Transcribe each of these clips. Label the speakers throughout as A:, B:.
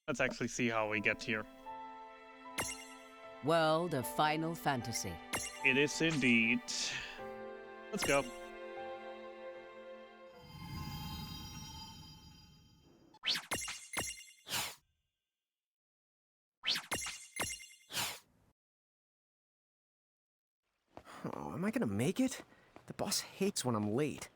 A: Let's actually see how we get here.
B: World of Final Fantasy.
A: It is indeed. Let's go.
C: Oh, am I gonna make it? The boss hates when I'm late.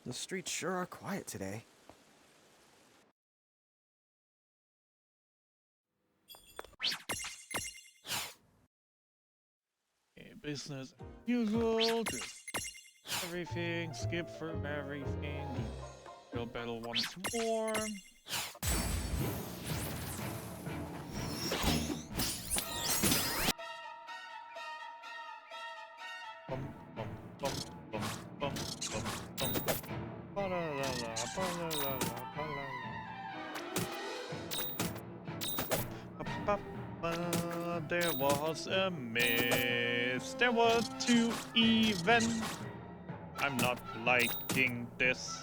C: The streets sure are quiet today.
A: Okay, business as usual. Just everything. Skip through everything. Real battle once more. Bum, bum, bum, bum, bum, bum, bum. Ba-la-la-la, ba-la-la-la, ba-la-la. Ba-ba-ba. There was a miss. There were two even. I'm not liking this.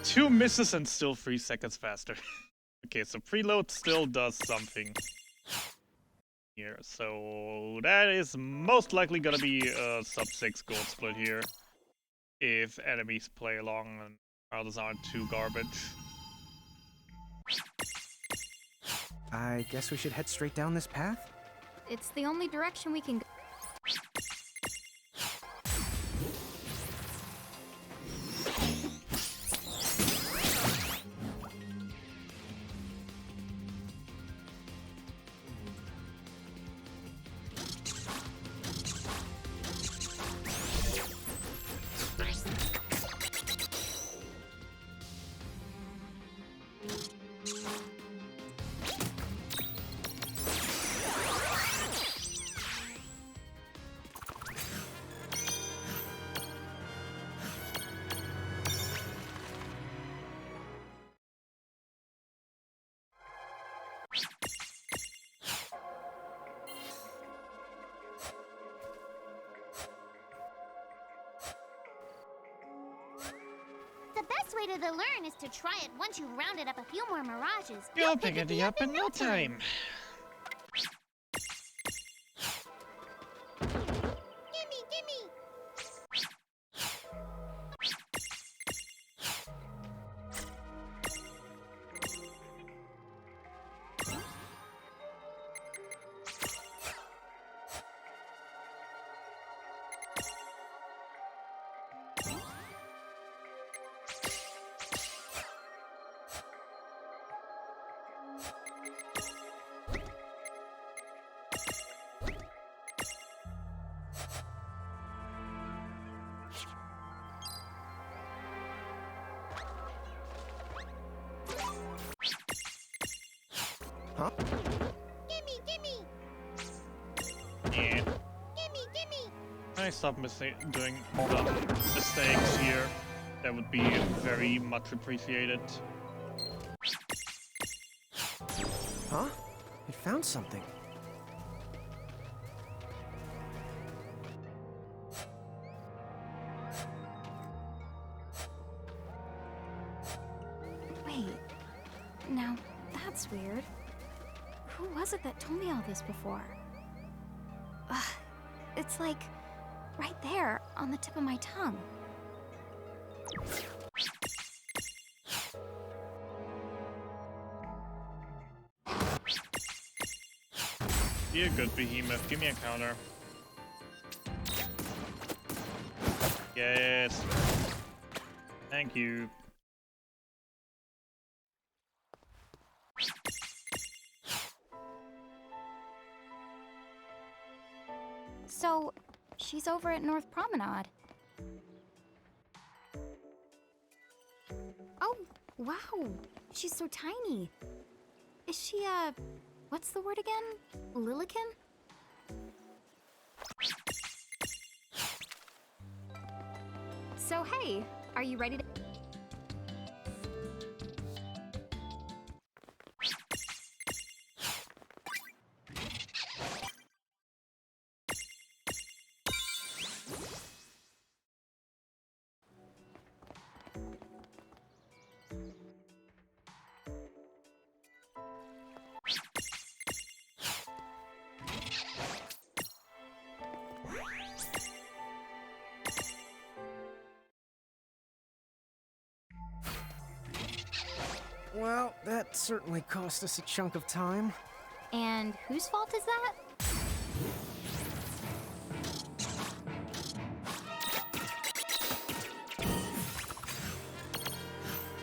A: Two misses and still 3 seconds faster. Okay, so preload still does something here. So that is most likely gonna be a sub 6 gold split here. If enemies play along and others aren't too garbage.
C: I guess we should head straight down this path?
D: It's the only direction we can go.
E: The best way to learn is to try it once you've rounded up a few more mirages.
A: You'll pick it up in no time.
E: Gimme, gimme!
C: Huh?
E: Gimme, gimme!
A: Yeah.
E: Gimme, gimme!
A: I stop doing mistakes here. That would be very much appreciated.
C: Huh? It found something.
D: Wait. Now, that's weird. Who was it that told me all this before? Ugh. It's like right there on the tip of my tongue.
A: Be a good behemoth. Give me a counter. Yes. Thank you.
D: So, she's over at North Promenade. Oh, wow. She's so tiny. Is she, what's the word again? Lilican? So, hey, are you ready to...
C: Well, that certainly cost us a chunk of time.
D: And whose fault is that?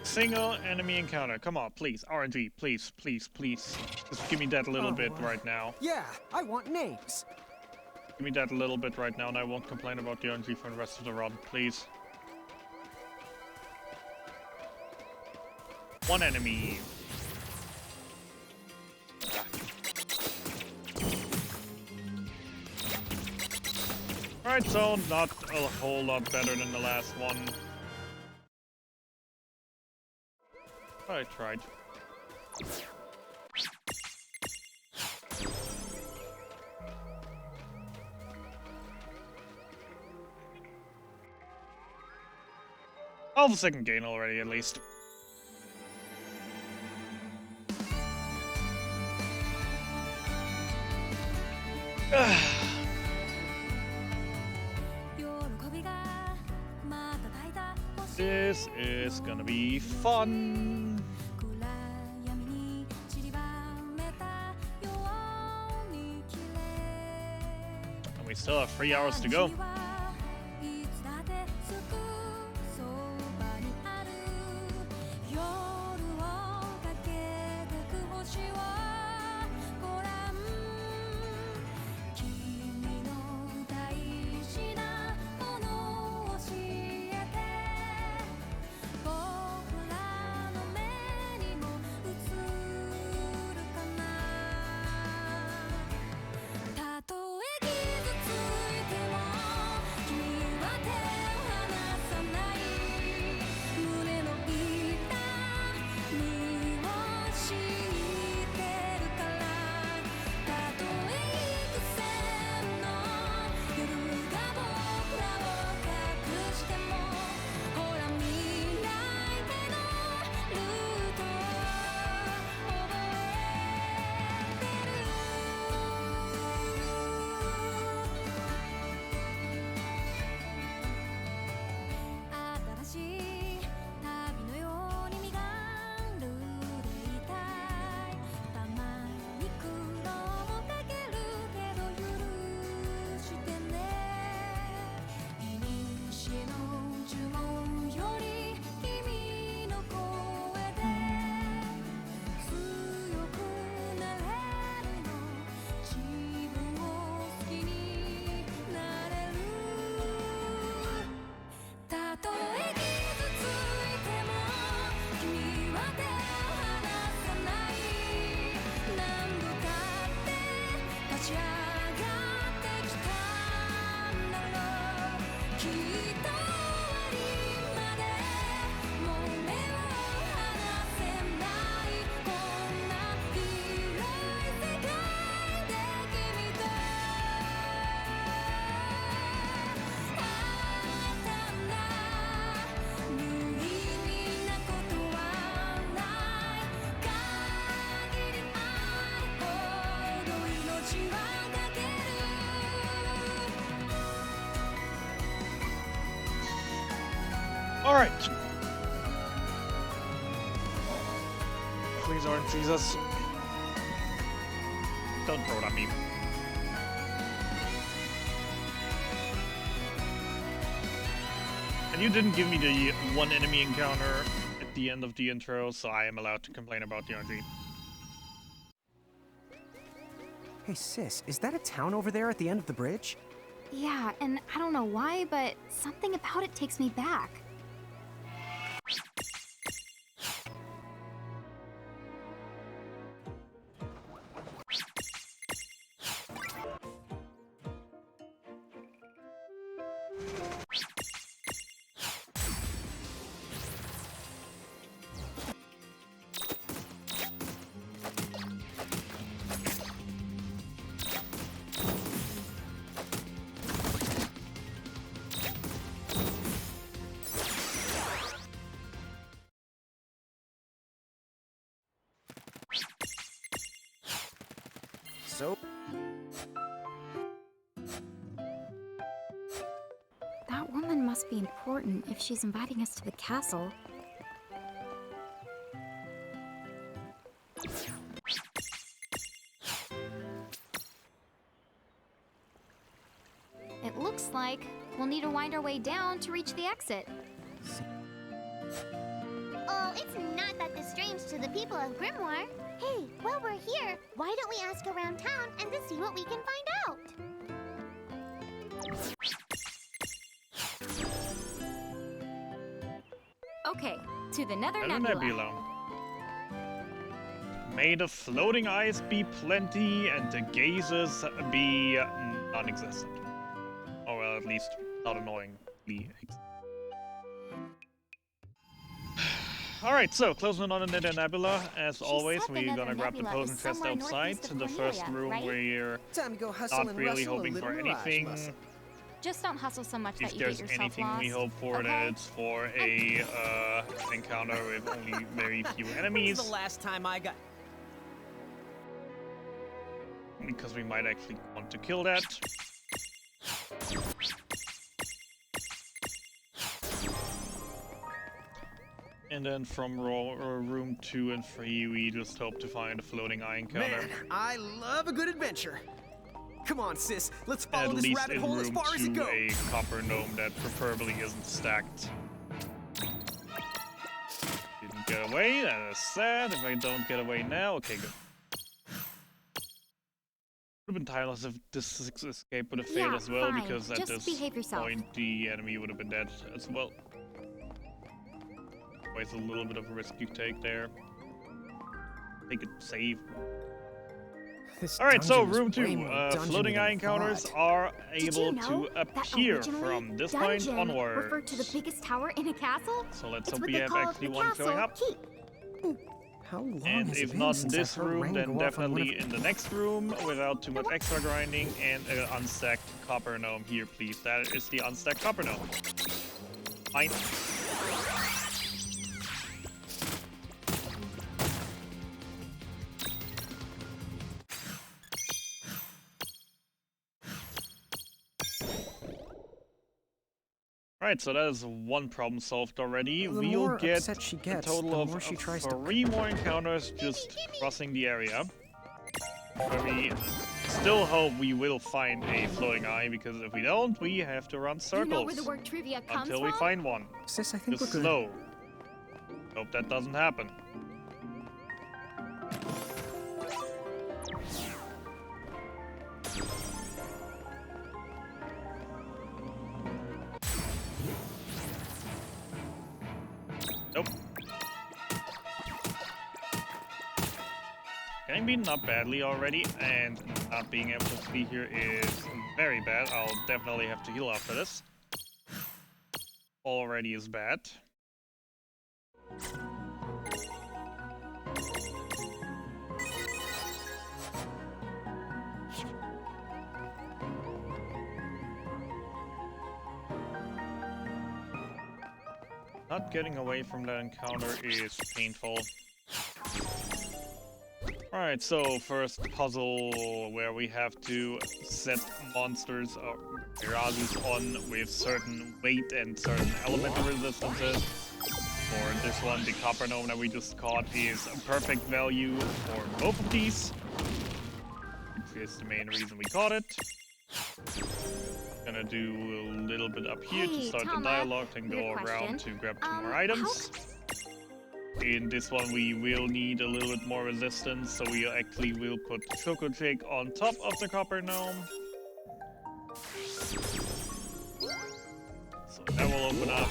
A: Single enemy encounter. Come on, please. RNG, please, please, please. Just give me that little bit right now.
C: Yeah, I want names.
A: Give me that little bit right now, and I won't complain about the RNG for the rest of the run, please. One enemy. Alright, so not a whole lot better than the last one. I tried. Oh, the second gain already, at least. This is gonna be fun. And we still have 3 hours to go. Alright. Please, Lord Jesus. Don't throw it at me. And you didn't give me the one enemy encounter at the end of the intro, so I am allowed to complain about the RNG.
C: Hey, sis, is that a town over there at the end of the bridge?
D: Yeah, and I don't know why, but something about it takes me back.
C: So?
D: That woman must be important if she's inviting us to the castle. It looks like we'll need to wind our way down to reach the exit.
E: Oh, it's not that strange to the people of Grimoire. Hey, while we're here, why don't we ask around town and to see what we can find out?
D: Okay, to the Nether
A: Nether
D: Nebula.
A: Nebula. May the floating eyes be plenty and the gazes be non-existent. Or well, at least not annoyingly. Alright, so closing in on the Nether Nebula. As always,
E: said the
A: we're
E: Nether
A: gonna grab the
E: Nebula
A: potion
E: is
A: chest
E: somewhere
A: outside.
E: northeast of
A: The first
E: Cornelia,
A: room
E: right?
A: we're
C: Time to go hustle
A: not
C: and
A: really
C: rustle a
A: hoping
C: little
A: for
C: mirage
A: anything.
C: muscle.
D: Just don't hustle so much
A: If
D: that you get
A: there's
D: yourself
A: anything
D: lost.
A: we hope for, that
D: okay?
A: it's for a encounter with only very few
C: When's
A: enemies.
C: the last time I got...
A: Because we might actually want to kill that. And then from room 2 and 3, we just hope to find a floating eye encounter.
C: Man, I love a good adventure. Come on, sis. Let's follow
A: At
C: this
A: least
C: rabbit
A: in
C: hole as
A: room
C: far as
A: 2,
C: it goes.
A: a copper gnome that preferably isn't stacked. Didn't get away, that is sad. If I don't get away now, okay, good. Would have been timeless if this escape would have failed
D: Yeah,
A: as well,
D: fine.
A: because at
D: Just
A: this
D: behave yourself.
A: point the enemy would have been dead as well. Always a little bit of a risk you take there. Take it safe.
C: This
A: Alright, so
C: dungeon is
A: room
C: way
A: 2.
C: more dungeon-y
A: Floating
C: than
A: eye
C: I
A: encounters
C: thought.
A: are
D: Did you
A: able
D: know
A: to
D: that
A: appear
D: originally
A: from this point
D: dungeon
A: onwards.
D: referred to the biggest tower in a castle?
A: So let's
D: It's
A: hope
D: what
A: we
D: they
A: have
D: call
A: actually
D: the
A: one showing
D: castle
A: up.
D: keep.
C: How long
A: And
C: has
A: if
C: it been
A: not in
C: since
A: this
C: I've heard
A: room,
C: Rang
A: then
C: go off on one
A: definitely in the next room without too much extra grinding, and an unstacked copper gnome here, please. That is the unstacked copper gnome. Fine. Alright, so that is one problem solved already.
C: The
A: We'll
C: more
A: get
C: upset she
A: a
C: gets,
A: total
C: the
A: of
C: more she tries to...
A: 3 more encounters just crossing the area. Where we still hope we will find a floating eye, because if we don't, we have to run circles
D: You know where the word trivia comes
A: until we
D: from?
A: find one.
C: Sis, I think
A: Just
C: we're good.
A: slow. Hope that doesn't happen. Nope. Getting beaten up badly already, and not being able to be here is very bad. I'll definitely have to heal after this. Already is bad. Not getting away from that encounter is painful. Alright, so first puzzle where we have to set monsters or mirages on with certain weight and certain elemental resistances. For this one, the copper gnome that we just caught is a perfect value for both of these. Which is the main reason we caught it. Gonna do a little bit up here to
D: Hey,
A: start the
D: Tama,
A: dialogue, then go
D: weird
A: around
D: question.
A: to grab 2 more
D: how
A: items. In this one, we will need a little bit more resistance, so we actually will put Choco Jake on top of the copper gnome. So that will open up.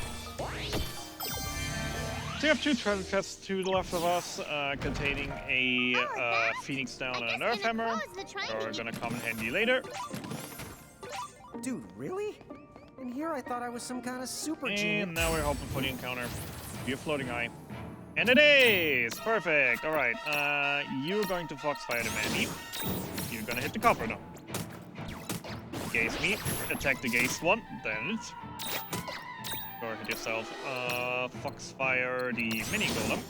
A: So we have 2 treasure chests to the left of us, containing a Phoenix Down and an Earth Hammer. So are gonna come in handy later.
C: Dude, really? In here I thought I was some kind of super genius.
A: And now we're hoping for the encounter. Be a floating eye. And it is! Perfect! Alright, you're going to Foxfire the Mandy. You're gonna hit the copper gnome. Gaze me. Attack the gaze one. Then it. Go hit yourself. Foxfire the mini golem.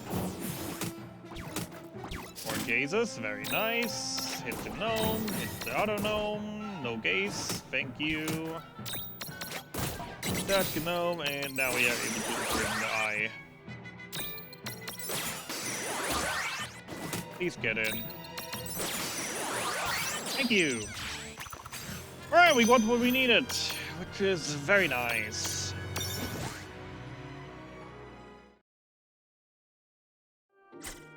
A: More gazes. Very nice. Hit the gnome. Hit the other gnome. No gaze. Thank you. That gnome, and now we are able to bring the eye. Please get in. Thank you. Alright, we got what we needed, which is very nice.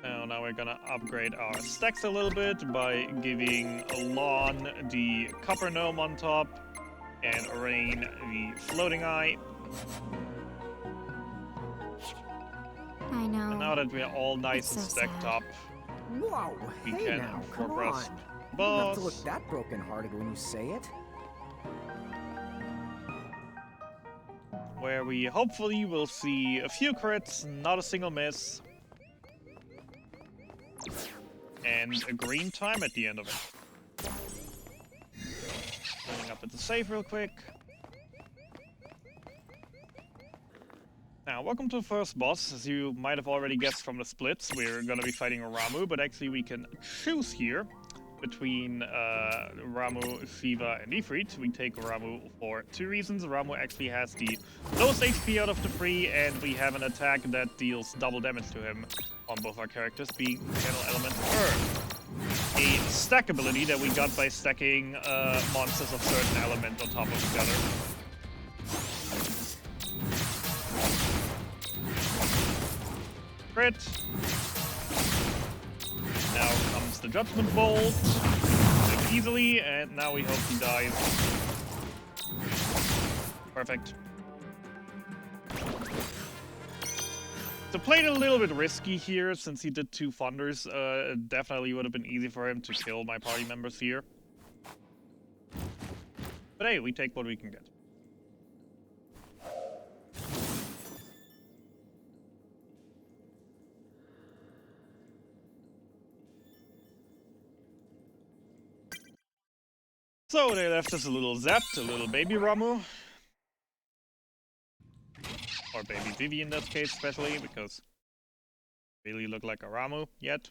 A: Now we're gonna upgrade our stacks a little bit by giving Lon the copper gnome on top and Rain the floating eye.
D: I know.
A: And now that we're all nice
D: It's
A: and
D: so
A: stacked
D: sad.
A: up,
C: Whoa,
A: we
C: hey
A: can
C: now, come
A: progress
C: on.
A: to
C: You don't have to
A: boss.
C: look that broken-hearted when you say it.
A: Where we hopefully will see a few crits, not a single miss, and a green time at the end of it. Turning up at the save real quick. Now, welcome to the first boss. As you might have already guessed from the splits, we're gonna be fighting Ramu, but actually we can choose here between Ramu, Shiva, and Ifrit. We take Ramu for two reasons. Ramu actually has the lowest HP out of the three, and we have an attack that deals double damage to him on both our characters, being Channel Element Earth. A stack ability that we got by stacking monsters of certain element on top of each other. Crit. Now comes the Judgment Bolt. Like easily, and now we hope he dies. Perfect. So played a little bit risky here, since he did two thunders. It definitely would have been easy for him to kill my party members here. But hey, we take what we can get. So they left us a little Zept, a little baby Ramu. Or baby Vivi in this case especially, because they really look like a Ramu yet.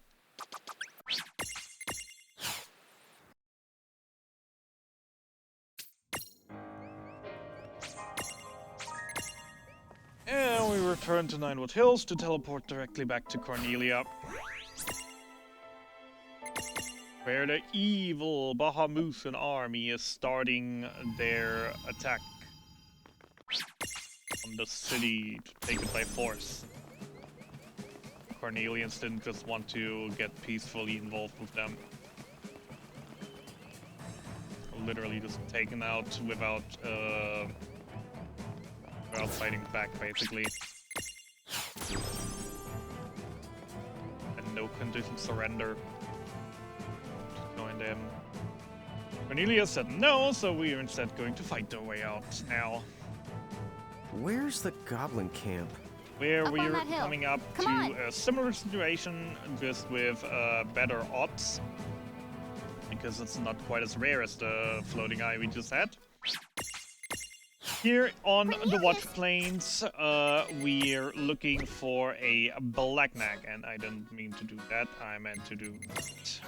A: And we return to Ninewood Hills to teleport directly back to Cornelia, where the evil Bahamuthan army is starting their attack on the city to take it by force. Cornelians didn't just want to get peacefully involved with them. Literally just taken out without fighting back, basically. And no condition surrender. Join them. Cornelia said no, so we are instead going to fight our way out now.
C: Where's the goblin camp?
A: Where
D: Up on
A: we're
D: that hill.
A: coming up
D: Come
A: to
D: on.
A: a similar situation, just with better odds. Because it's not quite as rare as the floating eye we just had. Here on the Watch Plains, we're looking for a black nag, and I didn't mean to do that, I meant to do that.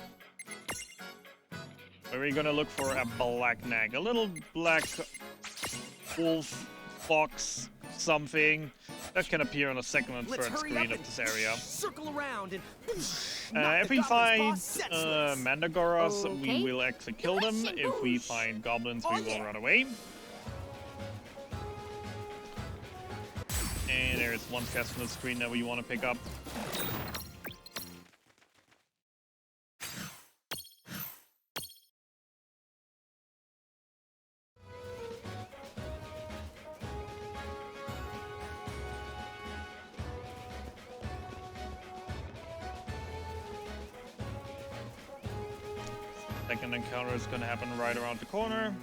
A: Where we're gonna look for a black nag, a little black wolf, fox, something that can appear on the second and
C: Let's
A: third
C: hurry
A: screen
C: up
A: of this area.
C: Circle around and
A: If we find Mandagoras,
D: Okay.
A: we will actually kill them. If we find goblins, we will run away. And there's one chest on the screen that we want to pick up. Second encounter is going to happen right around the corner.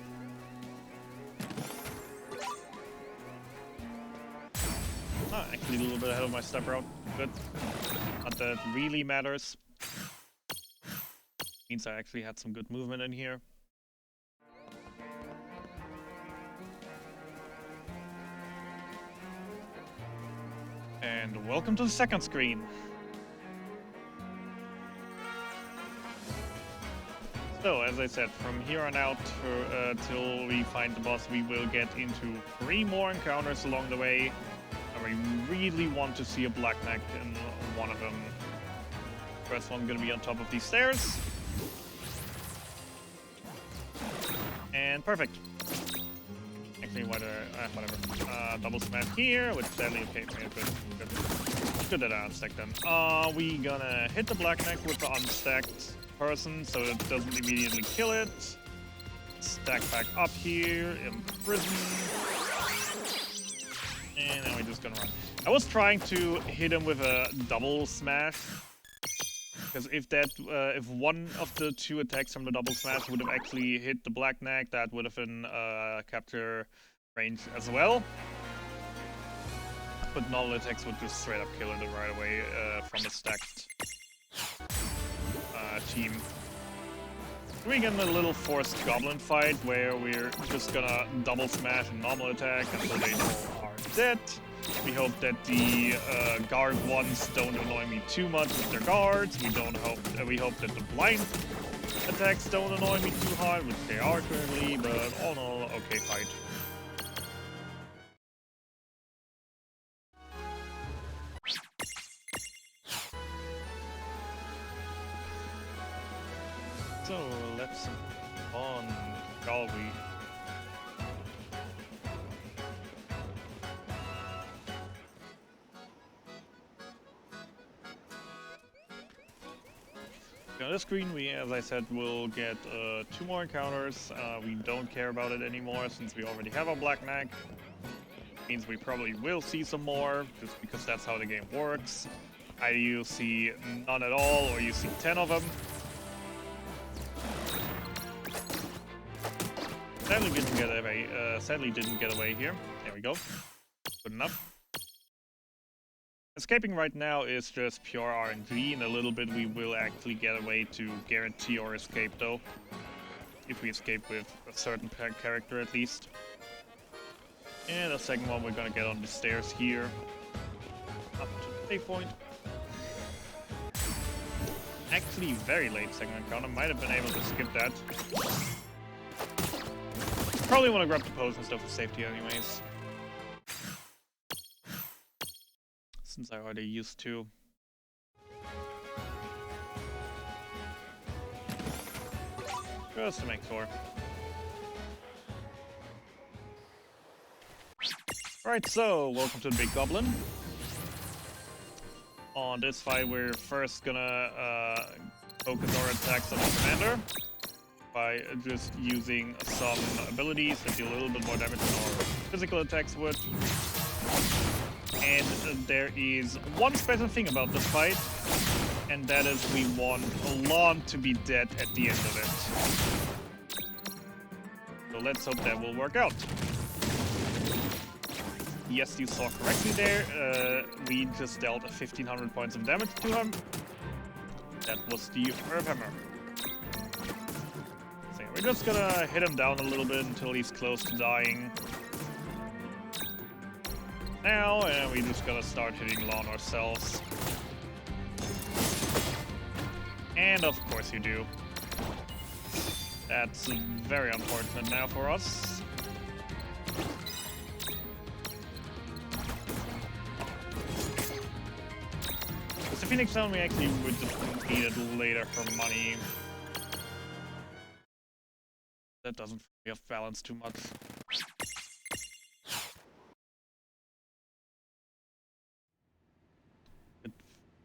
A: Ah, actually a little bit ahead of my step route. Good. Not that it really matters. Means I actually had some good movement in here. And welcome to the second screen. So, as I said, from here on out, till we find the boss, we will get into 3 more encounters along the way. And we really want to see a black nag in one of them. First one gonna be on top of these stairs. And perfect. Actually, whatever. Double smash here, which sadly, okay, good that I unstacked them. We gonna hit the black neck with the unstacked person, so it doesn't immediately kill it. Stack back up here, imprison. And now we're just gonna run. I was trying to hit him with a double smash. Because if one of the two attacks from the double smash would have actually hit the black neck, that would have been capture range as well. But normal attacks would just straight up kill it right away from a stacked team. We're getting a little forced goblin fight where we're just gonna double smash and normal attack until they all are dead. We hope that the guard ones don't annoy me too much with their guards. We hope that the blind attacks don't annoy me too hard, which they are currently, but all in all, okay fight. So let's on Galway. On this screen, we, as I said, will get 2 more encounters. We don't care about it anymore since we already have a black neck. Means we probably will see some more, just because that's how the game works. Either you see none at all, or you see 10 of them. Sadly didn't get away here. There we go. Good enough. Escaping right now is just pure RNG. In a little bit we will actually get a way to guarantee our escape though. If we escape with a certain character at least. And the second one we're gonna get on the stairs here. Up to the save point. Actually very late second encounter. Might have been able to skip that. Probably want to grab the pose and stuff for safety anyways. Since I already used to. Just to make sure. Alright, so welcome to the Big Goblin. On this fight, we're first gonna focus our attacks on the commander by just using some abilities that do a little bit more damage than our physical attacks would. And there is one special thing about this fight, and that is we want Lon to be dead at the end of it. So let's hope that will work out. Yes, you saw correctly there. We just dealt 1500 points of damage to him. That was the Earth Hammer. So we're just gonna hit him down a little bit until he's close to dying. Now, and we just gotta start hitting Lon ourselves. And of course you do. That's very unfortunate now for us. With the Phoenix Stone, we actually would need it later for money. That doesn't free up balance too much.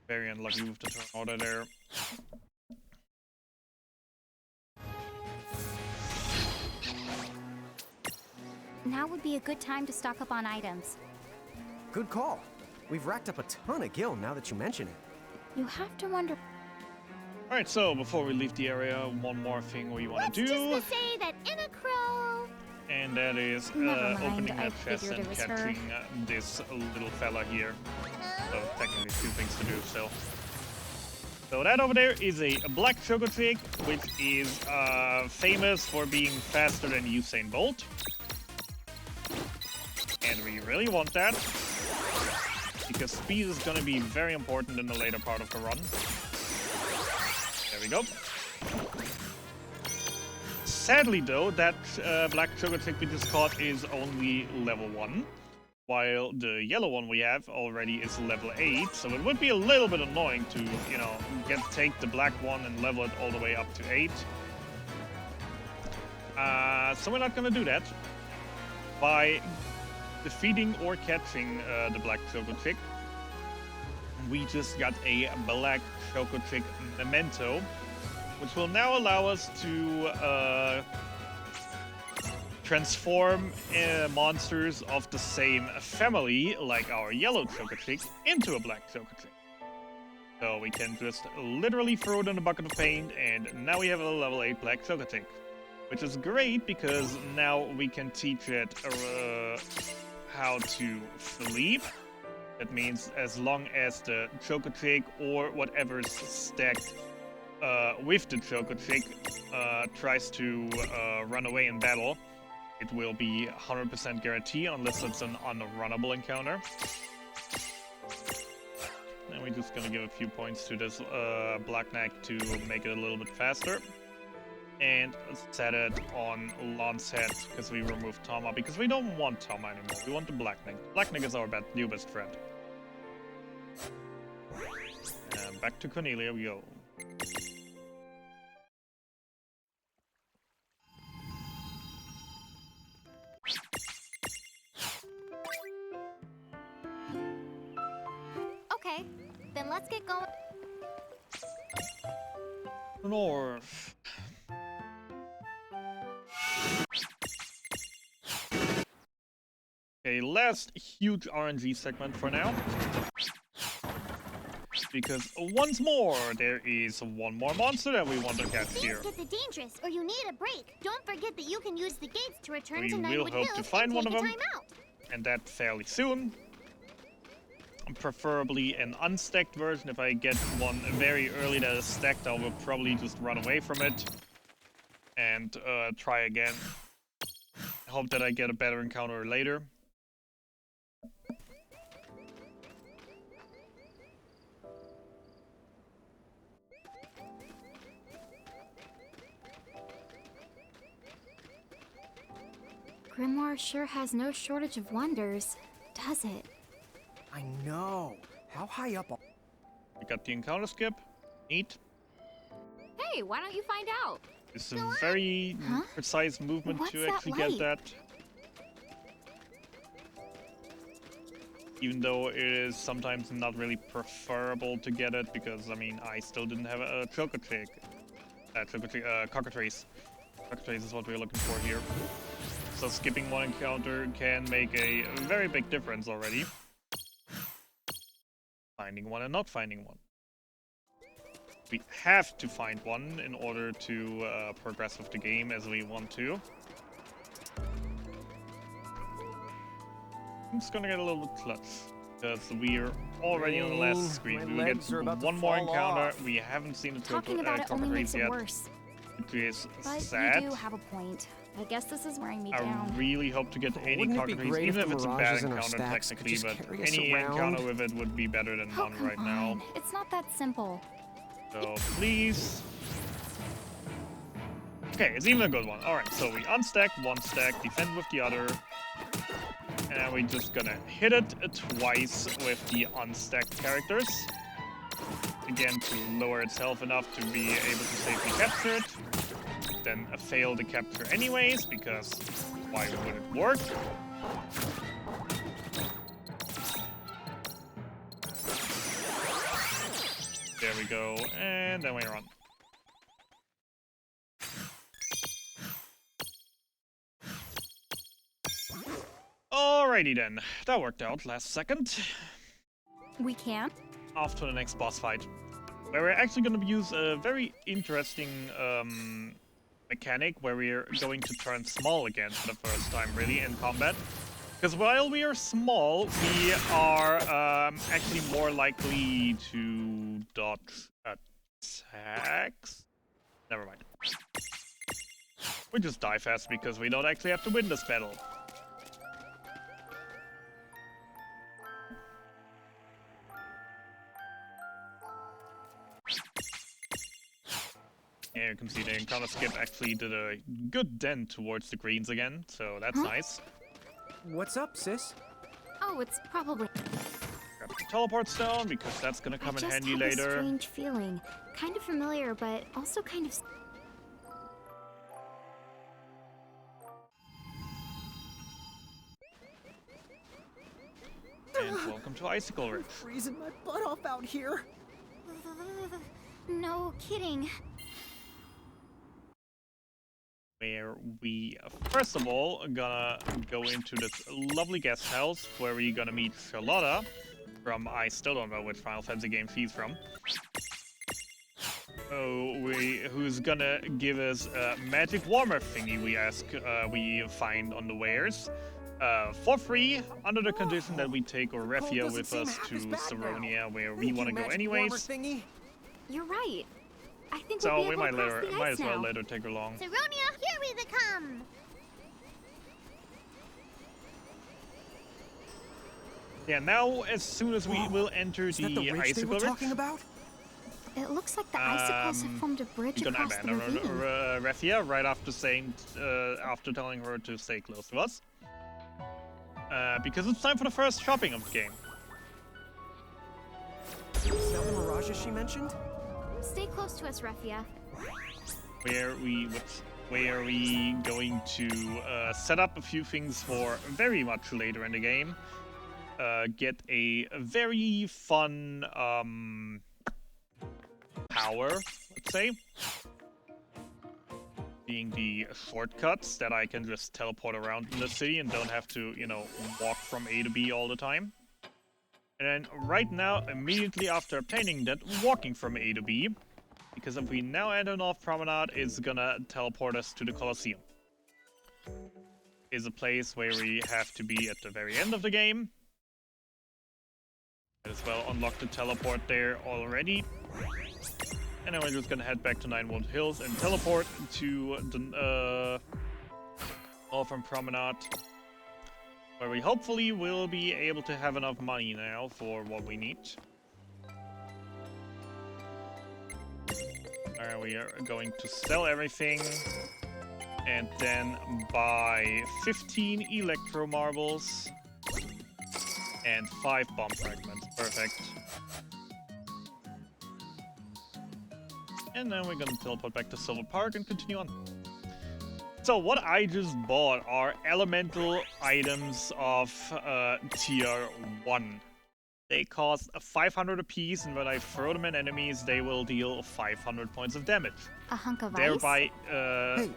A: Very unlucky with the turn order there.
D: Now would be a good time to stock up on items.
C: Good call. We've racked up a ton of gil now that you mention it.
D: You have to wonder...
A: Alright, so before we leave the area, one more thing we want to do.
E: Just to say that in a crow.
A: And that is
D: Never mind,
A: opening
D: I
A: that chest
D: figured
A: and
D: it was her.
A: catching this little fella here. So technically 2 things to do still. So that over there is a black sugar chick, which is famous for being faster than Usain Bolt. And we really want that, because speed is going to be very important in the later part of the run. There we go. Sadly though, that black sugar chick we just caught is only level 1. while the yellow one we have already is level 8, so it would be a little bit annoying to, you know, take the black one and level it all the way up to 8. So we're not gonna do that. By defeating or catching the black Choco Chick, we just got a black Choco Chick memento, which will now allow us to transform monsters of the same family, like our yellow Choco Chick, into a black Choco Chick. So we can just literally throw it in a bucket of paint, and now we have a level 8 black Choco Chick. Which is great, because now we can teach it how to sleep. That means as long as the Choco Chick or whatever's stacked with the Choco Chick tries to run away in battle, it will be 100% guarantee unless it's an unrunnable encounter. And we're just gonna give a few points to this Black Knight to make it a little bit faster. And set it on Lon's head, because we removed Tama, because we don't want Tama anymore. We want the Black Knight. Black Knight is our new best friend. And back to Cornelia we go.
E: Okay, then let's get going.
A: North. Okay, last huge RNG segment for now. Because once more, there is one more monster that we want to catch here.
E: Things get dangerous, or you need a break. Don't forget that you can use the gates to return
A: We
E: to
A: will
E: Ninewood
A: hope
E: Hills
A: to find
E: and
A: one
E: take
A: of
E: a
A: them.
E: timeout.
A: And that fairly soon. Preferably an unstacked version. If I get one very early that is stacked, I will probably just run away from it and try again. I hope that I get a better encounter later.
D: Grimoire sure has no shortage of wonders, does it?
C: I know. How high up?
A: We got the encounter skip. Neat.
F: Hey, why don't you find out?
A: It's a very precise movement
D: What's
A: to
D: that
A: actually
D: light?
A: get that. Even though it is sometimes not really preferable to get it, because, I mean, I still didn't have a Choco Chick. Cockatrice. Cockatrice is what we're looking for here. So skipping one encounter can make a very big difference already. Finding one and not finding one. We have to find one in order to progress with the game as we want to. I'm just gonna get a little bit clutch, because we're already on the last screen.
C: My
A: We will
C: legs are
A: get
C: about to
A: one more
C: fall
A: encounter.
C: off.
A: We haven't seen the
D: Talking about it only makes
A: Cockatrice
D: it
A: yet,
D: worse.
A: which is
F: But
A: sad.
F: you do have a point. I guess this is wearing me
A: I
F: down.
A: really hope to get any
C: Wouldn't it be
A: Cockatrice,
C: great
A: even
C: if
A: if
C: the
A: it's a bad
C: mirages in our
A: encounter
C: stacks could technically, just
A: but
C: carry us
A: any
C: around?
A: encounter with it would be better than
D: Oh,
A: none
D: come
A: right now.
D: on. It's not that simple.
A: So please. Okay, it's even a good one. Alright, so we unstack one stack, defend with the other. And we're just gonna hit it twice with the unstacked characters. Again, to lower its health enough to be able to safely capture it. Then fail the capture anyways, because why would it work? There we go, and then we run. Alrighty then, that worked out last second.
D: We can't?
A: Off to the next boss fight, where we're actually going to use a very interesting mechanic where we're going to turn small again for the first time, really, in combat. Because while we are small, we are actually more likely to dodge attacks. Never mind. We just die fast because we don't actually have to win this battle. And you can see the encounter skip actually did a good dent towards the greens again, so that's nice.
C: What's up, sis?
D: Oh, it's probably.
A: Grab the teleport stone because that's gonna come
D: I
A: in
D: just
A: handy
D: have
A: later.
D: a strange feeling, kind of familiar, but also kind of.
A: And welcome to Icicle Ridge.
C: Freezing my butt off out here.
D: No kidding.
A: Where we first of all are gonna go into this lovely guest house where we're gonna meet Charlotta from, I still don't know which Final Fantasy game she's from. Who's gonna give us a magic warmer thingy we find on the wares. For free, under the condition that we take Orefia with us to Saronia, where we want to go anyways.
D: You're right. I think
A: So
D: we'll
A: we
D: be able
A: might
D: to cross the
A: might
D: ice
A: as well
D: now.
A: let her take her along.
E: Saronia, here we come!
A: Yeah, now as soon as we will enter
C: Is that
A: the
C: the ridge they were
A: Icicle Ridge,
C: talking about?
D: It looks like the icicles have formed a bridge
A: we're gonna
D: across the
A: abandon
D: ravine.
A: Refia right after after telling her to stay close to us. Because it's time for the first shopping of the game.
C: Is that the mirages she mentioned?
D: Stay close to us, Refia.
A: Where we going to set up a few things for very much later in the game. Get a very fun power, let's say. Being the shortcuts that I can just teleport around in the city and don't have to, you know, walk from A to B all the time. And then right now, immediately after obtaining that, walking from A to B, because if we now enter North Promenade, it's gonna teleport us to the Colosseum. Is a place where we have to be at the very end of the game. Might as well unlock the teleport there already. And then we're just gonna head back to Ninewood Hills and teleport to the Northern Promenade, where we hopefully will be able to have enough money now for what we need. We are going to sell everything and then buy 15 Electro Marbles and 5 Bomb Fragments. Perfect. And then we're gonna teleport back to Silver Park and continue on. So what I just bought are elemental items of tier 1. They cost 500 apiece, and when I throw them at enemies, they will deal 500 points of damage.
D: A hunk of ice?
A: Thereby,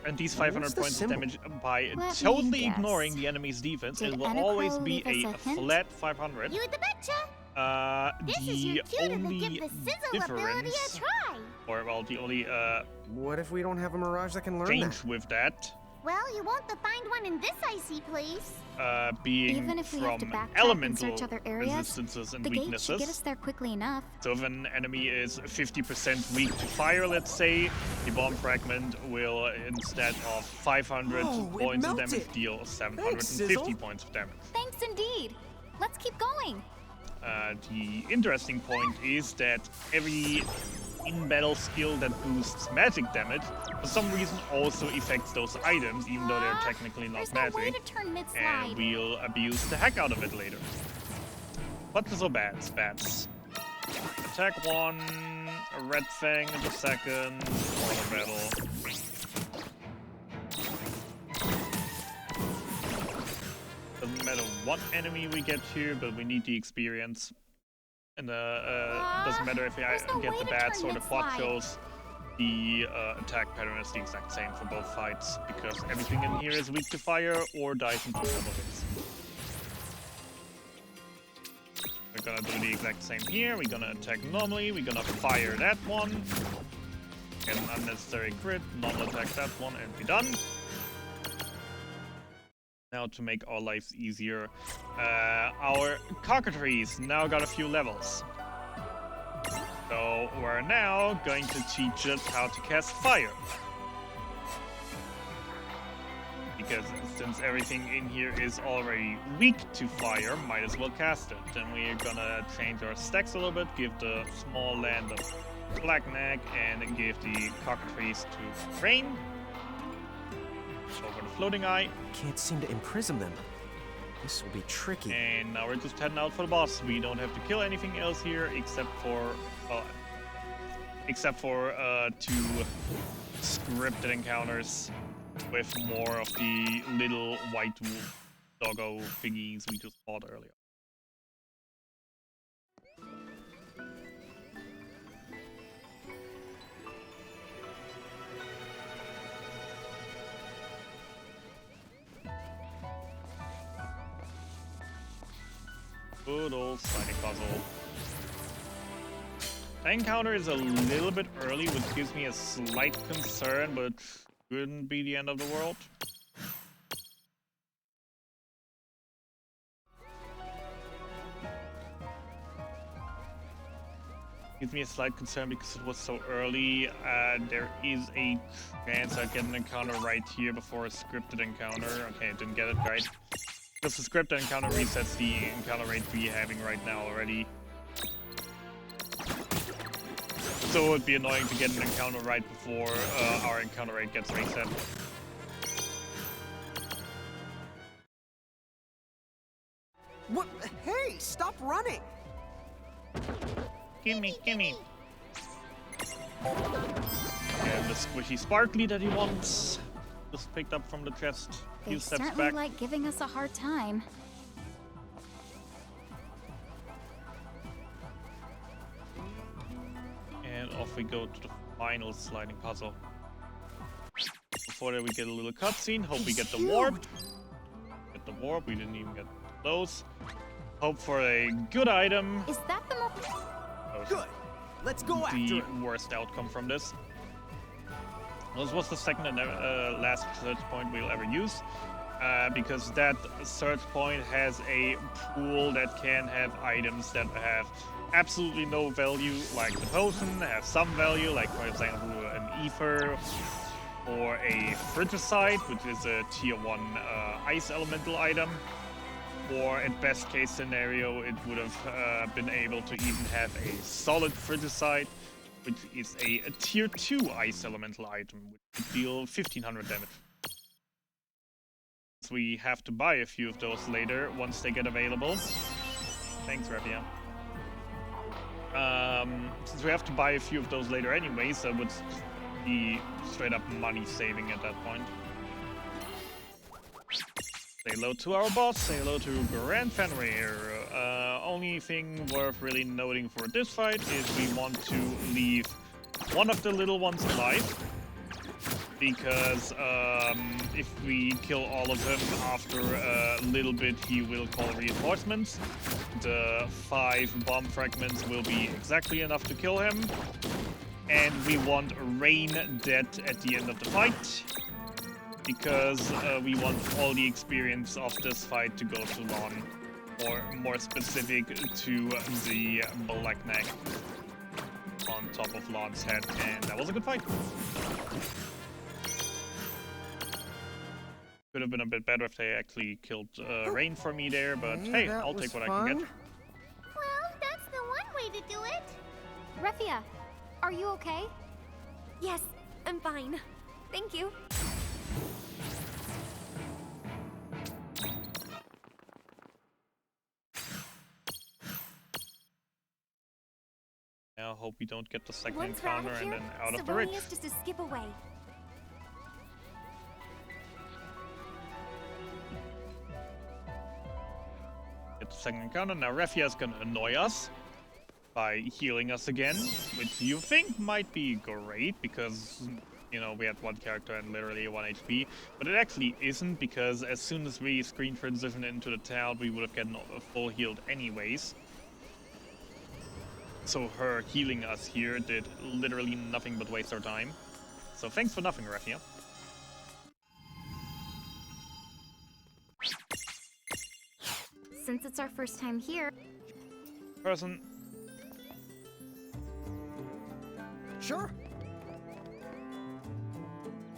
A: and these 500
C: what's the
A: points of
C: symbol?
A: damage, by
D: Let me
A: totally
D: guess.
A: ignoring the enemy's defense,
D: Did
A: it will
D: Anacro
A: always be
D: leave us
A: a
D: a hint?
A: flat 500.
E: You the betcha! This is
A: The
E: your cue to
A: only
E: give the sizzle ability a
A: difference,
E: try.
A: or well, the only
C: What if we don't have a mirage that can learn
A: change
C: that?
A: with that,
E: Well, you won't find one in this icy place.
A: being
D: Even if we have to
A: from
D: backtrack and
A: elemental
D: search other areas,
A: resistances and
D: The gate should get us
A: weaknesses.
D: there quickly enough.
A: So if an enemy is 50% weak to fire, let's say, the bomb fragment will, instead of 500
C: Oh, it
A: points of
C: melted.
A: damage, deal 750
C: Sizzle.
A: points of damage.
D: Thanks indeed. Let's keep going.
A: The interesting point is that every in-battle skill that boosts magic damage, for some reason also affects those items, even though they're technically not
D: There's no way
A: magic.
D: to turn
A: And
D: mid-slide.
A: we'll abuse the heck out of it later. What's so bad? Bats. Attack 1, a red fang in the second, auto battle. Doesn't matter what enemy we get here, but we need the experience. And doesn't matter if I
D: there's no
A: get
D: way
A: the
D: to
A: bats
D: turn
A: or the plot
D: mid-slide.
A: shows. The attack pattern is the exact same for both fights, because everything in here is weak to fire or dies in 2 double hits. We're gonna do the exact same here. We're gonna attack normally. We're gonna fire that one. Get an unnecessary crit. Normal attack that one and be done. Now to make our lives easier, our cockatrice now got a few levels. So we're now going to teach it how to cast fire. Because since everything in here is already weak to fire, might as well cast it. Then we're gonna change our stacks a little bit, give the small land of Blackneck, and give the cockatrice to Rain. Over the floating eye.
C: Can't seem to imprison them. This will be tricky.
A: And now we're just heading out for the boss. We don't have to kill anything else here except for, well, two scripted encounters with more of the little white wolf doggo thingies we just fought earlier. Good old sliding puzzle. The encounter is a little bit early, which gives me a slight concern, but shouldn't be the end of the world. Gives me a slight concern because it was so early. There is a chance I get an encounter right here before a scripted encounter. Okay, I didn't get it right. Because the scripted encounter resets the encounter rate we're having right now already. So it would be annoying to get an encounter right before our encounter rate gets reset.
C: What? Hey, stop running!
A: Gimme, gimme. And the squishy sparkly that he wants. Just picked up from the chest.
F: They
A: Few steps
F: certainly
A: back.
F: like giving us a hard time.
A: And off we go to the final sliding puzzle. Before that we get a little cutscene. Hope we get the warp. Get the warp. We didn't even get close. Hope for a good item.
F: Is that the mo-
C: Good. Let's go after
A: The
C: it.
A: worst outcome from this. This was the second and last search point we'll ever use. Because that search point has a pool that can have items that have absolutely no value, like the potion, have some value, like for example an ether, or a frigicide, which is a tier 1 ice elemental item. Or at best case scenario, it would have been able to even have a solid frigicide, which is a tier 2 ice elemental item, which would deal 1500 damage. So we have to buy a few of those later once they get available. Thanks, Rapia. Since we have to buy a few of those later anyway, so it would be straight up money saving at that point. Say hello to our boss, say hello to Grand Fenrir. Only thing worth really noting for this fight is we want to leave one of the little ones alive. Because if we kill all of them after a little bit, he will call reinforcements. The 5 bomb fragments will be exactly enough to kill him. And we want Rain dead at the end of the fight. Because we want all the experience of this fight to go to Lon. Or more specific to the Black Neck on top of Lon's head. And that was a good fight. Could have been a bit better if they actually killed Rain for me there, but
C: Okay,
A: hey,
C: that
A: I'll
C: was
A: take what I
C: fun.
A: can get.
E: Well, that's the one way to do it.
F: Refia, are you okay?
G: Yes, I'm fine. Thank you.
A: Now hope we don't get the second
G: Once we're out
A: encounter
G: of
A: and
G: here,
A: then out of the ridge.
G: Savonia's just a skip away.
A: Get the second encounter. Now Refia is gonna annoy us by healing us again, which you think might be great because, you know, we had one character and literally 1 HP, but it actually isn't because as soon as we screen transition into the town, we would have gotten full healed anyways. So her healing us here did literally nothing but waste our time. So thanks for nothing, Refia.
F: Since it's our first time here,
A: Person.
C: Sure.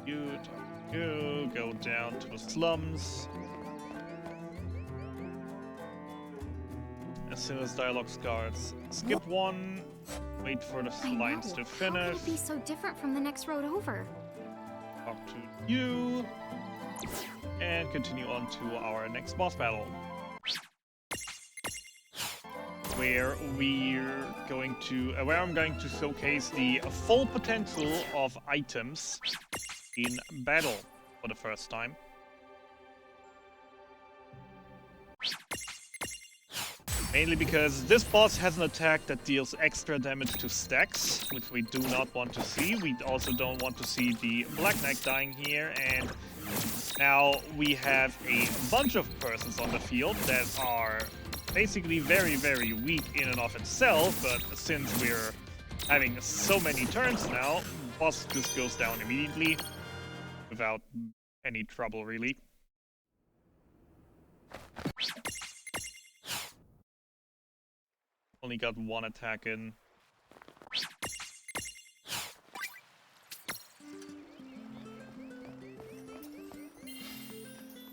A: You talk to you, go down to the slums. As soon as dialogue starts, skip one, wait for the
F: I know.
A: lines to
F: How
A: finish,
F: could it be so different from the next road over?
A: talk to you, and continue on to our next boss battle. where I'm going to showcase the full potential of items in battle for the first time. Mainly because this boss has an attack that deals extra damage to stacks, which we do not want to see. We also don't want to see the Black Knight dying here, and now we have a bunch of persons on the field that are basically very, very weak in and of itself, but since we're having so many turns now, boss just goes down immediately without any trouble, really. Only got one attack in.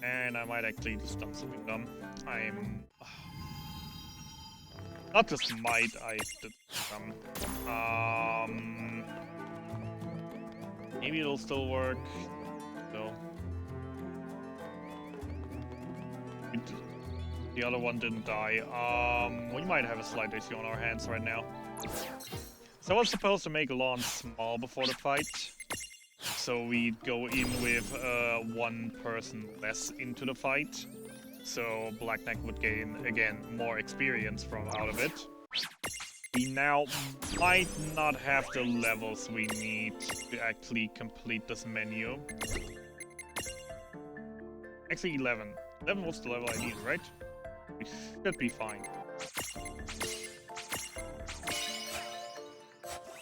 A: And I might actually just done something dumb. I'm... Not just might, I did some... Maybe it'll still work. So... The other one didn't die. We might have a slight issue on our hands right now. So I was supposed to make Lawn small before the fight. So we go in with one person less into the fight. So Black Knight would gain, again, more experience from out of it. We now might not have the levels we need to actually complete this menu. Actually 11. 11 was the level I needed, right? We should be fine.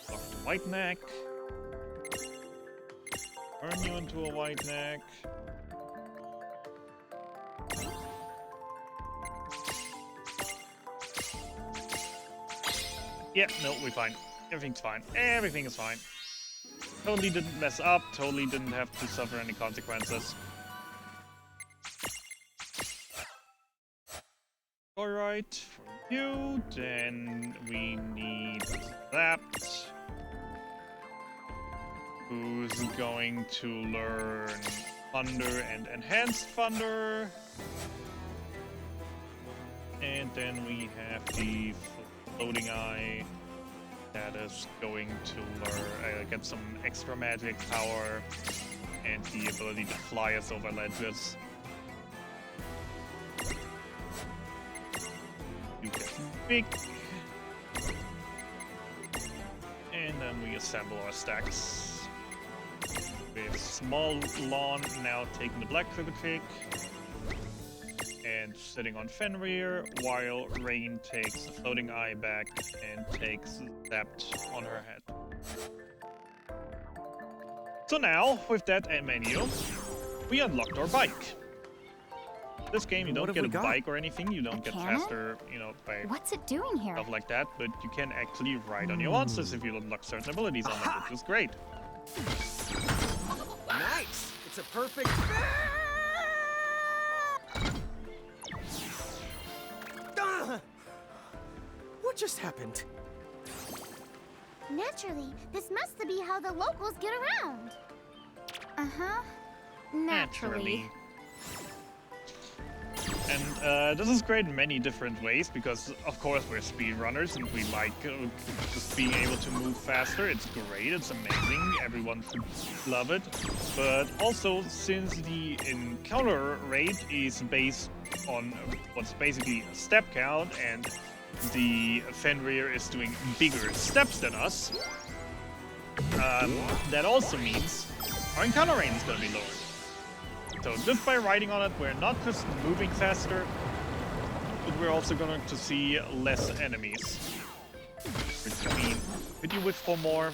A: Lock the white neck. Turn you into a white neck. Yeah, no, we're fine. Everything's fine. Everything is fine. Totally didn't mess up. Totally didn't have to suffer any consequences. Alright, for you, then we need that. Who's going to learn Thunder and Enhanced Thunder. And then we have the Floating Eye that is going to learn, get some extra magic power and the ability to fly us over ledges. Big. And then we assemble our stacks. With Small Lawn now taking the Black Cricket and sitting on Fenrir, while Rain takes the Floating Eye back and takes Zapped on her head. So now, with that menu, we unlocked our bike. This game, you don't get a bike or anything, you don't get faster, you know, by
D: What's it doing here?
A: stuff like that, but you can actually ride on your monsters if you unlock certain abilities on them, which is great.
C: Nice! It's a perfect... What just happened?
E: Naturally, this must be how the locals get around.
D: Uh-huh. Naturally.
A: And this is great in many different ways, because of course we're speedrunners and we like just being able to move faster. It's great, it's amazing, everyone should love it. But also, since the encounter rate is based on what's basically a step count, and the Fenrir is doing bigger steps than us, that also means our encounter rate is going to be lower. So just by riding on it, we're not just moving faster, but we're also going to see less enemies. Which, I mean, could you wish for more?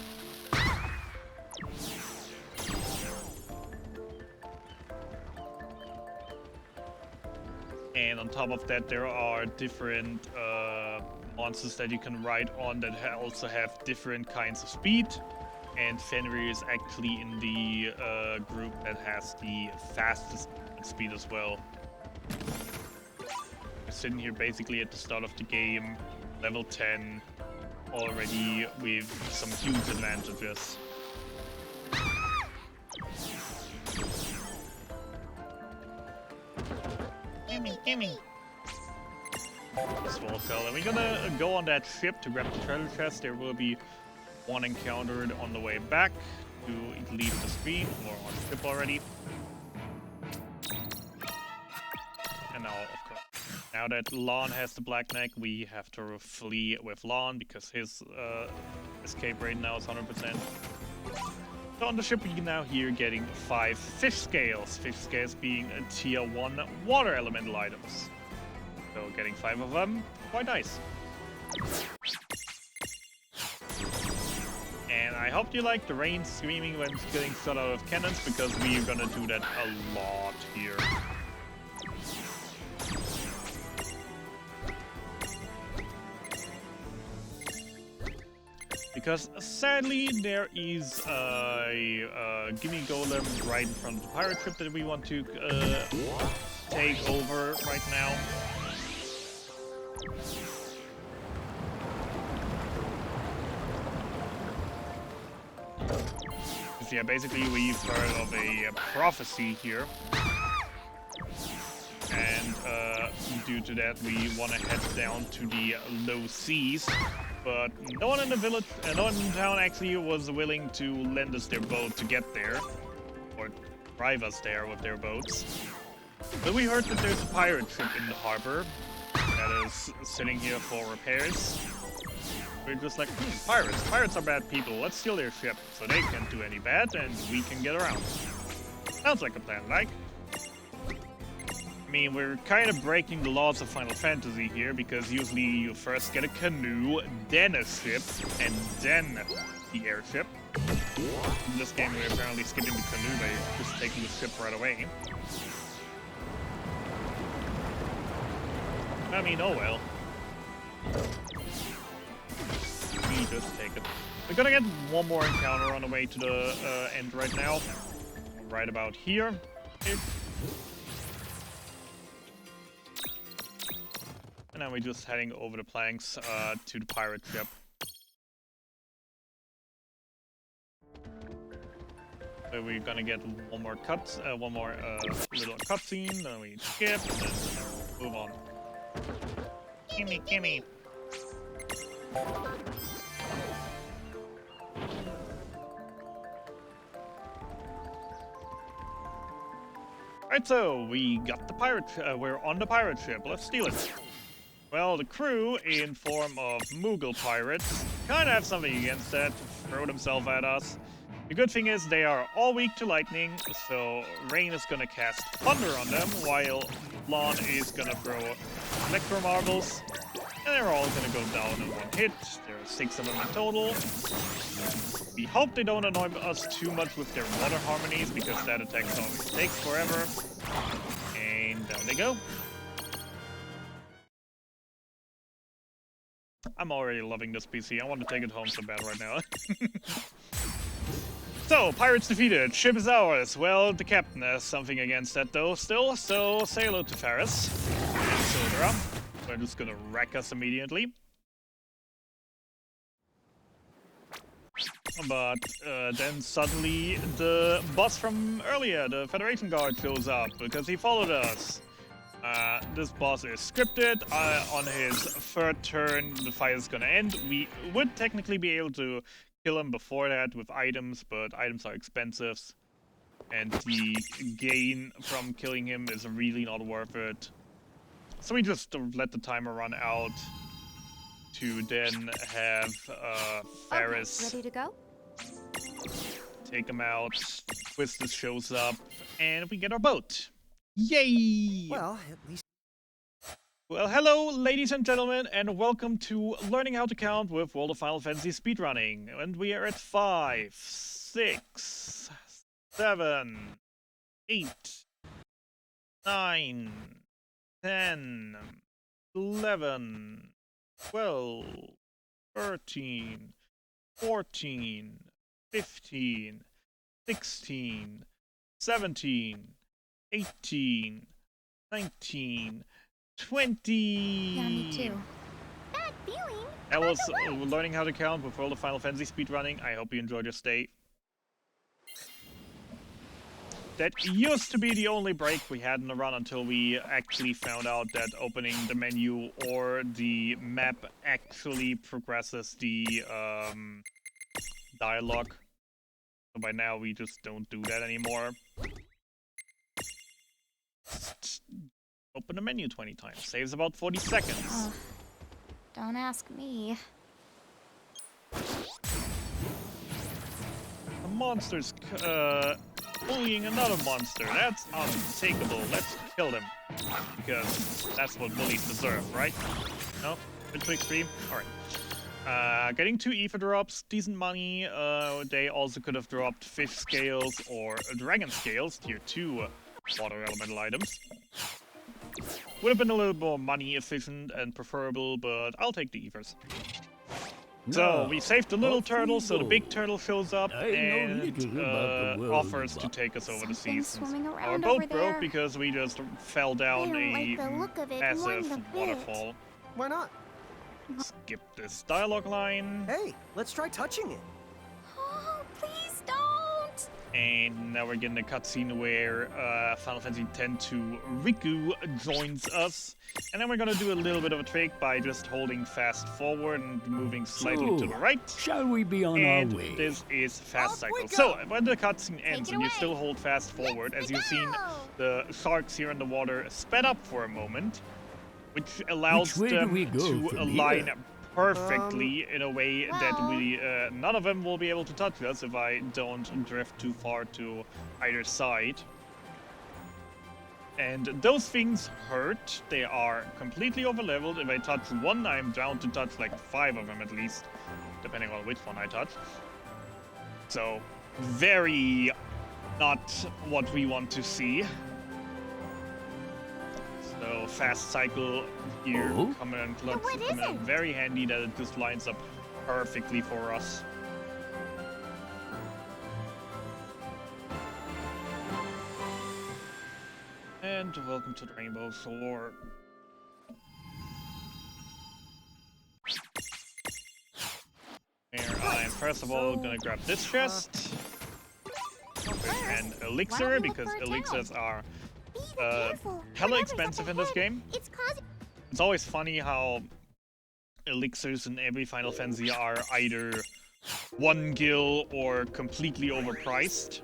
A: And on top of that, there are different monsters that you can ride on that also have different kinds of speed. And Fenrir is actually in the group that has the fastest speed as well. We're sitting here basically at the start of the game, level 10, already with some huge advantages.
E: Gimme, gimme!
A: Swallowtail. And we're gonna go on that ship to grab the treasure chest. There will be one encountered on the way back to leave the screen, or on the ship already. And now, of course, now that Lon has the Black Neck, we have to flee with Lon because his escape rate now is 100%. So on the ship, we can now here getting 5 fish scales. Fish scales being a tier 1 water elemental items. So getting 5 of them, quite nice. And I hope you like the rain screaming when it's getting shot out of cannons, because we're gonna do that a lot here. Because sadly there is a gimme golem right in front of the pirate ship that we want to take over right now. Yeah, basically we've heard of a prophecy here, and due to that we want to head down to the low seas, but no one in the village, no one in town actually was willing to lend us their boat to get there, or drive us there with their boats. But we heard that there's a pirate ship in the harbor that is sitting here for repairs. We're just like, pirates. Pirates are bad people. Let's steal their ship so they can't do any bad and we can get around. Sounds like a plan, like. I mean, we're kind of breaking the laws of Final Fantasy here, because usually you first get a canoe, then a ship, and then the airship. In this game, we're apparently skipping the canoe by just taking the ship right away. I mean, oh well. We just take it. We're gonna get one more encounter on the way to the end right now. Right about here. And then we're just heading over the planks to the pirate ship. So we're gonna get one more little cutscene, then we skip, and move on. Gimme, gimme. Alright, so we got the pirate. We're on the pirate ship. Let's steal it. Well, the crew, in form of Moogle pirates, kind of have something against that. Throw themselves at us. The good thing is they are all weak to lightning, so Rain is gonna cast thunder on them, while Lon is gonna throw electro marbles, and they're all gonna go down in one hit. There are 6 of them in total. We hope they don't annoy us too much with their water harmonies, because that attack always takes forever. And down they go. I'm already loving this PC. I want to take it home so bad right now. So, pirates defeated. Ship is ours. Well, the captain has something against that though still, so say hello to Faris and Sildra. They're just gonna wreck us immediately. But then suddenly the boss from earlier, the Federation Guard, shows up because he followed us. This boss is scripted. On his 3rd turn, the fight is gonna end. We would technically be able to kill him before that with items, but items are expensive. And the gain from killing him is really not worth it. So we just let the timer run out to then have Faris
F: ready to go?
A: take him out. Twistus shows up, and we get our boat. Yay!
C: Well, at least...
A: Well, hello, ladies and gentlemen, and welcome to Learning How to Count with World of Final Fantasy Speedrunning. And we are at 5, 6, 7, 8, 9, 10, 11, 12, 13, 14, 15, 16, 17, 18, 19, 20.
F: Yeah, me too.
E: Bad feeling.
A: That was Learning How to Count with World of Final Fantasy Speedrunning. I hope you enjoyed your stay. That used to be the only break we had in the run until we actually found out that opening the menu or the map actually progresses the dialogue. So by now we just don't do that anymore. Just open the menu 20 times. Saves about 40 seconds.
D: Don't ask me.
A: The monster's bullying another monster. That's untakeable. Let's kill them. Because that's what bullies deserve, right? No? Bit too extreme? Alright. Getting 2 ether drops, decent money. They also could have dropped fish scales or dragon scales, tier 2 water elemental items. Would have been a little more money efficient and preferable, but I'll take the ethers. So we saved the little turtle, so the big turtle shows up and offers to take us over the seas. Our boat broke because we just fell down a massive waterfall.
C: Why not?
A: Skip this dialogue line.
C: Hey, let's try touching it.
D: Oh, please don't!
A: And now we're getting a cutscene where Final Fantasy X-2 Riku joins us. And then we're gonna do a little bit of a trick by just holding fast forward and moving slightly to the right.
H: Shall we be on our way?
A: This is fast cycle. So when the cutscene ends and you still hold fast forward, as you've seen, the sharks here in the water sped up for a moment, which allows them to align perfectly in a way that we none of them will be able to touch us if I don't drift too far to either side. And those things hurt. They are completely overleveled. If I touch one, I'm bound to touch like 5 of them at least, depending on which one I touch. So, very not what we want to see. So, fast cycle here, coming in clutch, coming in very handy that it just lines up perfectly for us. And welcome to the Rainbow Sword. Here, I'm first of all gonna grab this chest. And elixir, because elixirs are hella expensive in this game. It's always funny how elixirs in every Final Fantasy are either 1 gil or completely overpriced.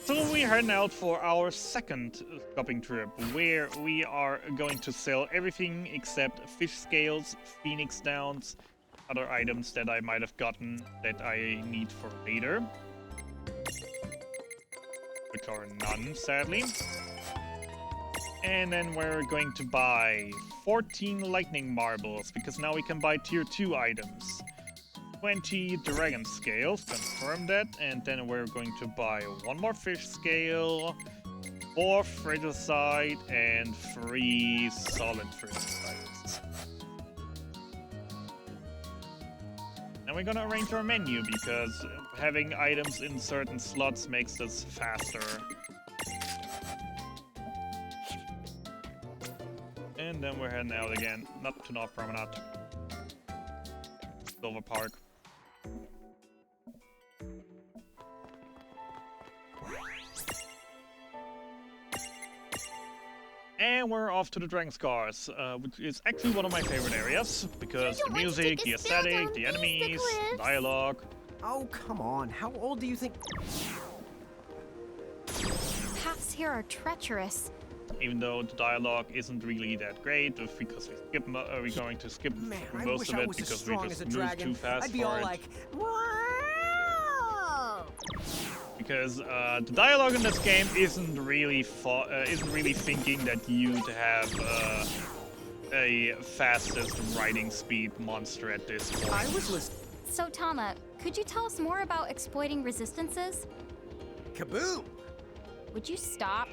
A: So we're heading out for our second shopping trip, where we are going to sell everything except fish scales, phoenix downs, other items that I might have gotten that I need for later. Which are none, sadly. And then we're going to buy 14 lightning marbles, because now we can buy tier 2 items. 20 dragon scales, confirm that, and then we're going to buy 1 more fish scale, 4 frigicide, and 3 solid frigicides. And we're gonna arrange our menu, because having items in certain slots makes this faster. And then we're heading out again, not to North Promenade. Silver Park. And we're off to the Dragon Scars, which is actually one of my favorite areas, because the music, the aesthetic, the enemies, the dialogue.
C: Oh, come on. How old do you think...
D: Paths here are treacherous.
A: Even though the dialogue isn't really that great, because we're going to skip most of it because we just move too fast for it.
E: Whoa!
A: Because the dialogue in this game isn't really thinking that you have a fastest riding speed monster at this point.
C: I was listening.
D: So, Tama, could you tell us more about exploiting resistances?
C: Kaboom!
D: Would you stop?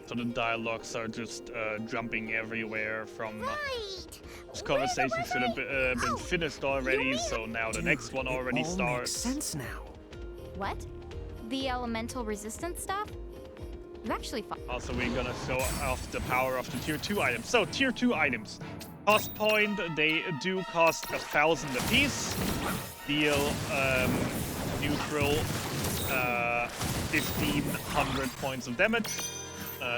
A: So the dialogues are just jumping everywhere from... This
E: Wait!
A: conversation should have been finished already, so now the next one already
C: It all
A: starts.
C: makes sense now.
D: What? The elemental resistance stuff? You actually
A: Also, we're gonna show off the power of the tier 2 items. So, tier 2 items. Cost point, they do cost 1,000 apiece. Deal neutral 1,500 points of damage.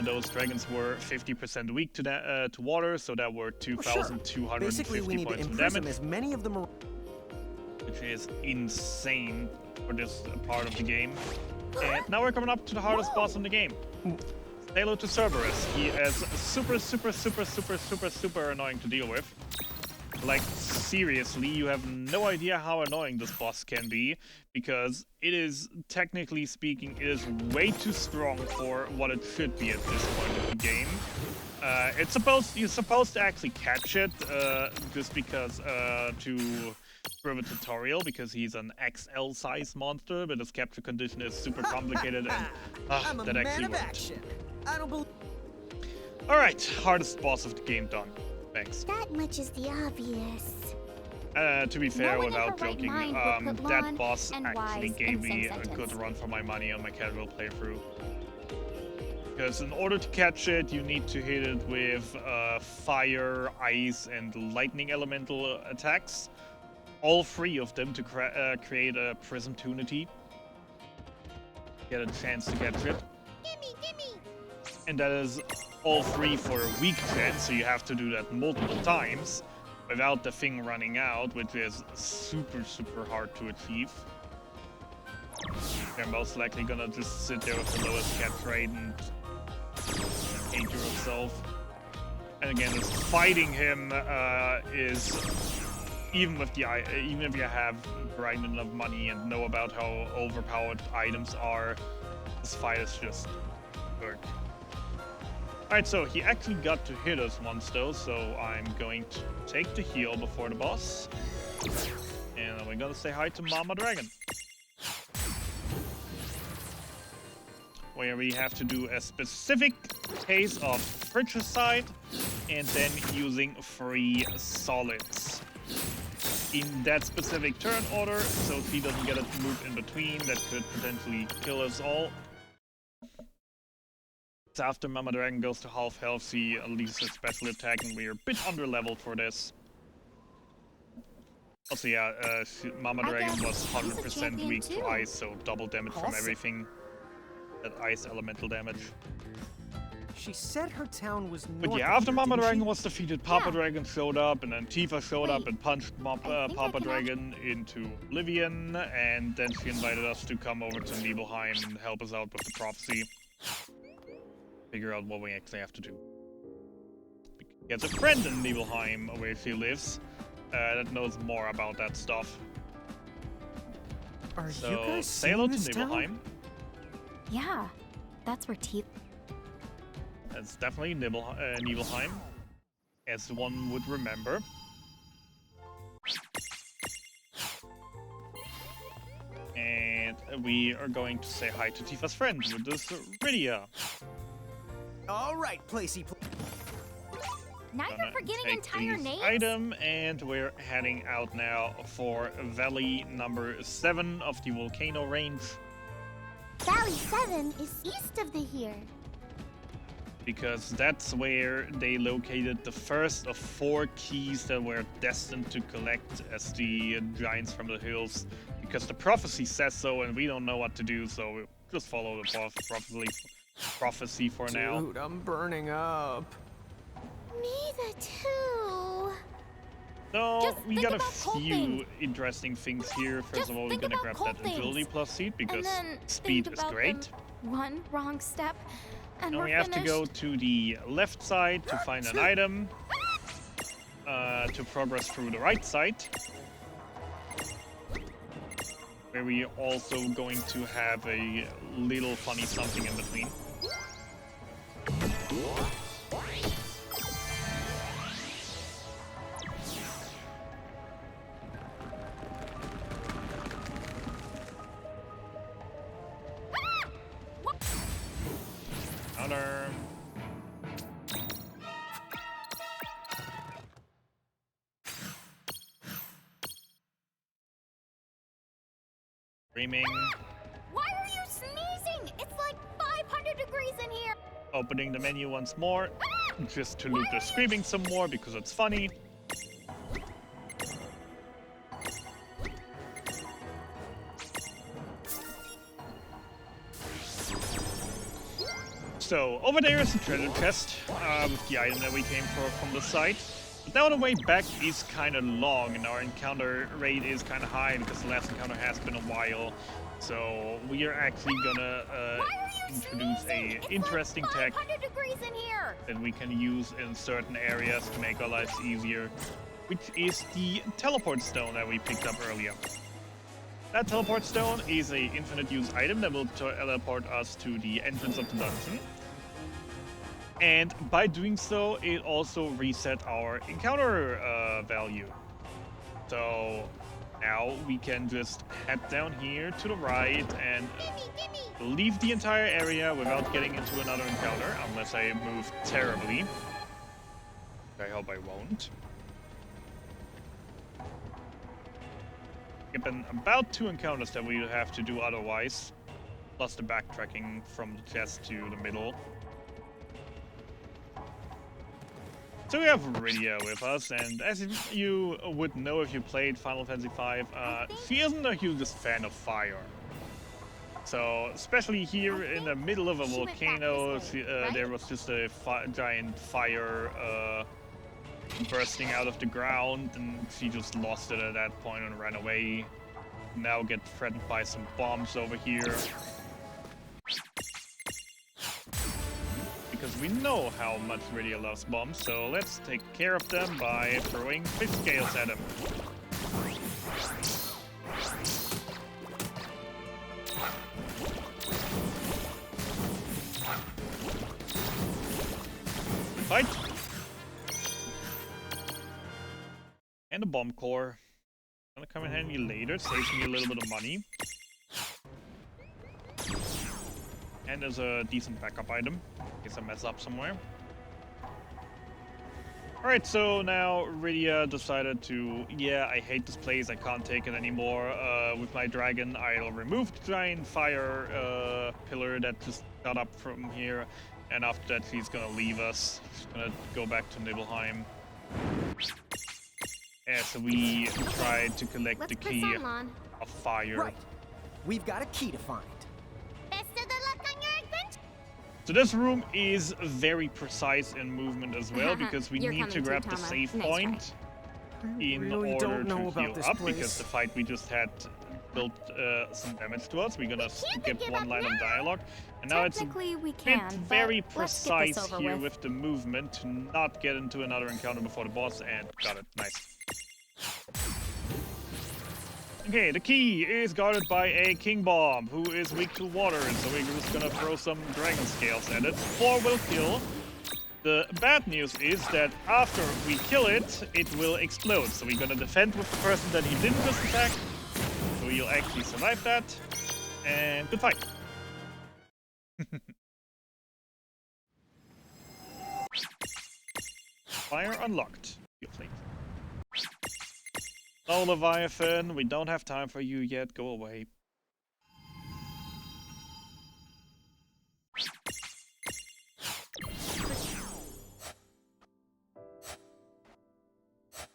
A: Those dragons were 50% weak to water, so that were 2,250
C: Basically, we need to
A: points of
C: imprison
A: damage,
C: as many of them.
A: which is insane for this part of the game. And now we're coming up to the hardest boss in the game. Say hello to Cerberus. He is super annoying to deal with. Like, seriously, you have no idea how annoying this boss can be, because it is, technically speaking, it is way too strong for what it should be at this point of the game. You're supposed to actually catch it, just because, through a tutorial, because he's an XL size monster, but his capture condition is super complicated, and
C: I'm a
A: that
C: man
A: actually
C: of
A: worked.
C: action. I don't believe.
A: Alright, hardest boss of the game done. Thanks.
E: That much is the obvious.
A: To be fair,
E: No one in
A: without
E: her right
A: joking,
E: mind would put
A: that
E: lawn
A: boss
E: and
A: actually
E: wise
A: gave
E: in the
A: me
E: same
A: a good
E: sentence.
A: run for my money on my casual playthrough. Because in order to catch it, you need to hit it with fire, ice, and lightning elemental attacks. All three of them to create a prismtunity. Get a chance to catch it.
E: Gimme!
A: And that is all three for a weak chance, so you have to do that multiple times without the thing running out, which is super hard to achieve. You're most likely gonna just sit there with the lowest catch rate and hate yourself. And again, just fighting him is, even if you have grinded enough money and know about how overpowered items are, this fight is just good. Alright, so he actually got to hit us once though, so I'm going to take the heal before the boss. And then we're gonna say hi to Mama Dragon. Where we have to do a specific case of Fratricide and then using 3 solids. In that specific turn order, so she doesn't get a move in between that could potentially kill us all. So after Mama Dragon goes to half health, she unleashes a special attack, and we are a bit under leveled for this. Also, yeah, Mama Dragon was 100% weak to ice, so double damage from everything. That ice elemental damage.
C: She said her town was north.
A: But yeah,
C: of
A: after
C: here,
A: Mama
C: didn't
A: Dragon
C: she?
A: was defeated, Papa Dragon showed up, and then Tifa showed up and punched
D: think I
A: Papa
D: can
A: Dragon into oblivion, and then she invited us to come over to Nibelheim and help us out with the prophecy. Figure out what we actually have to do. He has a friend in Nibelheim, where she lives, that knows more about that stuff.
C: Are you
A: So,
C: guys
A: say hello
C: seeing
A: to
C: this town?
A: Nibelheim.
F: Yeah, that's where teeth.
A: That's definitely Nibelheim, as one would remember. And we are going to say hi to Tifa's friend, with this Rydia.
C: All right, Placey.
F: Now you're forgetting
A: Take
F: entire
A: this
F: names.
A: item, and we're heading out now for Valley number 7 of the volcano range.
E: Valley 7 is east of the here.
A: Because that's where they located the first of 4 keys that were destined to collect as the giants from the hills. Because the prophecy says so, and we don't know what to do, so we'll just follow the prophecy for now.
C: Dude, I'm burning up.
E: Me too.
A: So
F: Just
A: we
F: think
A: got a
F: about cold
A: few
F: things.
A: interesting things here. First
F: Just
A: of all, we're
F: think
A: gonna
F: about
A: grab
F: cold
A: that agility
F: things.
A: plus seat because
F: And then
A: speed
F: think
A: is
F: about
A: great.
F: them. One wrong step, and
A: Now
F: we're
A: we have
F: finished.
A: to go to the left side to find an item to progress through the right side. Where we are also going to have a little funny something in between. Counter. Screaming.
F: Why are you sneezing? It's like 500 degrees in here.
A: Opening the menu once more, just to loop the screaming some more because it's funny. So, over there is a treasure chest with the item that we came for from the site. But now the way back is kind of long, and our encounter rate is kind of high because the last encounter has been a while. So, we are actually gonna introduce a interesting tech that we can use in certain areas to make our lives easier, which is the teleport stone that we picked up earlier. That teleport stone is an infinite use item that will teleport us to the entrance of the dungeon. And by doing so, it also reset our encounter value. So now we can just head down here to the right and leave the entire area without getting into another encounter, unless I move terribly. I hope I won't. Been about 2 encounters that we have to do otherwise, plus the backtracking from the chest to the middle. So we have Rydia with us, and as you would know if you played Final Fantasy V, she isn't a hugest fan of fire. So, especially here in the middle of a volcano, there was just a giant fire bursting out of the ground, and she just lost it at that point and ran away. Now get threatened by some bombs over here. Because we know how much Rydia loves bombs, so let's take care of them by throwing fish scales at them. Fight! And a bomb core. Gonna come in handy later, saves me a little bit of money. And there's a decent backup item, in case I mess up somewhere. Alright, so now Rydia decided to, yeah, I hate this place, I can't take it anymore. With my dragon, I'll remove the giant fire pillar that just got up from here. And after that, she's gonna leave us. She's gonna go back to Nibelheim. As we try to collect the key of fire.
C: Right. We've got a key to find.
E: Best of the luck on your adventure.
A: So this room is very precise in movement as well, because we
F: You're
A: need to
F: coming
A: grab
F: too,
A: the
F: Tama.
A: save
F: Nice
A: point in
C: really
A: order
C: don't know
A: to
C: about
A: heal
C: this
A: up,
C: place.
A: because the fight we just had built some damage to us. We're gonna skip
E: give
A: one
E: up
A: line of
E: now.
A: dialogue, and now it's a
F: Technically, we
A: bit
F: can,
A: very
F: but let's get this
A: precise
F: over
A: here
F: with.
A: with the movement to not get into another encounter before the boss, and got it. Nice. Okay, the key is guarded by a king bomb, who is weak to water, so we're just gonna throw some dragon scales at it. 4 will kill. The bad news is that after we kill it, it will explode. So we're gonna defend with the person that he didn't just attack. So you'll actually survive that. And good fight. Fire unlocked. Feel free. No, Leviathan, we don't have time for you yet. Go away.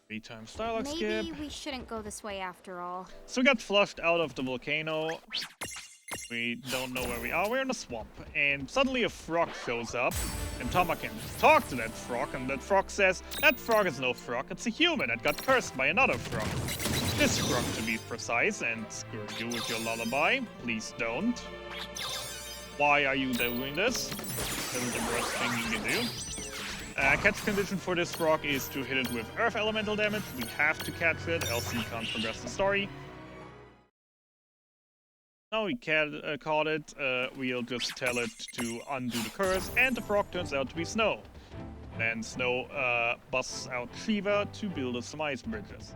A: Three times dialogue skip.
F: Maybe we shouldn't go this way after all.
A: So we got flushed out of the volcano. We don't know where we are. We're in a swamp. And suddenly a frog shows up. And Tama can talk to that frog. And that frog says, that frog is no frog. It's a human that got cursed by another frog. This frog, to be precise. And screw you with your lullaby. Please don't. Why are you doing this? This is the worst thing you can do. Catch condition for this frog is to hit it with earth elemental damage. We have to catch it, else we can't progress the story. Now we caught it, we'll just tell it to undo the curse, and the frog turns out to be Snow. Then Snow busts out Shiva to build us some ice bridges.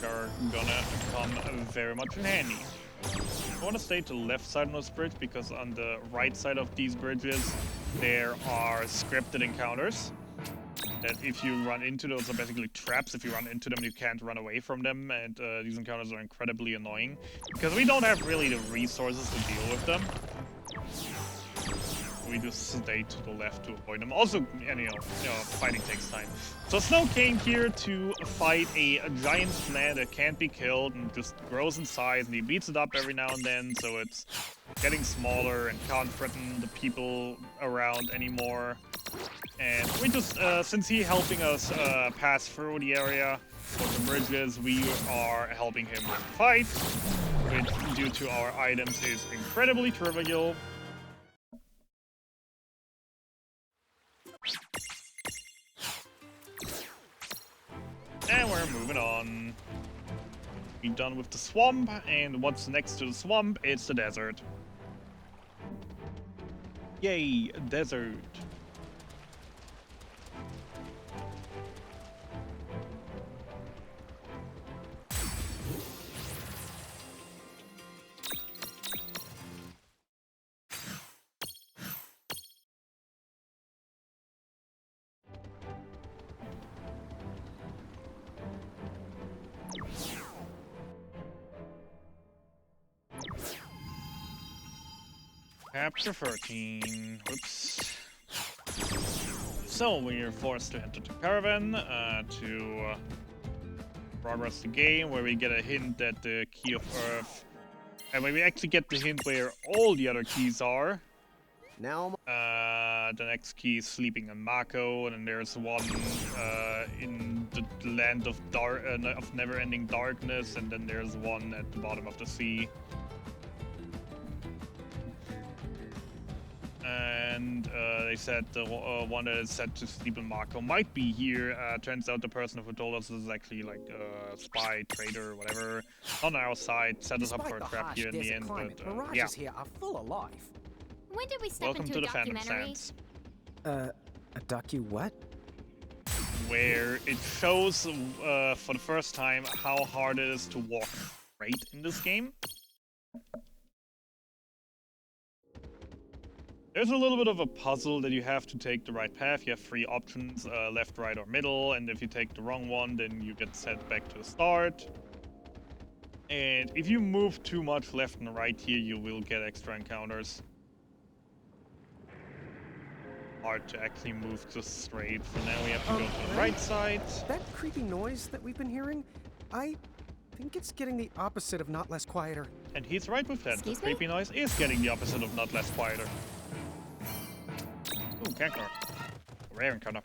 A: Are gonna come very much in handy. I want to stay to the left side of this bridge because on the right side of these bridges there are scripted encounters that if you run into those are basically traps. If you run into them you can't run away from them, and these encounters are incredibly annoying because we don't have really the resources to deal with them. we just stay to the left to avoid them. Also, fighting takes time. So Snow came here to fight a giant plant that can't be killed and just grows in size, and he beats it up every now and then, so it's getting smaller and can't threaten the people around anymore. And we just, since he's helping us pass through the area for the bridges, we are helping him with the fight, which, due to our items, is incredibly trivial. And we're moving on. We're done with the swamp, and what's next to the swamp? It's the desert. Yay, desert. Chapter 13. Whoops. So we are forced to enter the caravan to progress the game, where we get a hint that the key of Earth, and when we actually get the hint where all the other keys are.
C: Now,
A: the next key is sleeping in Mako, and then there's one in the land of never-ending darkness, and then there's one at the bottom of the sea. And they said the one that is set to sleep in Mako might be here. Turns out the person who told us is actually like a spy, trader, whatever, on our side. Set us up for a trap here in the end.
C: Climate,
A: But
C: mirages
A: yeah.
C: here are full of life.
F: When did we step
A: Welcome
F: into
A: to
F: a
A: the Phantom
F: documentary?
A: Sands,
C: A docu what?
A: where it shows for the first time how hard it is to walk straight in this game. There's a little bit of a puzzle that you have to take the right path. You have 3 options, left, right, or middle, and if you take the wrong one, then you get sent back to the start. And if you move too much left and right here, you will get extra encounters. Hard to actually move just straight. For now, we have to go to the right side.
C: That creepy noise that we've been hearing, I think it's getting the opposite of not less quieter.
A: And he's right with that.
F: Excuse
A: The
F: me?
A: creepy noise is getting the opposite of not less quieter. Ooh, Kankar. Rare encounter.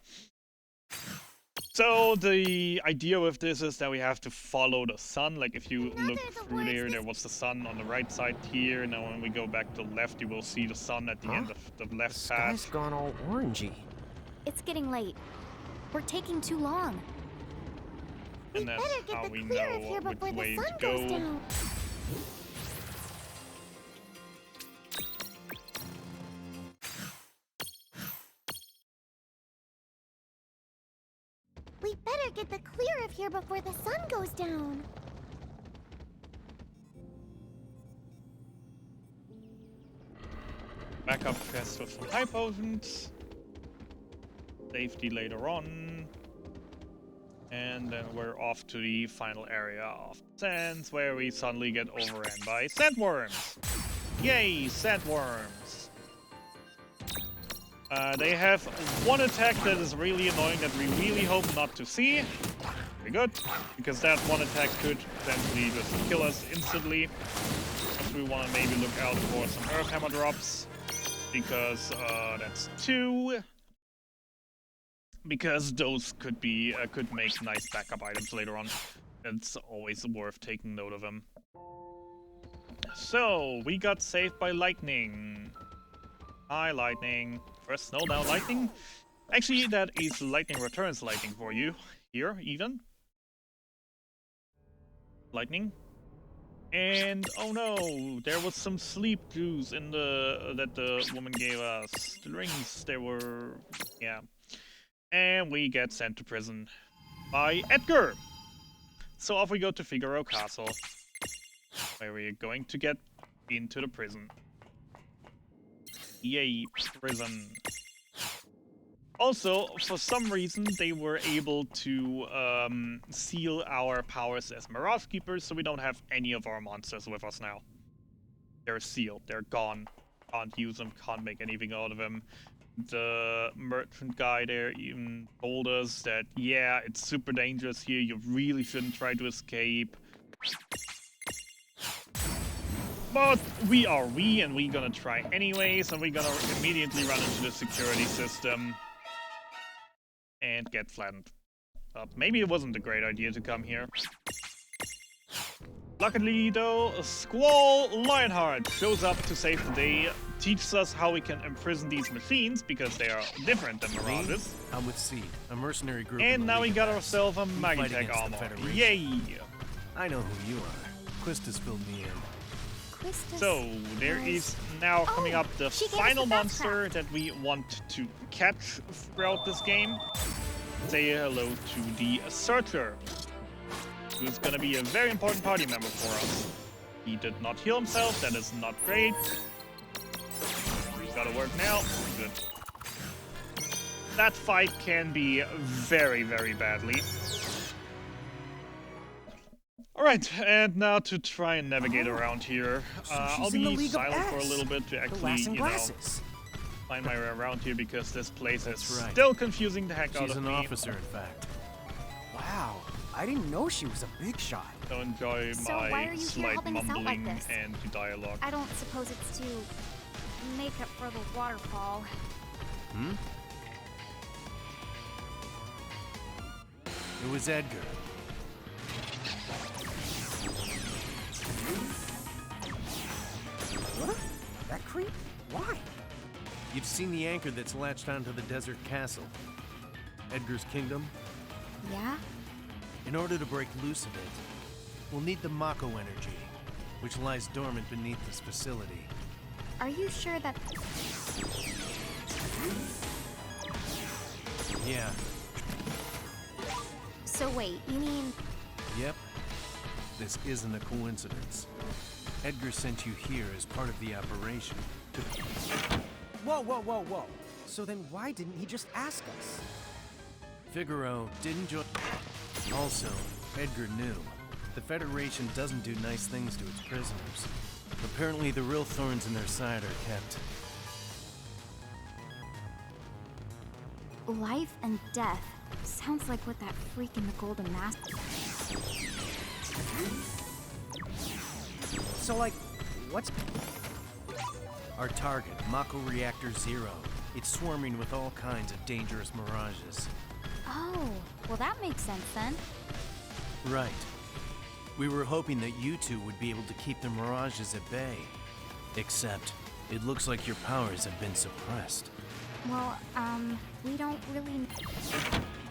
A: So the idea with this is that we have to follow the sun. Like if you look through there was the sun on the right side here. Now when we go back to the left, you will see the sun at the end of the
C: The
A: left
C: sky's
A: path.
C: gone all orangey.
D: It's getting late. We're taking too long.
A: And that's
E: Better get
A: how
E: the
A: we
E: clear
A: know
E: of here
A: which
E: before
A: way
E: the
A: to
E: sun goes
A: go.
E: down. We better get the clear of here before the sun goes down.
A: Backup quest with some high potions. Safety later on. And then we're off to the final area of sands, where we suddenly get overrun by sandworms. Yay, sandworms! They have one attack that is really annoying that we really hope not to see. Very good, because that one attack could potentially just kill us instantly. But we want to maybe look out for some Earth Hammer drops, because that's 2. Because those could be could make nice backup items later on. It's always worth taking note of them. So we got saved by lightning. Hi, lightning. First snow, now lightning. Actually, that is lightning returns lightning for you here, even. Lightning. And oh no, there was some sleep juice in that the woman gave us. The rings, they were, yeah. And we get sent to prison by Edgar. So off we go to Figaro Castle, where we're going to get into the prison. Yay, prison. Also, for some reason, they were able to seal our powers as Mirage Keepers, so we don't have any of our monsters with us now. They're sealed, they're gone. Can't use them, can't make anything out of them. The merchant guy there even told us that, yeah, it's super dangerous here, you really shouldn't try to escape. But we are and we're gonna try anyways, and we're gonna immediately run into the security system and get flattened up. Maybe it wasn't a great idea to come here. Luckily though, Squall Lionheart shows up to save the day, teaches us how we can imprison these machines because they are different than Mirages.
I: I'm with Seed, a mercenary group.
A: And now we got
I: ourselves
A: ourselves a Magitech armor. Yay!
I: I know who you are. Quista's filled me in.
D: Quistis
A: So, there is now coming up the
D: she gave us
A: final
D: the
A: monster that we want to catch throughout this game. Say hello to the Searcher, who's gonna be a very important party member for us. He did not heal himself, that is not great. He's gotta work now. Good. That fight can be very, very badly. Alright, and now to try and navigate around here.
C: So
A: I'll
C: she's in the
A: be
C: League of
A: silent for a
C: X,
A: little bit to
C: the
A: actually,
C: lass in
A: you know,
C: glasses.
A: find my way around here because this place
I: That's
A: is
I: right.
A: still confusing the heck out
I: She's
A: of
I: an
A: me.
I: officer, in fact.
C: Wow, I didn't know she was a big shot.
A: So enjoy
D: So why are
A: my
D: you here
A: slight
D: helping us out like
A: mumbling
D: this?
A: and the dialogue.
D: I don't suppose it's to make up for the waterfall.
I: Hmm? It was Edgar.
C: What? That creep? Why?
I: You've seen the anchor that's latched onto the desert castle. Edgar's kingdom.
D: Yeah?
I: In order to break loose of it, we'll need the Mako energy, which lies dormant beneath this facility.
D: Are you sure that...
I: Yeah,
D: So wait, you mean...
I: yep. This isn't a coincidence. Edgar sent you here as part of the operation to...
C: Whoa, whoa, whoa, whoa. So then why didn't he just ask us?
I: Figaro didn't join... Also, Edgar knew. The Federation doesn't do nice things to its prisoners. Apparently the real thorns in their side are kept.
D: Life and death. Sounds like what that freak in the golden mask...
C: So like, what's...
I: Our target, Mako Reactor Zero. It's swarming with all kinds of dangerous mirages.
D: Oh, well that makes sense then.
I: Right. We were hoping that you two would be able to keep the mirages at bay. Except, it looks like your powers have been suppressed.
D: Well, we don't really...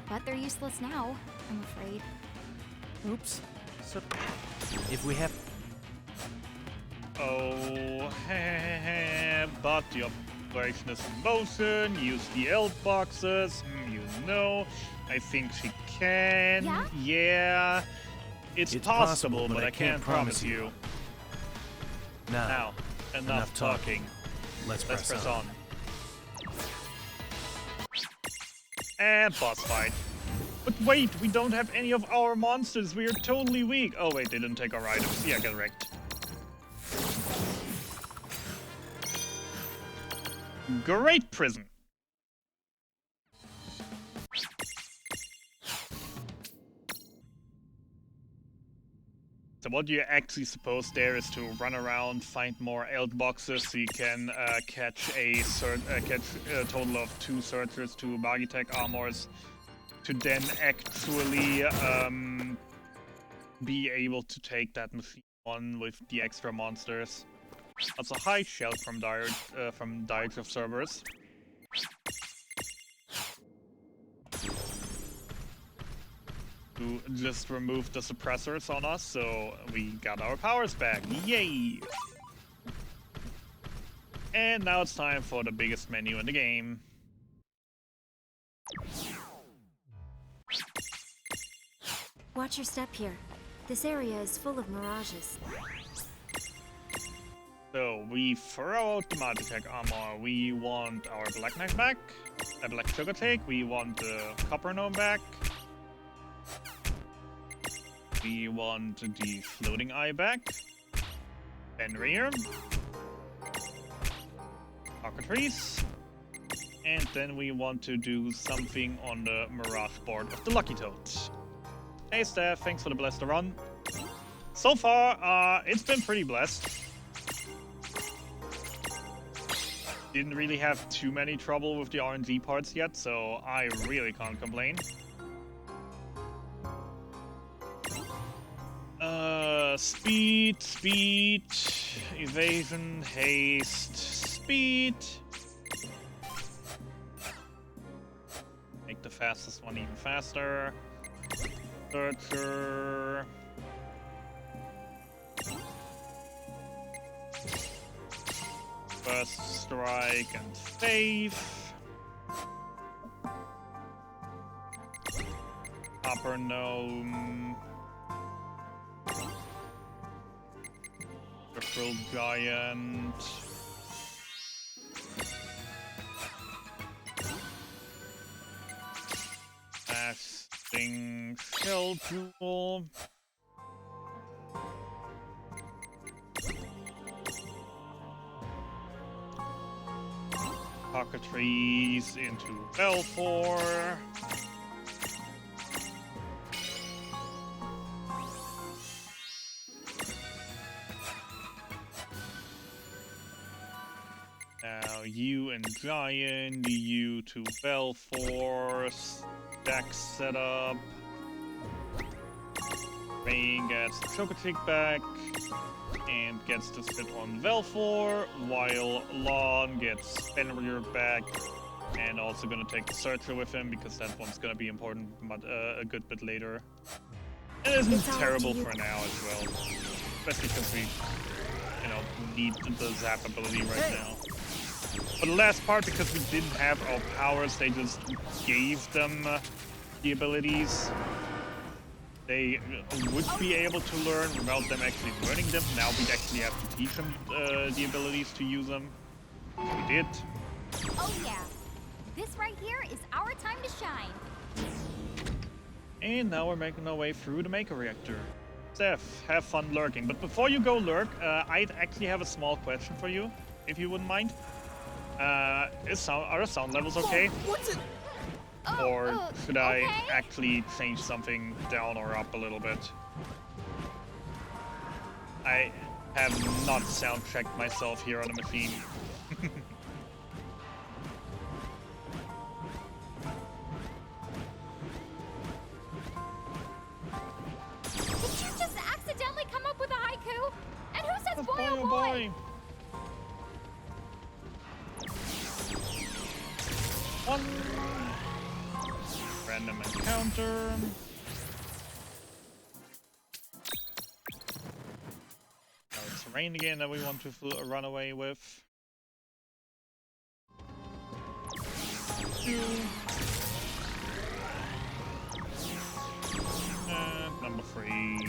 D: But they're useless now, I'm afraid.
C: Oops. So...
I: If we have...
A: Oh, but the operation is in motion. Use the Eld boxes. You know, I think she can.
D: Yeah?
A: Yeah. It's possible, but I can't promise you.
I: Now,
A: Now, enough talking.
I: let's
A: Let's
I: press
A: press
I: on.
A: on. And boss fight. But wait, we don't have any of our monsters. We are totally weak. Oh wait, they didn't take our items. Yeah, get wrecked. Great prison. So what you're actually supposed there is to run around, find more Eld boxes so you can catch a total of 2 searchers, 2 Magitech armors, to then actually be able to take that machine on with the extra monsters. Also, hi, Shell from Direct of Cerberus. Who just removed the suppressors on us, so we got our powers back. Yay! And now it's time for the biggest menu in the game.
G: Watch your step here. This area is full of mirages.
A: So we throw out the Magitech armor. We want our Black Knife back, a Black Sugar Take. We want the Copper Gnome back. We want the Floating Eye back. Fenrir. Cockatrice. And then we want to do something on the Mirage board of the Lucky Toad. Hey Steph, thanks for the blessed run. So far, it's been pretty blessed. Didn't really have too many trouble with the RNG parts yet, so I really can't complain. Speed, speed, evasion, haste, speed. Make the fastest one even faster. Searcher. First strike and faith. Upper gnome. Triple giant. Fasting shell jewel. Cockatrice into Belfour. Now you and Giant, you to Belfour, stack setup. Rain gets the Chocochick back and gets to sit on Belfour, while Lon gets Fenrir back and also gonna take the Searcher with him because that one's gonna be important but, a good bit later. It isn't terrible for now as well, especially because we, you know, need the Zap ability right now. For the last part, because we didn't have our powers, they just gave them the abilities. They would be able to learn without them actually learning them. Now we'd actually have to teach them the abilities to use them. We did.
F: Oh yeah. This right here is our time to shine.
A: And now we're making our way through the Maker Reactor. Steph, have fun lurking. But before you go lurk, I'd actually have a small question for you, if you wouldn't mind. Are the sound levels okay?
C: What's it?
A: Or should I
F: okay.
A: actually change something down or up a little bit? I have not sound checked myself here on the machine.
F: Did you just accidentally come up with a haiku? And who says boy
A: Oh
F: oh boy?
A: One random encounter. Now it's rain again that we want to run away with. 2. And number 3.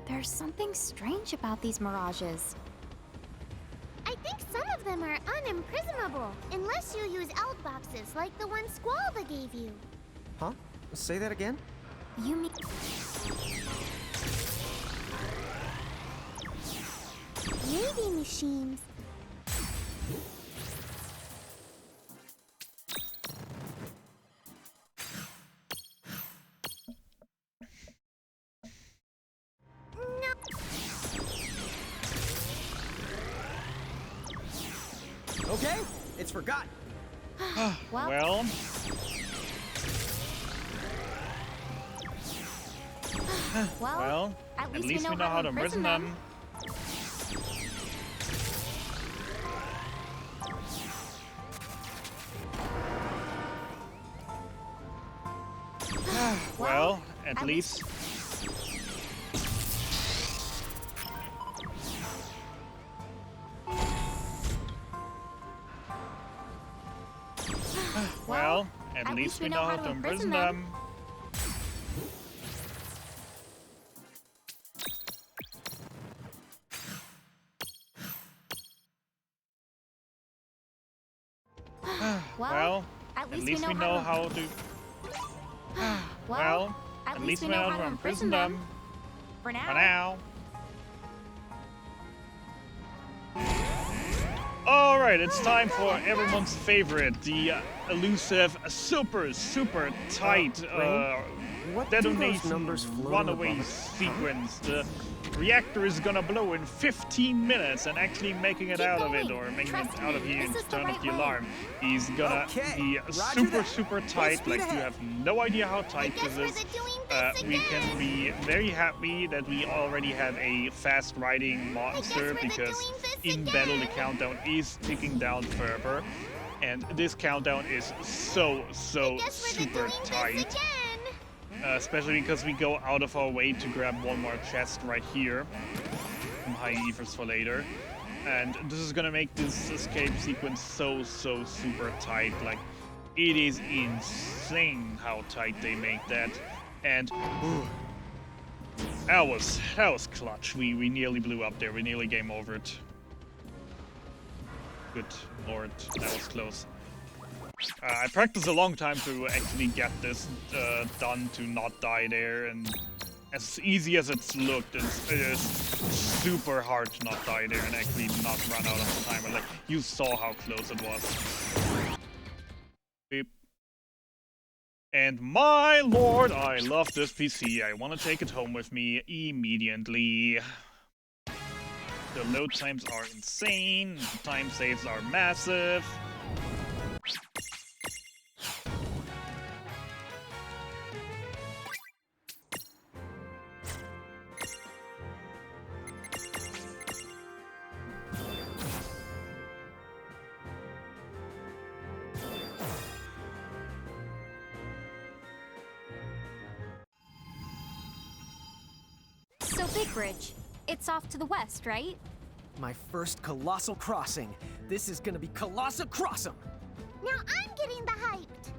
D: There's something strange about these mirages.
E: I think some of them are unimprisonable, unless you use eld boxes like the one Squalva gave you.
C: Huh? Say that again?
D: You mean...
E: Maybe machines.
C: Okay, it's forgotten.
A: Well, well,
D: at
A: least we know how to imprison them. Well, at least. At least we know how to imprison them. Well, at least we know how to... Well, at least we know how to imprison them.
F: For now.
A: For now. Alright, it's time for everyone's favorite, the elusive, super tight
C: What do those
A: detonation
C: numbers floating
A: runaway
C: above?
A: sequence. The reactor is gonna blow in 15 minutes and actually making it
F: Keep
A: out of it,
F: going.
A: or making
F: Trust
A: it out of
F: me,
A: here
F: this
A: and
F: is the
A: turn off
F: right
A: the
F: way.
A: alarm. He's gonna
C: Okay,
A: be
C: roger that.
A: super
C: Full
A: tight,
C: speed
A: like you
C: ahead.
A: have no idea how tight
E: guess
A: this
E: we're
A: is.
E: the doing this
A: We can
E: again.
A: be very happy that we already have a fast riding monster,
E: we're the
A: because
E: doing this
A: in battle the
E: again.
A: countdown is ticking down further, and this countdown is so
E: Guess we're the
A: super
E: doing this
A: tight.
E: again.
A: Especially because we go out of our way to grab one more chest right here from high ethers for later, and this is gonna make this escape sequence so super tight. Like, it is insane how tight they make that, and that was clutch. We nearly blew up there. We nearly game over it. Good lord, that was close. I practiced a long time to actually get this done, to not die there, and as easy as it's looked, it is super hard to not die there and actually not run out of the timer. Like, you saw how close it was. Beep. And my lord, I love this PC. I want to take it home with me immediately. The load times are insane, the time saves are massive.
F: So Big Ridge, it's off to the west, right?
C: My first colossal crossing. This is gonna be colossal crossum.
E: Now I'm getting the hyped.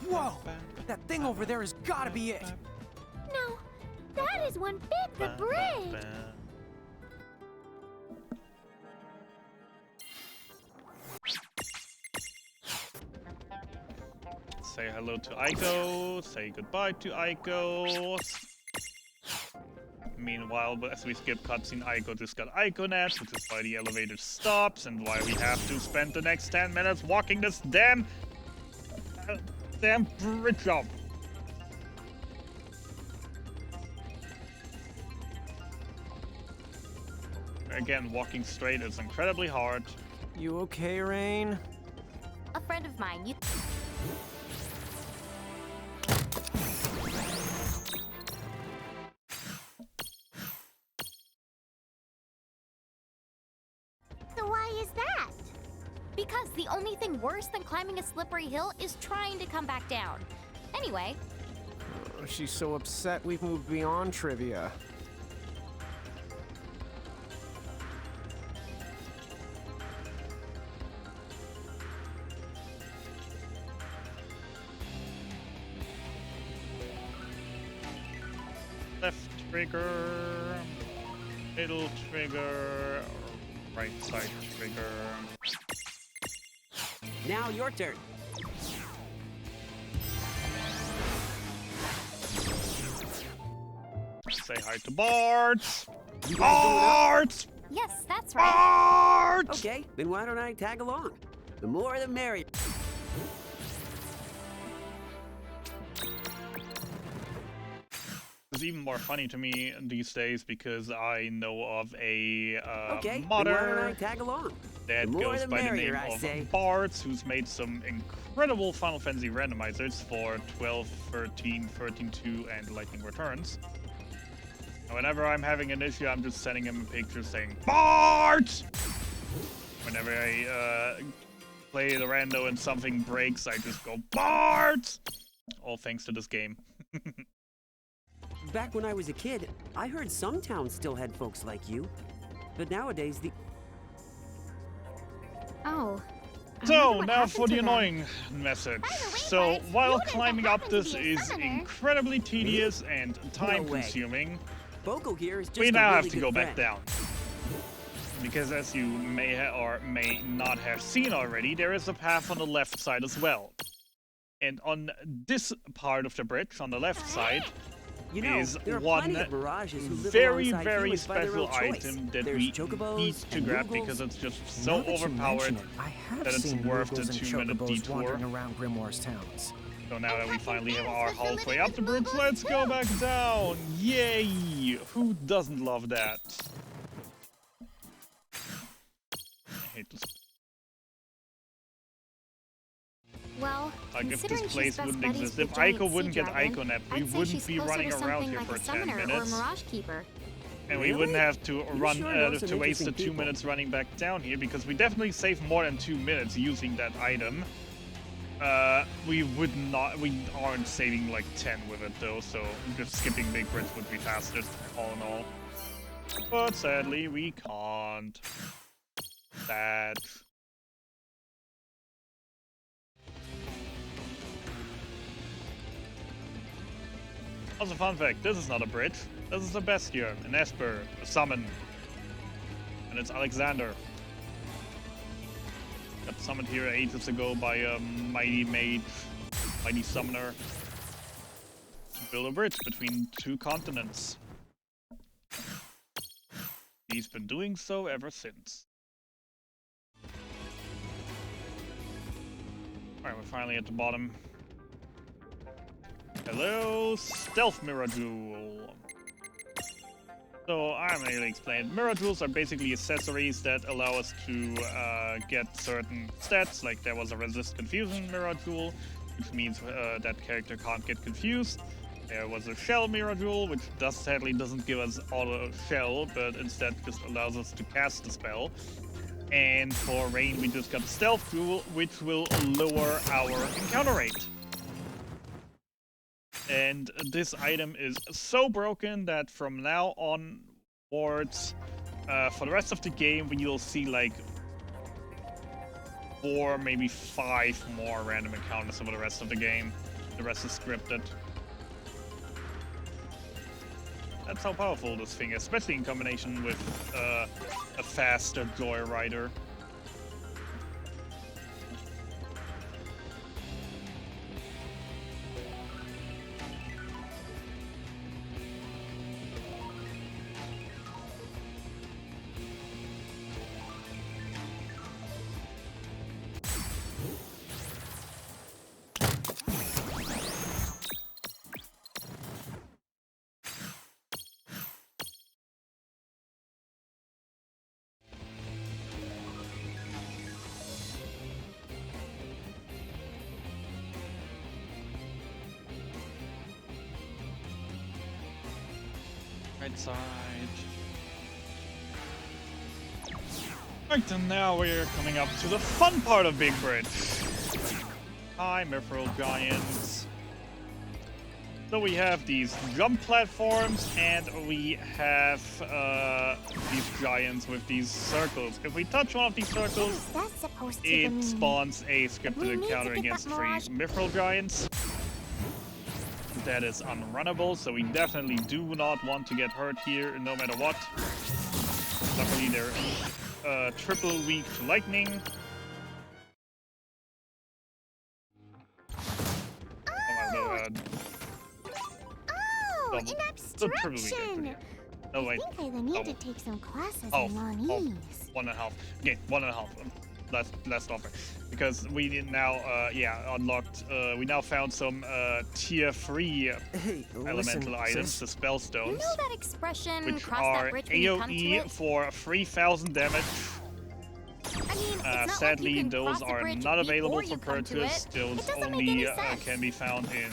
C: Whoa! That thing over there has gotta be it.
E: No, that is one big the bridge.
A: Say hello to Aiko, say goodbye to Aiko. Meanwhile, as we skip cutscene, Aiko just got Iconet, which is why the elevator stops and why we have to spend the next 10 minutes walking this damn bridge up. Again, walking straight is incredibly hard.
C: You okay, Rain?
F: A friend of mine, you...
E: So why is that?
F: Because the only thing worse than climbing a slippery hill is trying to come back down. Anyway,
C: She's so upset we've moved beyond trivia.
A: Left trigger, middle trigger, right side trigger.
J: Now your turn.
A: Say hi to Bart.
J: You guys going up?
A: Bart!
F: yes, that's right.
A: Bart!
J: Okay, then why don't I tag along? The more the merrier.
A: It's even more funny to me these days because I know of a
J: Okay, then why don't I
A: modder
J: tag along?
A: that
J: The more
A: goes
J: the
A: by the
J: merrier,
A: name
J: I
A: of
J: say.
A: Bart, who's made some incredible Final Fantasy randomizers for 12, 13, 13-2, and Lightning Returns. And whenever I'm having an issue, I'm just sending him a picture saying, Bart! Whenever I play the rando and something breaks, I just go, Bart! All thanks to this game.
J: Back when I was a kid, I heard some towns still had folks like you. But nowadays, the...
D: Oh. I
A: So,
D: wonder what
A: now
D: happened
A: for
D: to
A: the
D: them.
A: annoying message.
E: By the way,
A: So,
E: Bart,
A: while
E: you didn't
A: climbing up
E: happen to
A: this
E: be a
A: is
E: summoner.
A: incredibly tedious and
J: way.
A: time-consuming,
J: Boko here is just
A: we
J: a
A: now
J: really
A: have to
J: good
A: go
J: friend.
A: back down. Because as you may or may not have seen already, there is a path on the left side as well. And on this part of the bridge, on the left side,
J: You know,
A: is
J: there are
A: one
J: plenty of mirages who live
A: very,
J: alongside
A: very
J: humans by their
A: special
J: own choice.
A: item that
J: There's
A: we
J: chocobos
A: need to
J: and
A: grab
J: Moogles.
A: because it's just
C: Now
A: so
C: that you
A: overpowered
C: mention it, I have
A: that it's
C: seen
A: worth the
C: Moogles and
A: 2-minute
C: chocobos
A: detour.
C: wandering around Grimoire's towns.
A: So now that we finally have our
E: with the
A: halfway
E: living
A: up the bridge,
E: Moogles
A: let's go
E: too.
A: back down! Yay! Who doesn't love that? I hate this.
D: Well,
A: Like, if
D: considering
A: this
D: she's
A: place
D: best
A: wouldn't
D: buddies
A: exist,
D: with
A: if
D: giant
A: Aiko
D: sea
A: wouldn't get
D: dragon,
A: Iconep, we
D: I'd say
A: wouldn't
D: she's
A: be
D: closer
A: running
D: to
A: around
D: something
A: here
D: like
A: for
D: a
A: 10
D: summoner or a
A: minutes.
D: mirage keeper.
A: And we
J: Really?
A: wouldn't have to run
J: sure know some
A: to waste the
J: interesting
A: 2
J: people.
A: minutes running back down here, because we definitely saved more than 2 minutes using that item. We aren't saving like 10 with it though, so just skipping Big Bridge would be faster, all in all. But sadly, we can't. Sad. Also, fun fact, this is not a bridge. This is a Bastion, an Esper, a summon. And it's Alexander. Got summoned here ages ago by a mighty mage, mighty summoner. To build a bridge between two continents. He's been doing so ever since. Alright, we're finally at the bottom. Hello, Stealth Mirror Jewel. So, I'm going to explain. Mirror Jewels are basically accessories that allow us to get certain stats, like there was a Resist Confusion Mirror Jewel, which means that character can't get confused. There was a Shell Mirror Jewel, which sadly doesn't give us auto Shell, but instead just allows us to cast the spell. And for Rain, we just got Stealth Jewel, which will lower our encounter rate. And this item is so broken that from now onwards, for the rest of the game, you'll see like 4, maybe 5 more random encounters over the rest of the game. The rest is scripted. That's how powerful this thing is, especially in combination with a faster Joyrider. Right side. Right, and now we're coming up to the fun part of Big Bridge. Hi, Mithril Giants. So we have these jump platforms, and we have these giants with these circles. If we touch one of these circles,
E: That's supposed to
A: it
E: mean?
A: spawns a scripted
E: We need to
A: encounter
E: get
A: against
E: that
A: 3
E: mirage.
A: Mithril Giants. That is unrunnable, so we definitely do not want to get hurt here, no matter what. Luckily, they're triple weak to lightning.
E: Oh,
A: double-
E: an
A: so triple weak,
E: abstraction!
A: actually. No, wait.
E: I think I will need to
A: Double.
E: take some classes
A: Oh,
E: in
A: oh.
E: Lonese.
A: 1.5. Okay, 1.5. Last offer. Because we now, unlocked, we now found some tier 3
C: Hey,
A: elemental
C: listen,
A: items,
C: sis.
A: the spell
F: You
A: stones,
F: know that expression,
A: which
F: cross
A: are
F: that bridge when you come to
A: AoE
F: it?
A: for 3000 damage.
F: I mean, it's not like
A: Sadly,
F: you can
A: those
F: cross the
A: are
F: bridge
A: not available
F: before
A: for
F: you come to
A: purchase.
F: it.
A: Those
F: It doesn't make
A: only
F: any sense.
A: can be found in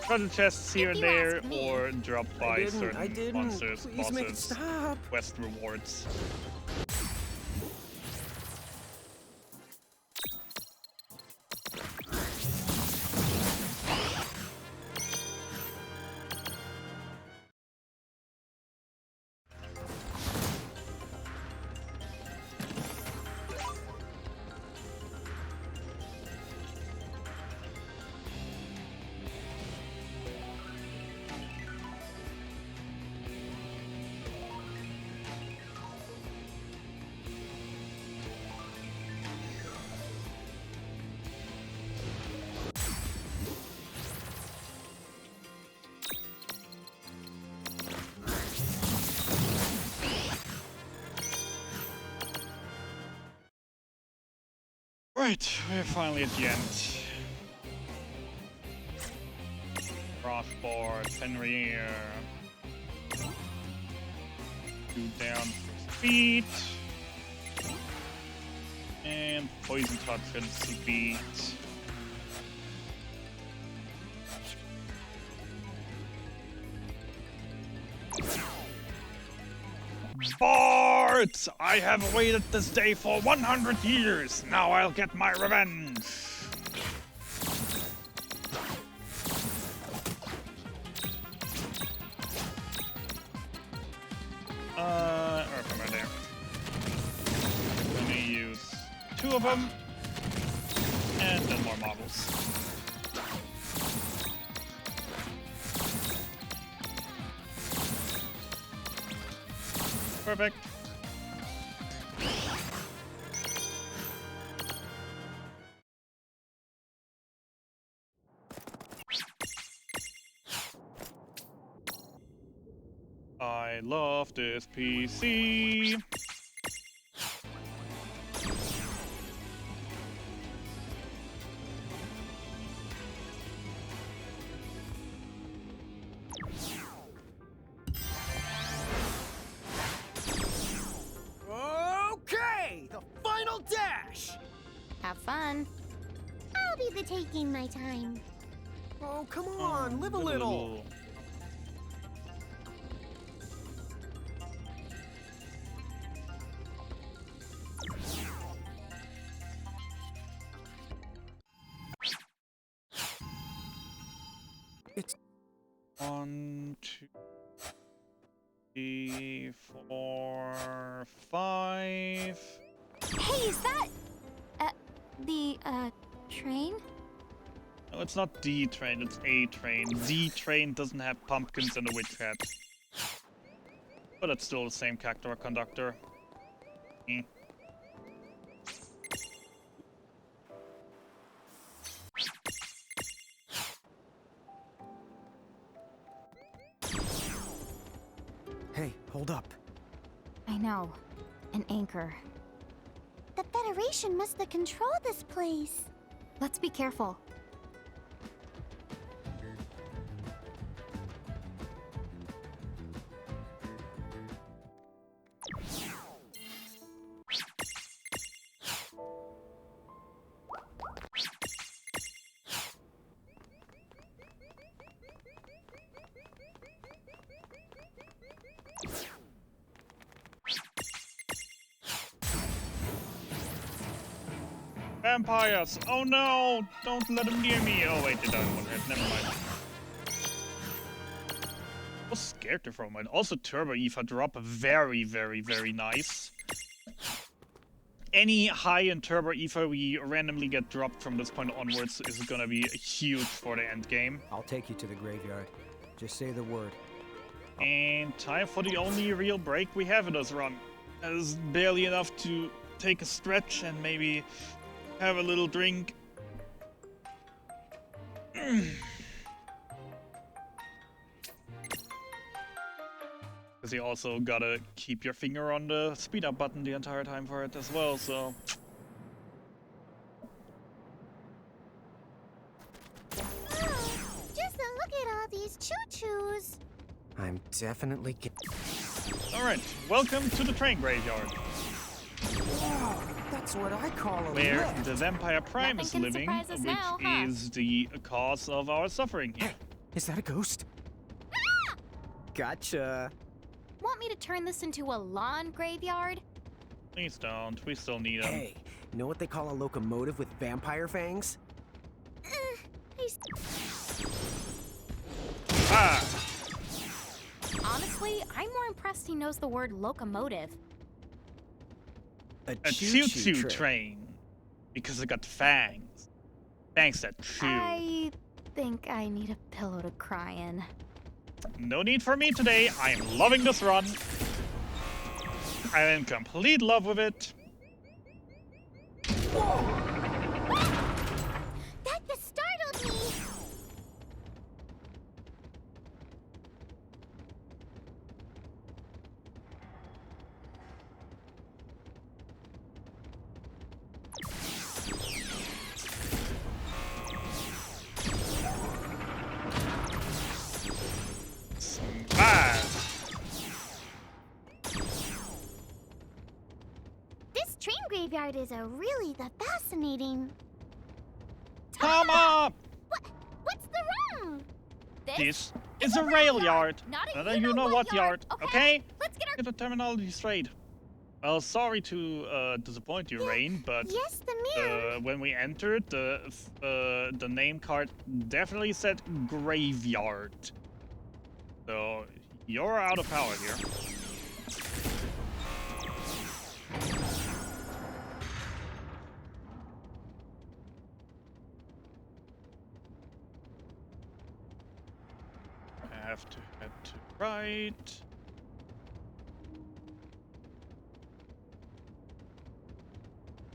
A: treasure chests here and
F: you
A: there,
F: ask me.
A: or dropped by
C: I
A: certain
C: didn't.
A: monsters,
C: Please make it
A: bosses,
C: stop.
A: quest rewards. Alright, we're finally at the end. Crossboard, Fenrir. 2 down for speed. And poison touch and speed. Bart! I have waited this day for 100 years. Now I'll get my revenge. Come right there. Let me use 2 of them, and then more models. Perfect. I love this PC.
C: Okay, the final dash.
F: Have fun.
E: I'll be the taking my time.
C: Oh, come on, live a little. It's
A: 1, 2, 3, 4, 5.
F: Hey, is that the train?
A: No, it's not D train, it's A train. D train doesn't have pumpkins and a witch hat. But it's still the same character or conductor. Hmm.
C: Hey, hold up.
F: I know. An anchor.
E: The Federation must have controlled this place.
F: Let's be careful.
A: Vampires! Oh no! Don't let them near me! Oh wait, they died one hit. Never mind. I was scared there for a moment. Also, Turbo Eva drop very, very, very nice. Any high in Turbo Eva we randomly get dropped from this point onwards is gonna be huge for the end game.
C: I'll take you to the graveyard. Just say the word.
A: And time for the only real break we have in this run. That is barely enough to take a stretch and maybe have a little drink. Because you also gotta keep your finger on the speed up button the entire time for it as well, so...
E: Just a look at all these choo-choos.
C: I'm definitely
A: Alright, welcome to the train graveyard,
C: Wow, that's what I call a
A: where
C: lift.
A: the Vampire Prime
F: Nothing
A: is
F: can
A: living,
F: surprise us
A: which
F: now, huh?
A: is the cause of our suffering here.
C: Hey, is that a ghost? Gotcha.
F: Want me to turn this into a lawn graveyard?
A: Please don't, we still need them.
C: Hey, know what they call a locomotive with vampire fangs?
A: Ah!
F: Honestly, I'm more impressed he knows the word locomotive.
A: A choo-choo train. Because it got fangs. Fangs that chew.
F: I think I need a pillow to cry in.
A: No need for me today. I am loving this run. I'm in complete love with it.
E: That just startled me. train graveyard is a really the fascinating.
A: Come up!
E: What's the wrong?
A: This is a rail yard.
F: Not a
A: Not a you know what yard, okay?
F: Let's get our
A: Get the terminology straight. Well, sorry to disappoint you, Rain, but
E: Yes, the mirror.
A: when we entered, the name card definitely said graveyard. So you're out of power here. I have to head to right.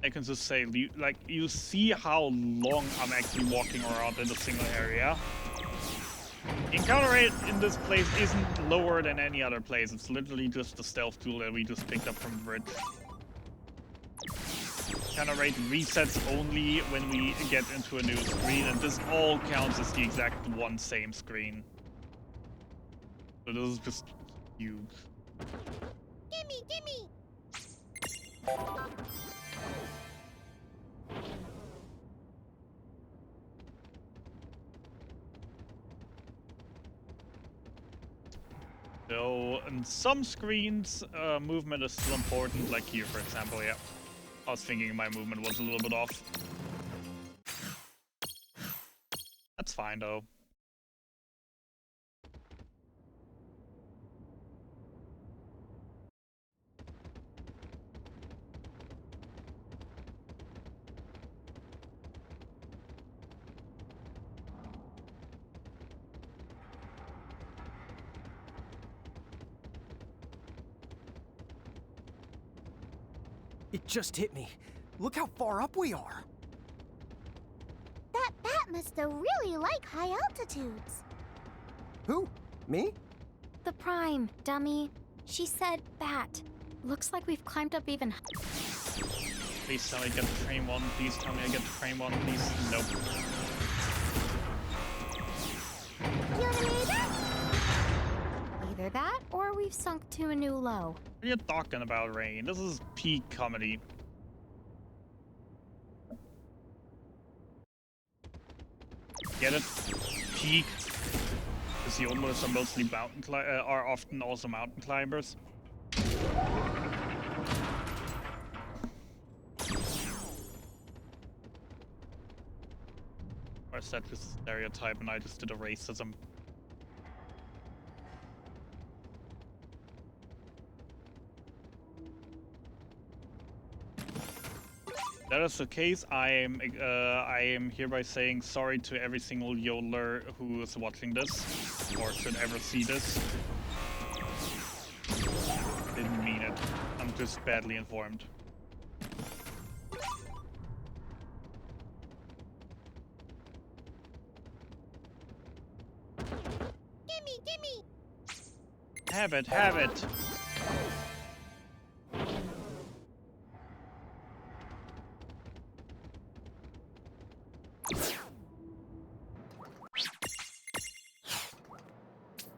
A: I can just say, like, you see how long I'm actually walking around in a single area. Encounter rate in this place isn't lower than any other place. It's literally just the stealth tool that we just picked up from the bridge. Encounter rate resets only when we get into a new screen, and this all counts as the exact one same screen. So this is just huge.
E: Gimme, gimme.
A: So, in some screens, movement is still important, like here, for example, yeah. I was thinking my movement was a little bit off. That's fine, though.
C: It just hit me. Look how far up we are.
E: That bat must have really like high altitudes.
C: Who? Me?
F: The Prime, dummy. She said bat. Looks like we've climbed up even.
A: Please tell me I get to frame one. Please tell me I get to frame one. Please. Nope.
F: Either that, or we've sunk to a new low.
A: What are you talking about, Rain? This is peak comedy. Get it? Peak. Because the Oldmers are mostly are often also mountain climbers. Or is that just a stereotype and I just did a racism? If that is the case, I am hereby saying sorry to every single yodeler who is watching this, or should ever see this. Didn't mean it. I'm just badly informed.
E: Gimme, gimme.
A: Have it, have it.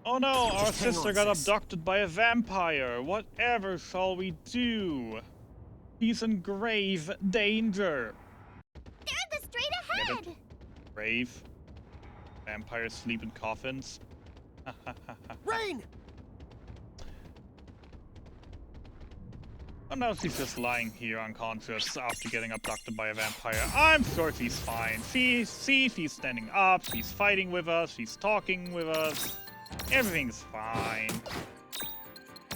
A: Oh no, our
C: Just hang
A: sister
C: on,
A: got
C: sis.
A: abducted by a vampire. Whatever shall we do? He's in grave danger.
E: They're the straight
A: Get
E: ahead.
A: it? Grave? Vampires sleep in coffins?
C: Rain!
A: Oh no, she's just lying here unconscious after getting abducted by a vampire. I'm sure she's fine. See, she's standing up, she's fighting with us, she's talking with us. Everything's fine.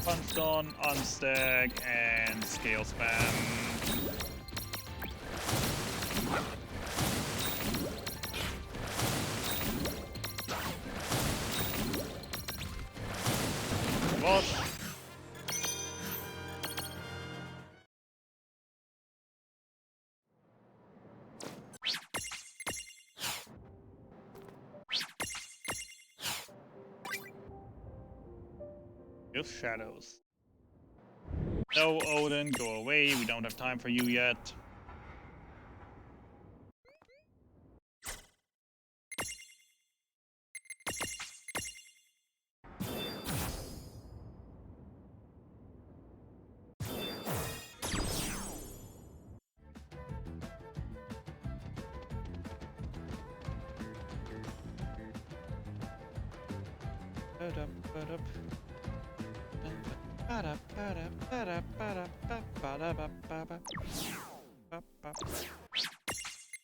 A: Punch on, unstack, and scale spam. What? Just shadows. No, Odin, go away. We don't have time for you yet.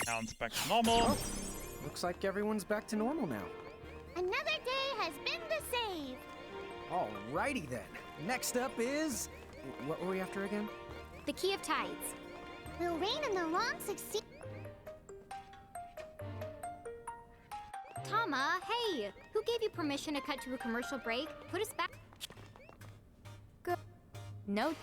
A: Sounds back to normal.
C: Oh, looks like everyone's back to normal now.
E: Another day has been the save.
C: Alrighty then. Next up is... What were we after again?
D: The Key of Tides.
E: Will Rain and the Long succeed?
F: Tama, hey! Who gave you permission to cut to a commercial break? Put us back. Good. No.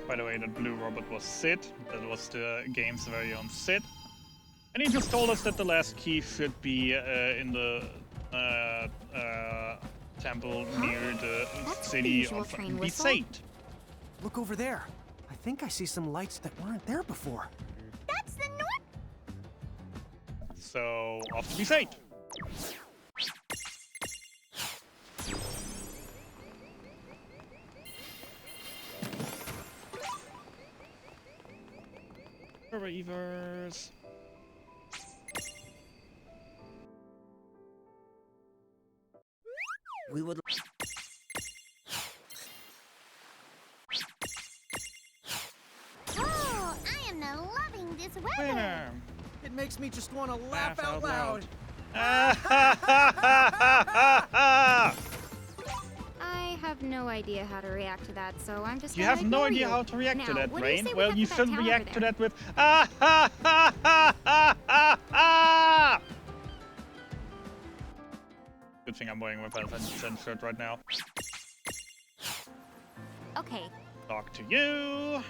A: By the way, that blue robot was Sid. That was the game's very own Sid. And he just told us that the last key should be in the temple near the
F: That's
A: city
F: unusual
A: of
F: train
A: the
F: whistle.
A: Saint.
C: Look over there. I think I see some lights that weren't there before.
E: That's the North.
A: So, off to be Saint. Reavers.
J: We would.
E: Oh, I am loving this weather.
A: Winner.
C: It makes me just want to laugh out loud.
F: I have no idea how to react to that, so I'm just
A: You
F: gonna
A: have no
F: ignore
A: idea
F: you.
A: how to react to
F: Now,
A: that,
F: what do you
A: Rain?
F: say we
A: Well,
F: head
A: you
F: to that
A: should
F: town
A: react
F: over
A: to
F: there?
A: that with ah ha ha ha ha ha ha. Good thing I'm wearing my Final Fantasy X shirt right now.
F: Okay,
A: Talk to you.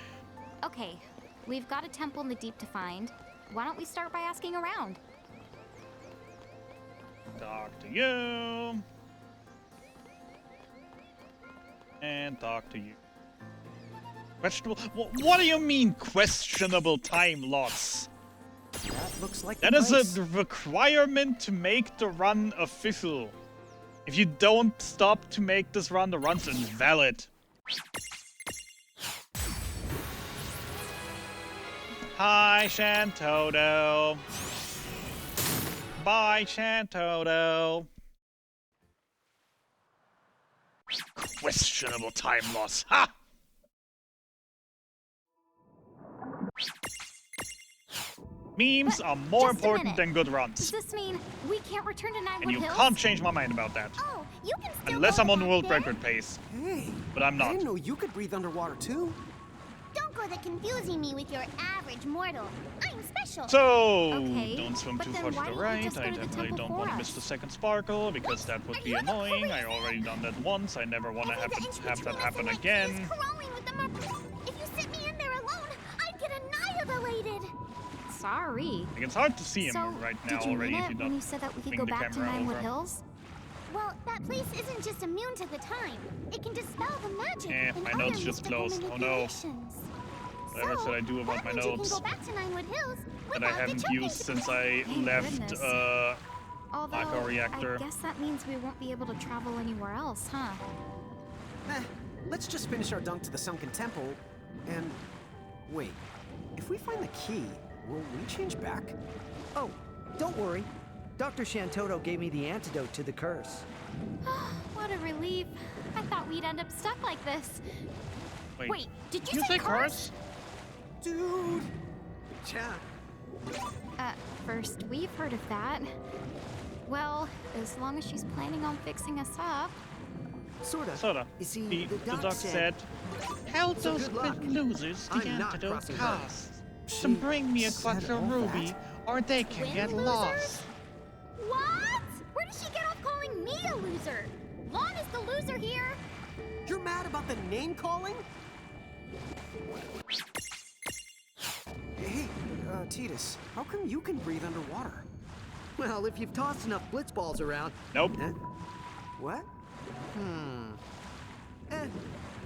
F: okay. We've got a temple in the deep to find. Why don't we start by asking around?
A: Talk to you. And talk to you. Questionable. What do you mean, questionable time loss?
C: That looks like
A: That
C: the
A: is
C: place.
A: a requirement to make the run official. If you don't stop to make this run, the run's invalid. Hi, Shantoto. Bye, Shantoto. Questionable time loss. Ha! Memes are more
F: just a
A: important
F: minute.
A: than good
F: Does
A: runs.
F: this mean we can't return to Ninewood
A: And you
F: Hills?
A: can't change my mind about that.
E: Oh, you can still
A: Unless
E: go
A: I'm on
E: back
A: world
E: there.
A: record pace.
C: Hey,
A: But I'm
C: I
A: not.
C: didn't know you could breathe underwater too.
E: Don't go there confusing me with your average mortal. I'm special.
A: So,
F: Okay,
A: don't swim
F: but
A: too
F: then
A: far to
F: why
A: the
F: don't you
A: right.
F: just go
A: I
F: to the
A: definitely
F: temple
A: don't want to
F: for
A: miss
F: us?
A: the second sparkle because that would
E: Are
A: be
E: you the
A: annoying. I
E: crazy?
A: already done that once. I never want to
E: Every
A: have,
E: inch
A: have that
E: between us
A: happen
E: and my key
A: again.
E: is corralling with the If you sit me in there alone, I'd get annihilated.
F: Sorry.
A: Like, it's hard to see him
F: So,
A: right now
F: did you
A: already
F: mean
A: if
F: it
A: you
F: when
A: don't
F: you said that we could
A: bring
F: go
A: the
F: back to
A: camera
F: Ninewood
A: over.
F: Hills?
E: Well, that place isn't just immune to the time. It can dispel the magic
A: Eh,
E: and
A: my
E: other
A: notes just
E: mystical
A: closed. Oh, no.
E: manipulations.
A: Whatever
E: So,
A: should I do about
E: that
A: my
E: means you
A: notes
E: can go back to Ninewood Hills
A: that I
E: without the
A: haven't
E: choking
A: used since I
F: Thank
A: left
F: goodness.
A: Mako
F: Although,
A: reactor.
F: I guess that means we won't be able to travel anywhere else, huh?
C: Let's just finish our dunk to the sunken temple, and... Wait, if we find the key, will we change back?
K: Oh, don't worry. Dr. Shantoto gave me the antidote to the curse.
F: What a relief. I thought we'd end up stuck like this. Wait, did
A: Did
F: you say
A: curse?
C: Dude!
F: At first, we've heard of that. Well, as long as she's planning on fixing us up.
K: Sorta.
A: Sorta.
K: You see, the
A: The
K: doc
A: doc
K: said,
A: tell
K: So
A: those
K: good luck.
A: losers the
K: I'm not
A: antidote
K: crossing her.
A: costs to
C: She
A: bring me a
C: said
A: Quattro
C: all
A: Ruby,
C: that?
A: or they can
E: Twin
A: get
E: losers?
A: lost.
F: What? Where did she get off calling me a loser? Lon is the loser here.
C: You're mad about the name calling? Hey, Titus, how come you can breathe underwater?
K: well, if you've tossed enough blitzballs around...
A: Nope.
C: What?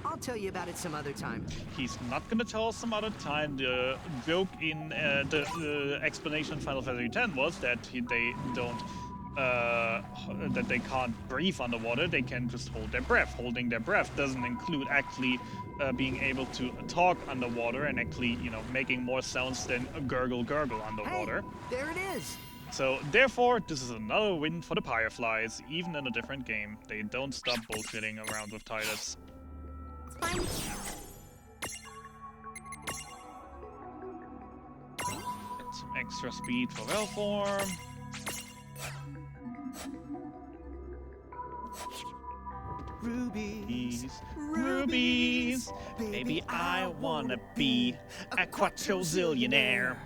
K: I'll tell you about it some other time.
A: He's not gonna tell us some other time. The joke in the explanation in Final Fantasy X was that they don't that they can't breathe underwater, they can just hold their breath. Holding their breath doesn't include actually being able to talk underwater and actually, you know, making more sounds than a gurgle underwater.
C: Hey, there it is.
A: So, therefore, this is another win for the Fireflies, even in a different game. They don't stop bullshitting around with Titus.
F: It's fine.
A: Get some extra speed for Velform.
C: Rubies,
A: Rubies, baby, I wanna be a quadrillionaire.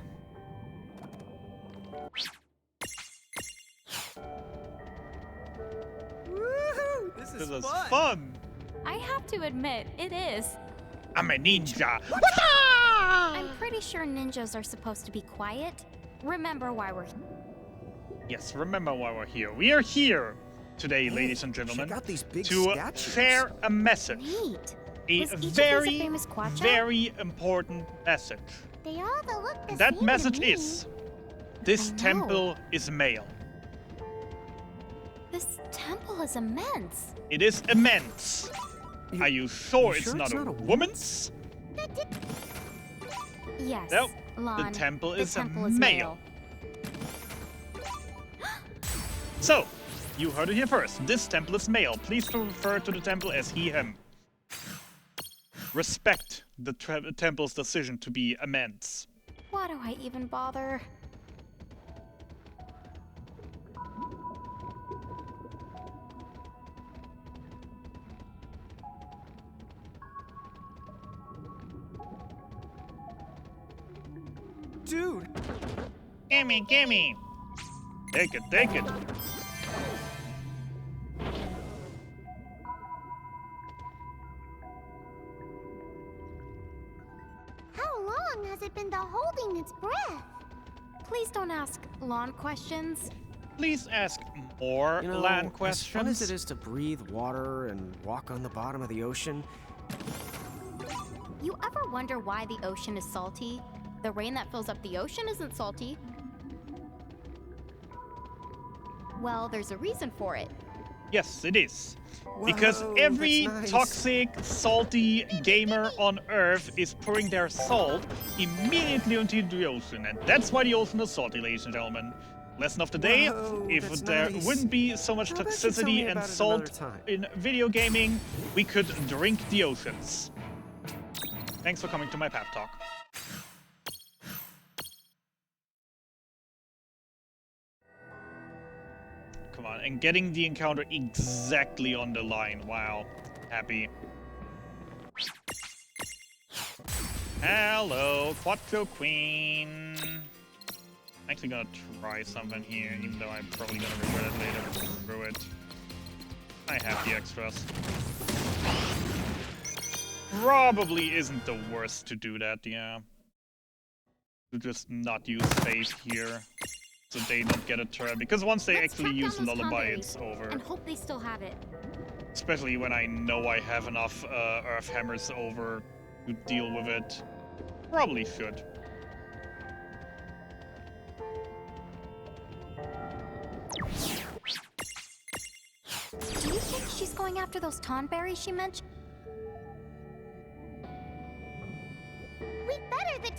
C: Woohoo! This
A: This
C: is
A: is
C: fun.
A: fun!
F: I have to admit, it is.
A: I'm a ninja!
F: I'm pretty sure ninjas are supposed to be quiet. Remember why we're here.
A: Yes, remember why we're here. We are here today,
C: Hey,
A: ladies and gentlemen,
C: check out these big
A: to
C: statues.
A: share a message.
F: Neat.
A: A
F: Was each of these a
A: very,
F: famous Quacha?
A: very important message.
E: They all look the
A: That
E: same
A: message
E: to me.
A: is, this
F: I know.
A: temple is male.
F: This temple is immense.
A: It is immense. Are you sure it's not a
C: woman?
A: woman's?
F: Yes.
A: No,
F: Lon,
A: the temple is a
F: temple
A: male. So, you heard it here first. This temple is male. Please refer to the temple as he, him. Respect the temple's decision to be immense.
F: Why do I even bother?
C: Dude,
A: Gimme, gimme! Take it, take it!
E: How long has it been holding its breath?
F: Please don't ask Lon questions.
A: Please ask more
C: you know,
A: land
C: as
A: questions.
C: fun as it is to breathe water and walk on the bottom of the ocean,
F: You ever wonder why the ocean is salty? The rain that fills up the ocean isn't salty. Well, there's a reason for it.
A: Yes, it is. Because
C: Whoa,
A: every
C: that's nice.
A: toxic, salty gamer on Earth is pouring their salt immediately into the ocean. And that's why the ocean is salty, ladies and gentlemen. Lesson of the day,
C: Whoa,
A: if
C: that's
A: there
C: nice.
A: wouldn't be so much
C: How about you tell me
A: toxicity and
C: about it
A: salt
C: another time?
A: in video gaming, we could drink the oceans. Thanks for coming to my pep talk. Come on, and getting the encounter exactly on the line. Wow. Happy. Hello, Quattro Queen. I'm actually gonna try something here, even though I'm probably gonna regret it later. Screw it. I have the extras. Probably isn't the worst to do that, yeah. To just not use faith here, so they don't get a turn. Because once they
F: Let's
A: actually
F: track
A: use
F: down those
A: Lullaby,
F: tomberries
A: it's over.
F: And hope they still have it.
A: Especially when I know I have enough Earth Hammers over to deal with it. Probably should.
F: Do you think she's going after those tonberries she mentioned?
E: We better the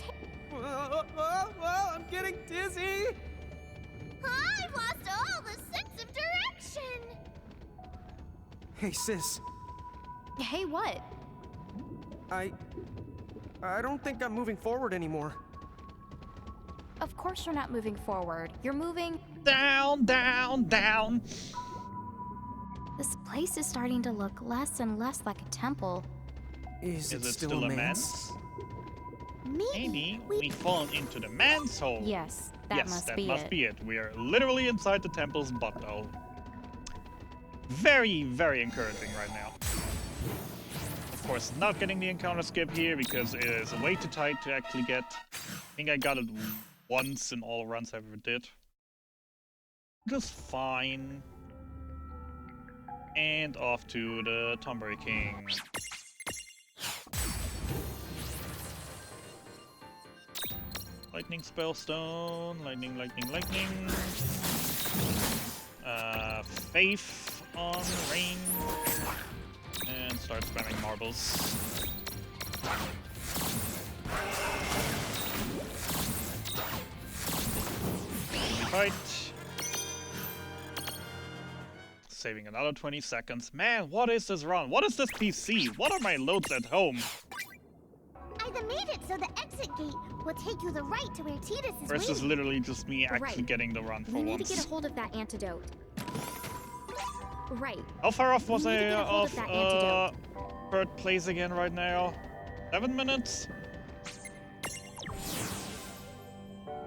C: I'm getting dizzy.
E: I've lost all the sense of direction.
C: Hey, sis,
F: Hey, what?
C: I don't think I'm moving forward anymore.
F: Of course you're not moving forward. You're moving...
A: Down, down, down.
F: This place is starting to look less and less like a temple.
C: Is
A: Is
C: it
A: it
C: still
A: still
C: a
A: a
C: man's?
A: Maybe we've fallen into the man's hole.
F: Yes, that
A: yes,
F: must
A: that
F: be
A: must
F: it.
A: be it. We are literally inside the temple's butthole. Very, very encouraging right now. Of course, not getting the encounter skip here because it is way too tight to actually get. I think I got it once in all runs I ever did. Just fine. And off to the Tomberry King. Lightning Spellstone. Lightning, lightning, lightning. faith on rain and start spamming marbles. Fight. Saving another 20 seconds. Man, what is this run? What is this PC? What are my loads at home?
E: I've made it so the exit gate will take you the right to where Titus is
A: Or is this
E: waiting.
A: literally just me actually
F: Right.
A: getting the run for
F: We need
A: once?
F: to get a hold of that antidote. Right.
A: How far off was
F: We need to
A: I
F: get a hold
A: of
F: of that antidote.
A: third place again right now? 7 minutes?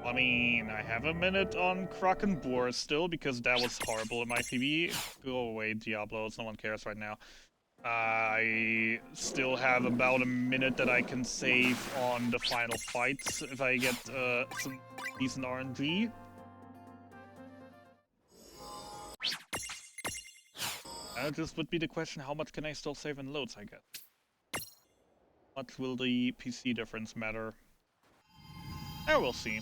A: I mean, I have a minute on Krakenboar still because that was horrible in my PB. Go away, Diablos. No one cares right now. I still have about a minute that I can save on the final fights if I get some decent RNG. Just would be the question, how much can I still save in loads, I guess? How much will the PC difference matter? We'll see.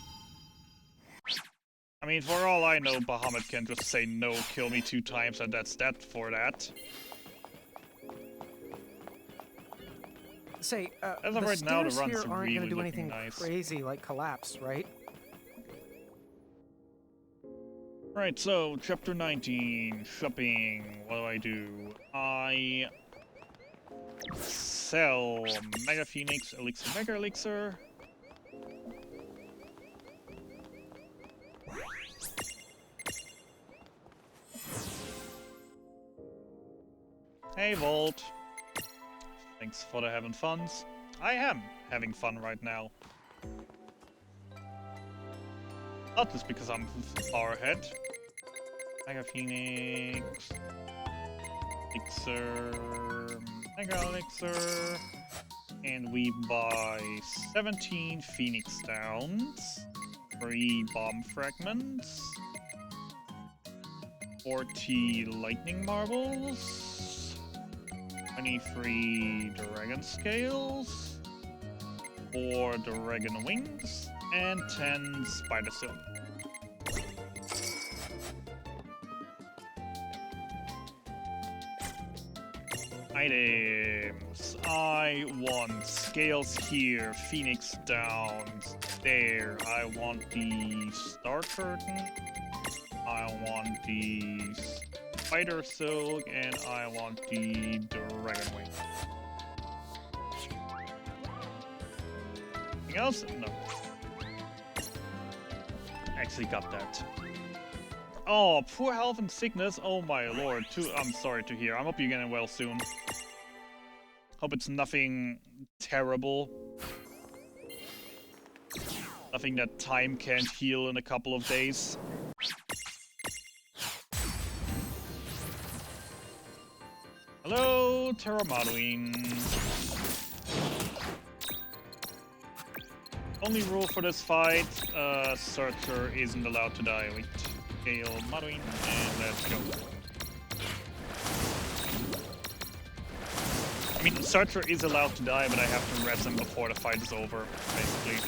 A: I mean, for all I know, Bahamut can just say no, kill me 2 times, and that's that for that.
C: Say,
A: As
C: the
A: of right now, the
C: stairs
A: runs
C: here
A: are
C: aren't
A: really
C: gonna do
A: looking
C: anything
A: nice.
C: crazy like collapse, right?
A: Right, so, chapter 19, shopping. What do? I sell Mega Phoenix, Elixir, Mega Elixir. Hey, Volt. Thanks for the having funs. I am having fun right now. Not just because I'm far ahead. Mega Phoenix. Elixir. Mega Elixir. And we buy 17 Phoenix Downs. 3 Bomb Fragments. 40 Lightning Marbles. 23 Dragon Scales. 4 Dragon Wings. And 10 Spider Silk. Items. I want scales here, Phoenix Downs there. I want the Star Curtain. I want the Spider Silk, and I want the Dragon Wing. Anything else? No. Actually got that. Oh, poor health and sickness. Oh my lord. I'm sorry to hear. I hope you're getting well soon. Hope it's nothing terrible. Nothing that time can't heal in a couple of days. Hello, Terramadwin. Only rule for this fight, Searcher isn't allowed to die. Wait, Gale Madwin, and let's go. I mean, Searcher is allowed to die, but I have to res him before the fight is over, basically.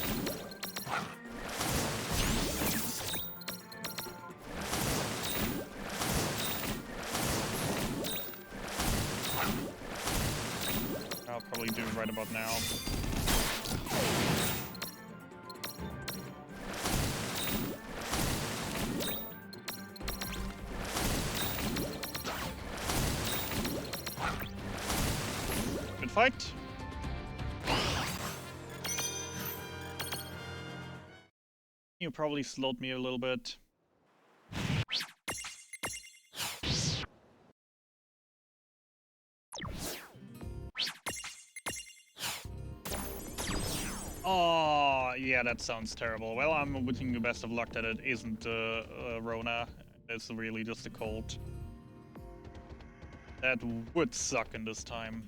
A: I'll probably do it right about now. Good fight. You probably slowed me a little bit. Oh, yeah, that sounds terrible. Well, I'm wishing you best of luck that it isn't Rona. It's really just a cold. That would suck in this time.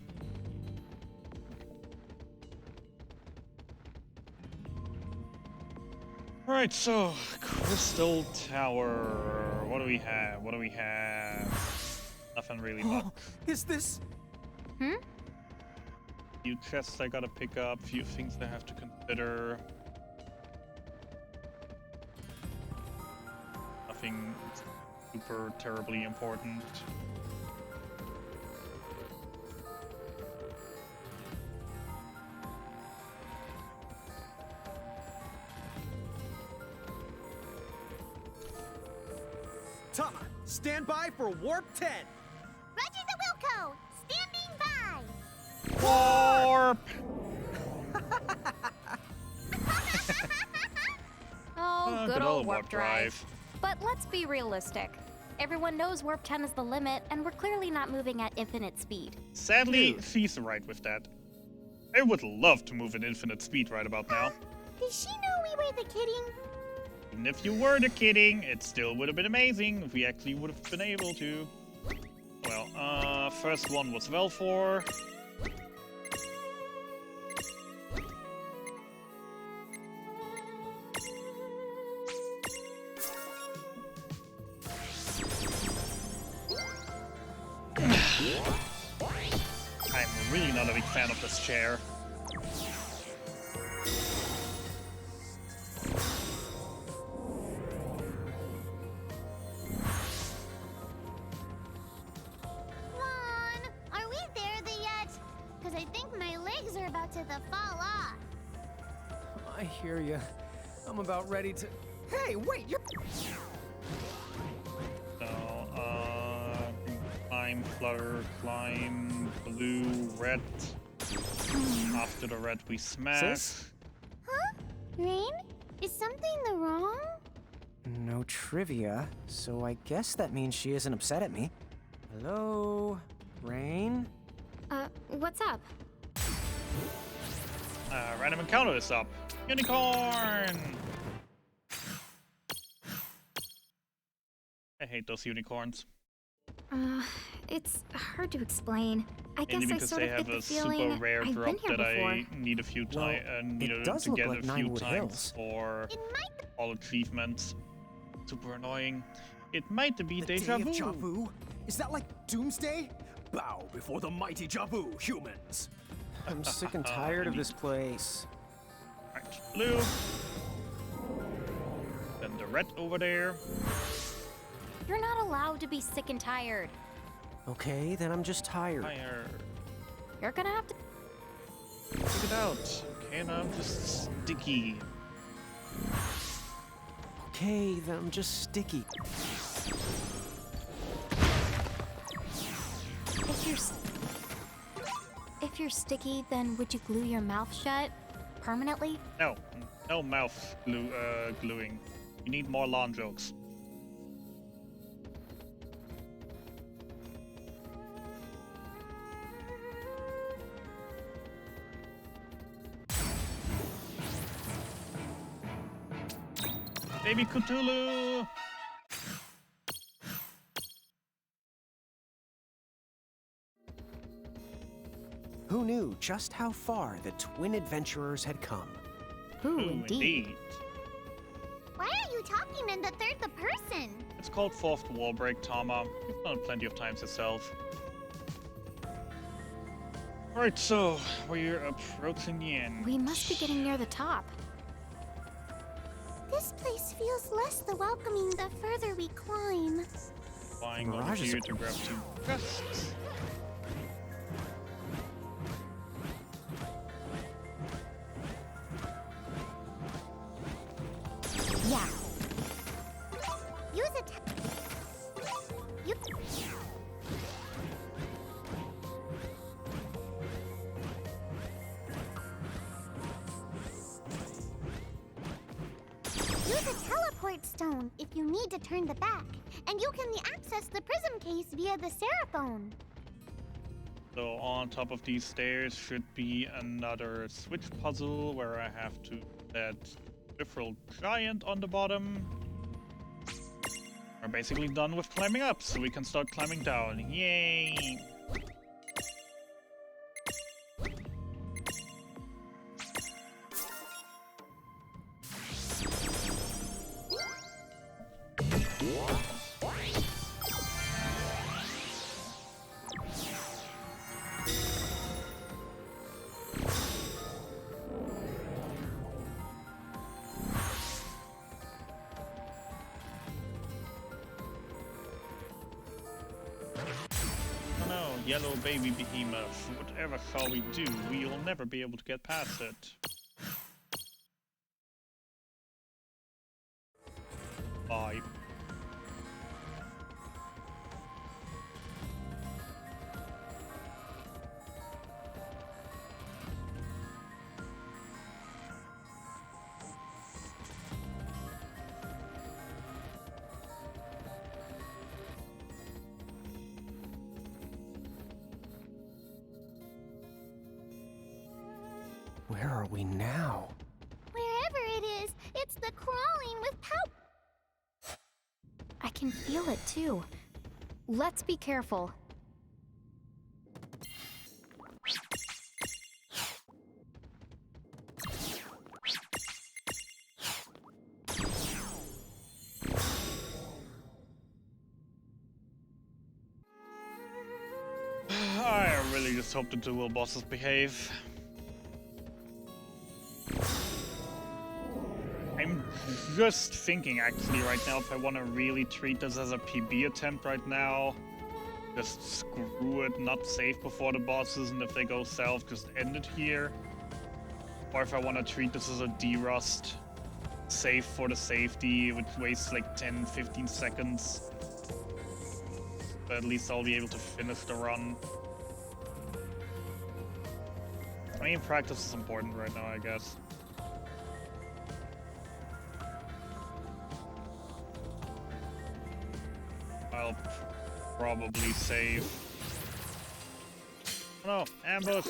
A: Alright, so, Crystal Tower. What do we have? What do we have? Nothing really much.
C: Is this...
A: Few chests I gotta pick up, few things I have to consider. Nothing super terribly important.
C: Tama, stand by for Warp 10.
E: Roger the Wilco! Standing by!
A: Warp!
F: Oh,
A: Good
F: good
A: old
F: old
A: warp
F: warp drive. But let's be realistic. Everyone knows warp 10 is the limit, and we're clearly not moving at infinite speed.
A: Sadly,
C: Dude.
A: she's right with that. I would love to move at infinite speed right about now.
E: Did she know we were the kidding?
A: Even if you were the kidding, it still would have been amazing if we actually would have been able to. Well, first one was Velfor. I'm really not a big fan of this chair.
E: Ron, are we there yet? Because I think my legs are about to fall off.
C: I hear you. I'm about ready to. Hey, wait, you're.
A: So, climb, flutter, climb, blue, red. After the red, we smash.
C: Sis?
E: Huh? Rain? Is something wrong?
C: No trivia, so I guess that means she isn't upset at me. Hello? Rain?
F: What's up?
A: Random encounter is up. Unicorn! I hate those unicorns.
F: It's hard to explain. I guess
A: Mainly
F: I
A: because
F: sort
A: they
F: of
A: have
F: get the
A: a
F: feeling
A: super rare
F: I've
A: drop
F: been here
A: that
F: before.
A: I need a few times
C: it does
A: to
C: look
A: get
C: like
A: a few
C: Ninewood
A: times
C: Hills.
A: for
E: It might.
A: all achievements. Super annoying. It might be
L: The
A: deja
L: day of
A: vu.
L: Javu? Is that like Doomsday? Bow before the mighty Javu, humans.
C: I'm sick and tired of this place.
A: Right, blue. Then the red over there.
F: You're not allowed to be sick and tired.
C: Okay, then I'm just tired.
A: Fire.
F: You're gonna have to.
A: Check it out. Okay, now I'm just sticky.
C: Okay, then I'm just sticky.
F: If you're sticky, then would you glue your mouth shut permanently?
A: No, no mouth gluing. You need more lawn jokes. Baby Cthulhu!
C: Who knew just how far the twin adventurers had come?
F: Ooh,
A: Ooh,
F: indeed.
E: Why are you talking in the third person?
A: It's called Fourth Wall Break, Tama. You've done it plenty of times yourself. Right, so we're approaching the end.
F: We must be getting near the top.
E: This place feels less the welcoming the further we climb.
A: Flying over
C: Mirage is
A: here
C: a-
A: to grab two chests.
F: Yeah.
E: Use it. You. Use a teleport stone if you need to turn the back, and you can access the prism case via the Seraphone.
A: So on top of these stairs should be another switch puzzle where I have to set Different Giant on the bottom. We're basically done with climbing up, so we can start climbing down. Yay! yellow baby behemoth. Whatever shall we do? We'll never be able to get past it. Bye.
C: Where are we now?
E: Wherever it is, it's the crawling with power.
D: I can feel it too. Let's be careful.
A: I really just hope the dual bosses behave. I'm just thinking actually right now if I want to really treat this as a PB attempt right now. Just screw it, not save before the bosses, and if they go south, just end it here. Or if I want to treat this as a derust, save for the safety, which wastes like 10-15 seconds. But at least I'll be able to finish the run. I mean, practice is important right now, I guess. I'll probably save. Oh no, ambush!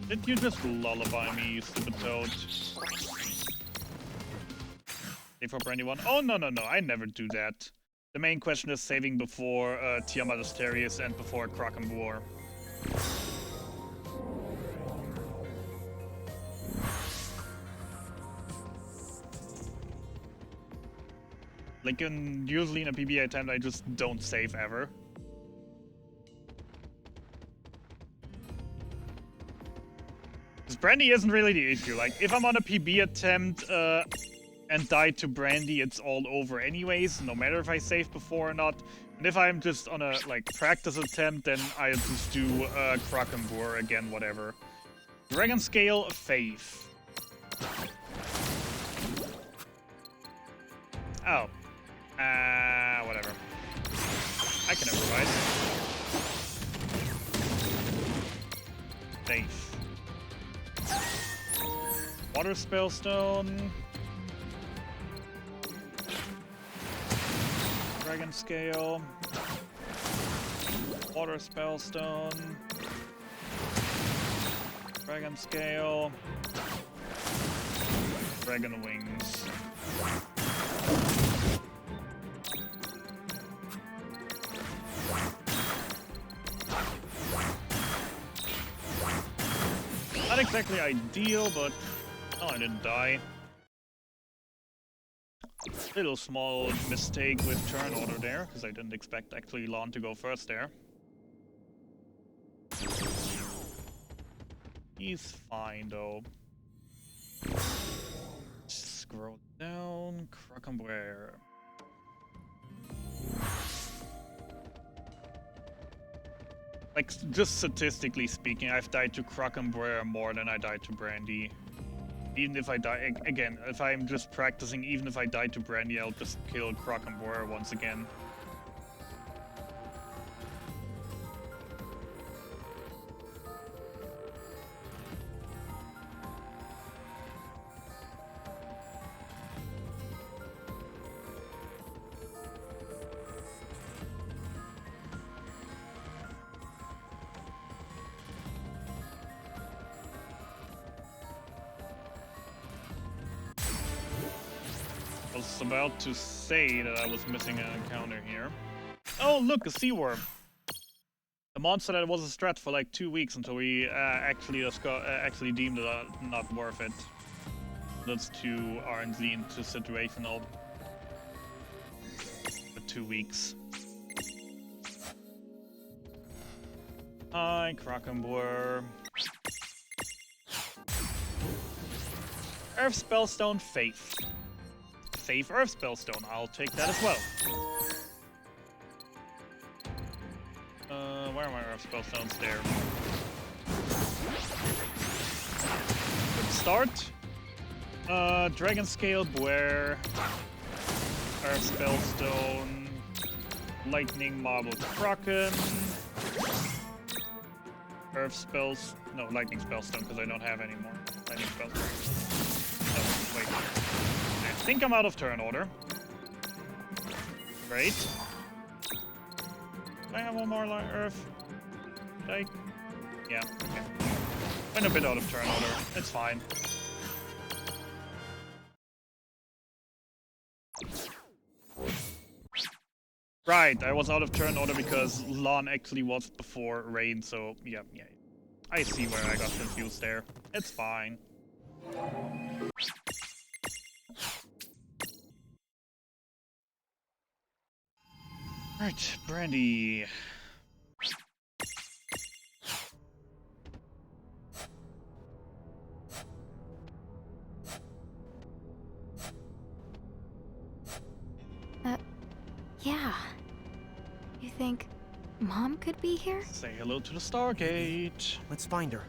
A: Did you just lullaby me, you stupid toad? Save for Brandy 1? Oh no, I never do that. The main question is saving before Tiamat Asterius and before Krakenboar. Like, usually in a PB attempt, I just don't save ever. Because Brandy isn't really the issue. Like, if I'm on a PB attempt and die to Brandy, it's all over anyways, no matter if I save before or not. And if I'm just on a, like, practice attempt, then I just do Krakenboar again, whatever. Dragon Scale, Faith. Oh. Whatever. I can improvise. Faith. Water Spellstone. Dragon Scale. Water Spellstone. Dragon Scale. Dragon Wings. Not exactly ideal, but oh, I didn't die. Little small mistake with turn order there, because I didn't expect actually Lon to go first there. He's fine though. Scroll down, Krakenboar. Like, just statistically speaking, I've died to Krakenboar more than I died to Brandy. Even if I die, again, if I'm just practicing, even if I die to Brandy, I'll just kill Krakenboar once again. I was about to say that I was missing an encounter here. Oh, look, a sea worm. A monster that was a strat for like 2 weeks until we actually deemed it not worth it. That's too RNG into situational. For 2 weeks. Hi, Krakenboar. Earth Spellstone, Faith. Faith Earth Spellstone, I'll take that as well. where are my Earth Spellstones? There. Good start. Dragon Scale, Buer, Earth Spellstone, Lightning Marble Kraken, Earth Spells. No, Lightning Spellstone, because I don't have any more. Lightning Spellstone. Oh, wait. I think I'm out of turn order. Great. Do I have one more Earth? Did I? Yeah, okay. Went a bit out of turn order. It's fine. Right, I was out of turn order because Lawn actually was before Rain, so yeah. I see where I got confused there. It's fine. Right, Brandy.
D: Yeah. You think Mom could be here?
A: Say hello to the Stargate.
C: Let's find her.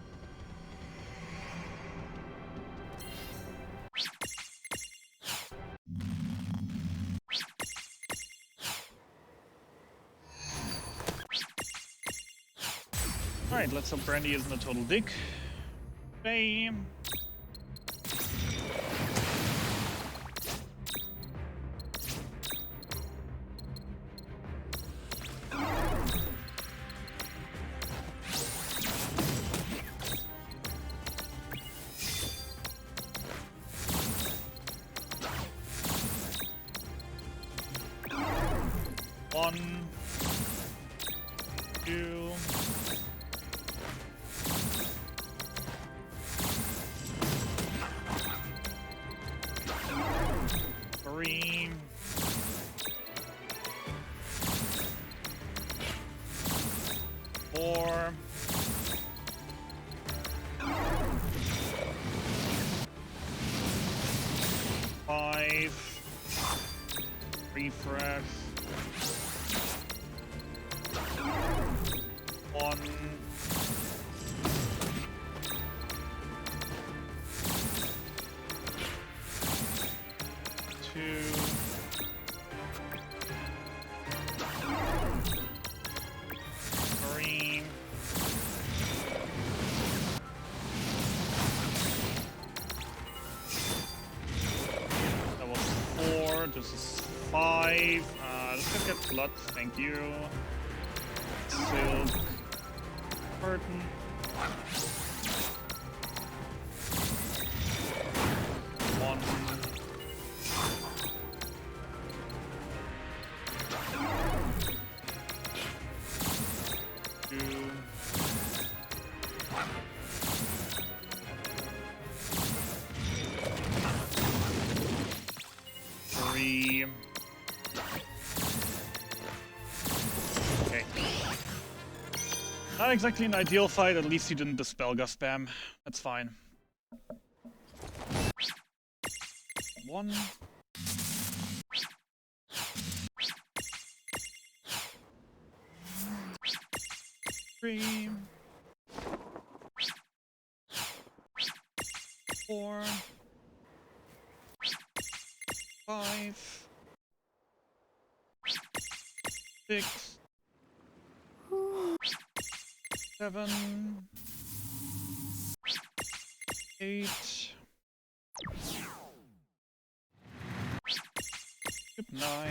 A: Alright, let's hope Brandy isn't a total dick. Bam. One, two, three, four, five, refresh. One, two, three, that was four. This is five. Let's go get blood. Thank you. Silk. Curtain. One. Two. Three. Okay. Not exactly an ideal fight, at least you didn't dispel Gus spam. That's fine. One. Three. Four. Five. Six. 7, 8, skip 9,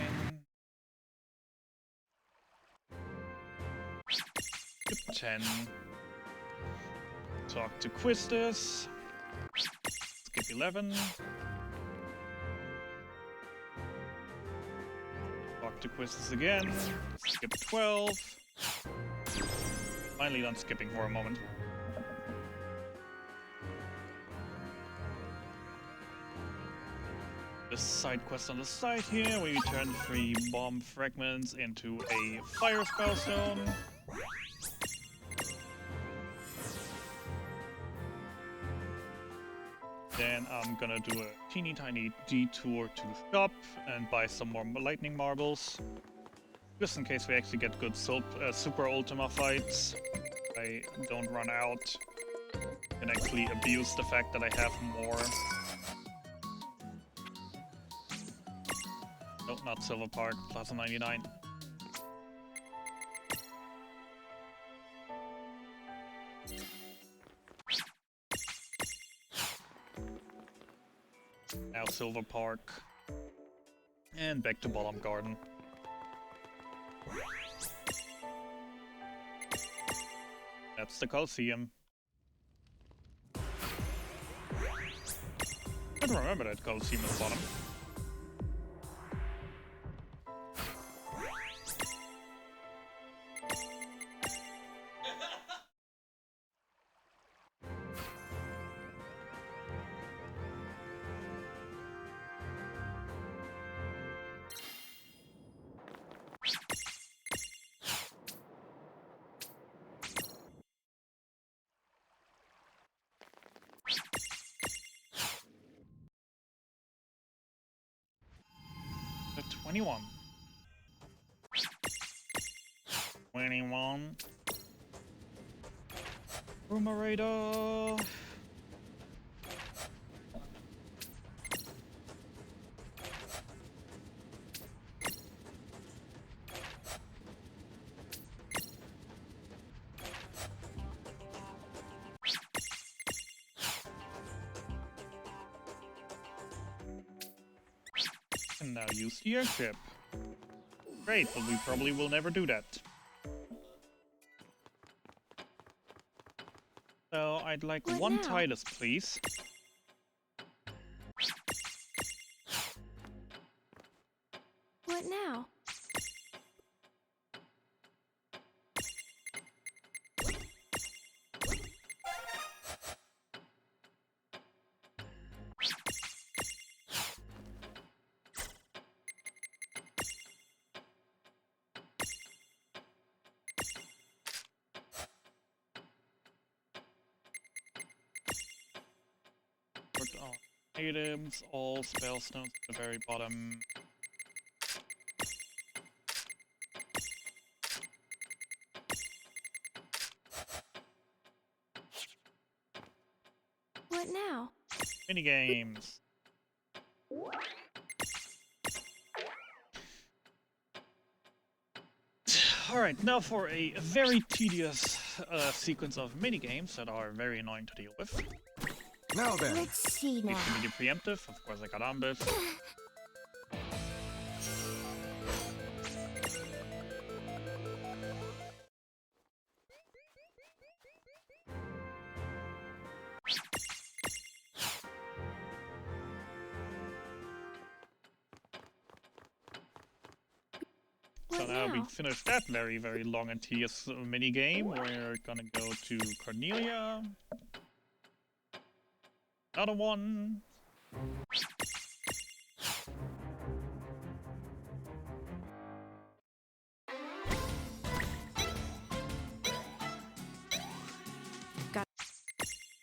A: skip 10, talk to Quistis, skip 11, talk to Quistis again, skip 12. Finally done skipping for a moment. The side quest on the side here, where you turn 3 bomb fragments into a fire spellstone. Then I'm gonna do a teeny tiny detour to the shop and buy some more lightning marbles. Just in case we actually get good Super Ultima fights. I don't run out. And actually abuse the fact that I have more. Nope, not Silver Park, Plaza 99. Now Silver Park. And back to Bottom Garden. That's the Coliseum. I don't remember that Coliseum at the bottom. The 21. 21. Rumorado. And now use the airship. Great, but we probably will never do that. So I'd like
G: What
A: one
G: now?
A: Titus, please.
G: What now?
A: Put all items, all spell stones at the very bottom.
G: What now?
A: Minigames. Alright, now for a very tedious sequence of minigames that are very annoying to deal with.
L: Now then.
E: Let's see now.
A: Need to be preemptive, of course I got ambush. So
G: What
A: now we
G: now?
A: finished that very, very long and tedious mini game. We're gonna go to Cornelia. Another one.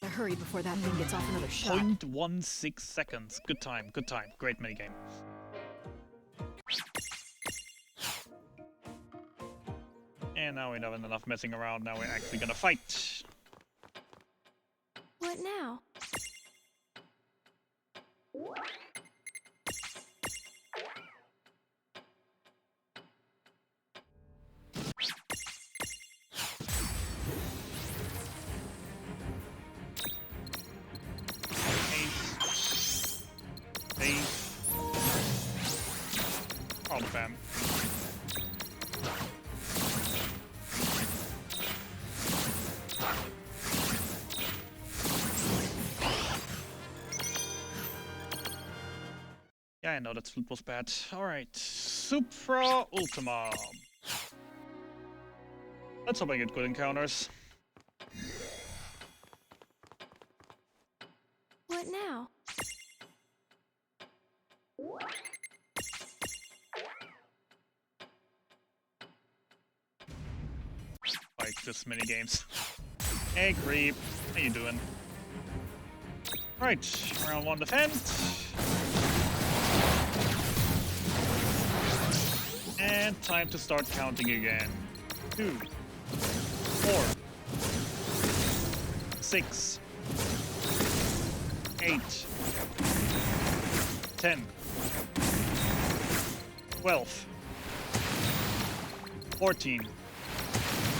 C: Hurry before that thing gets off another shot.
A: 0.16 seconds. Good time, good time. Great minigame. And now we haven't enough messing around. Now we're actually gonna fight.
G: What now?
A: Oh, fam. Yeah, I know that flip was bad. Alright, Supra Ultima. Let's hope I get good encounters.
G: What now?
A: Like this mini games. Hey, creep. How you doing? Right, round one defense. And time to start counting again. 2, 4, 6, 8, 10, 12, 14,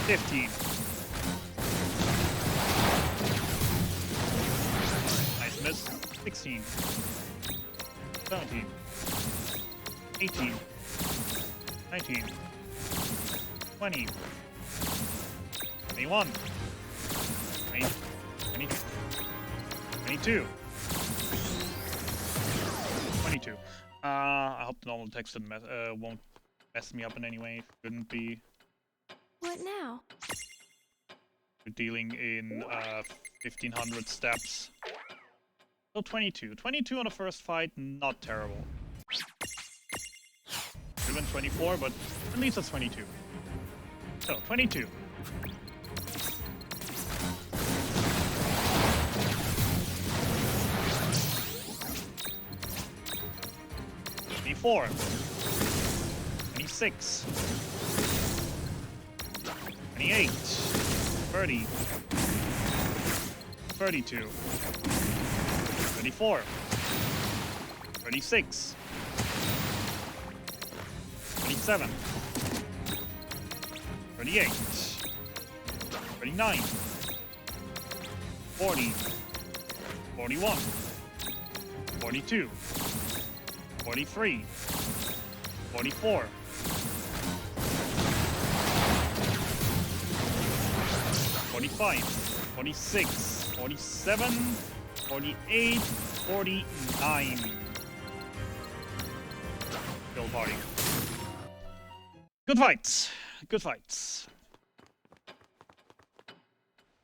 A: 15. Nice miss. 16, 17, 18, 19, 20, 21, 20, 22, 22. I hope the normal text won't mess me up in any way. Shouldn't be.
G: What now?
A: We're dealing in 1500 steps. So 22. 22 on the first fight, not terrible. Could have been 24, but at least it's 22. So, 22. Four, 26, 28, 30, 32, 34, 36, 37, 38, 39, 40, 41, 42, 43, 44, 45, 46, 47, 48, 49. Still party. Good fights. Good fights.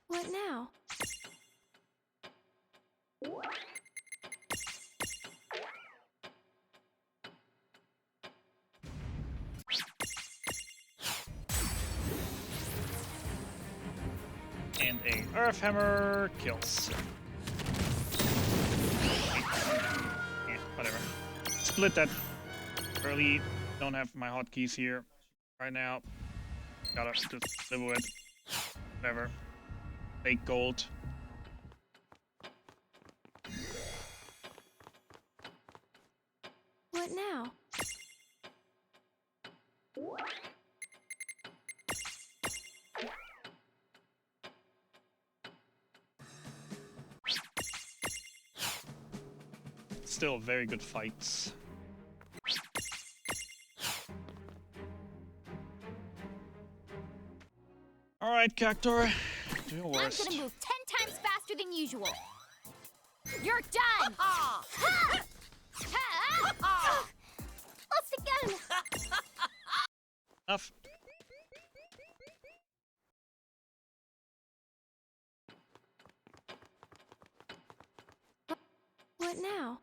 G: What now?
A: And a Earth Hammer kills. Yeah, whatever. Split that early. Don't have my hotkeys here right now. Gotta just live with it. Whatever. Fake gold.
G: What now?
A: Still very good fights. Alright, Cactor. Do your worst.
F: I'm gonna move 10 times faster than usual. You're done!
E: Let's again!
A: Enough.
G: What now?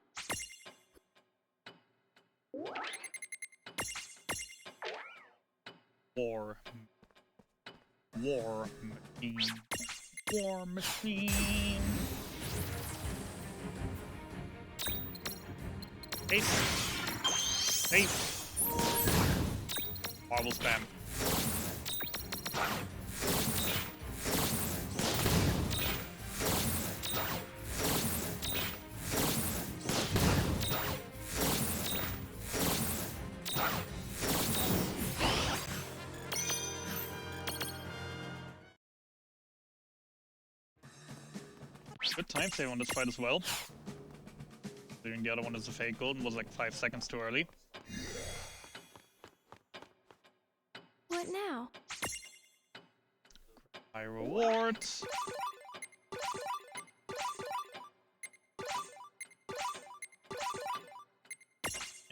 A: War machine. War machine. Safe. Marble spam. Good time save on this fight as well. Doing the other one is a fake gold and was like 5 seconds too early.
G: What now?
A: High rewards.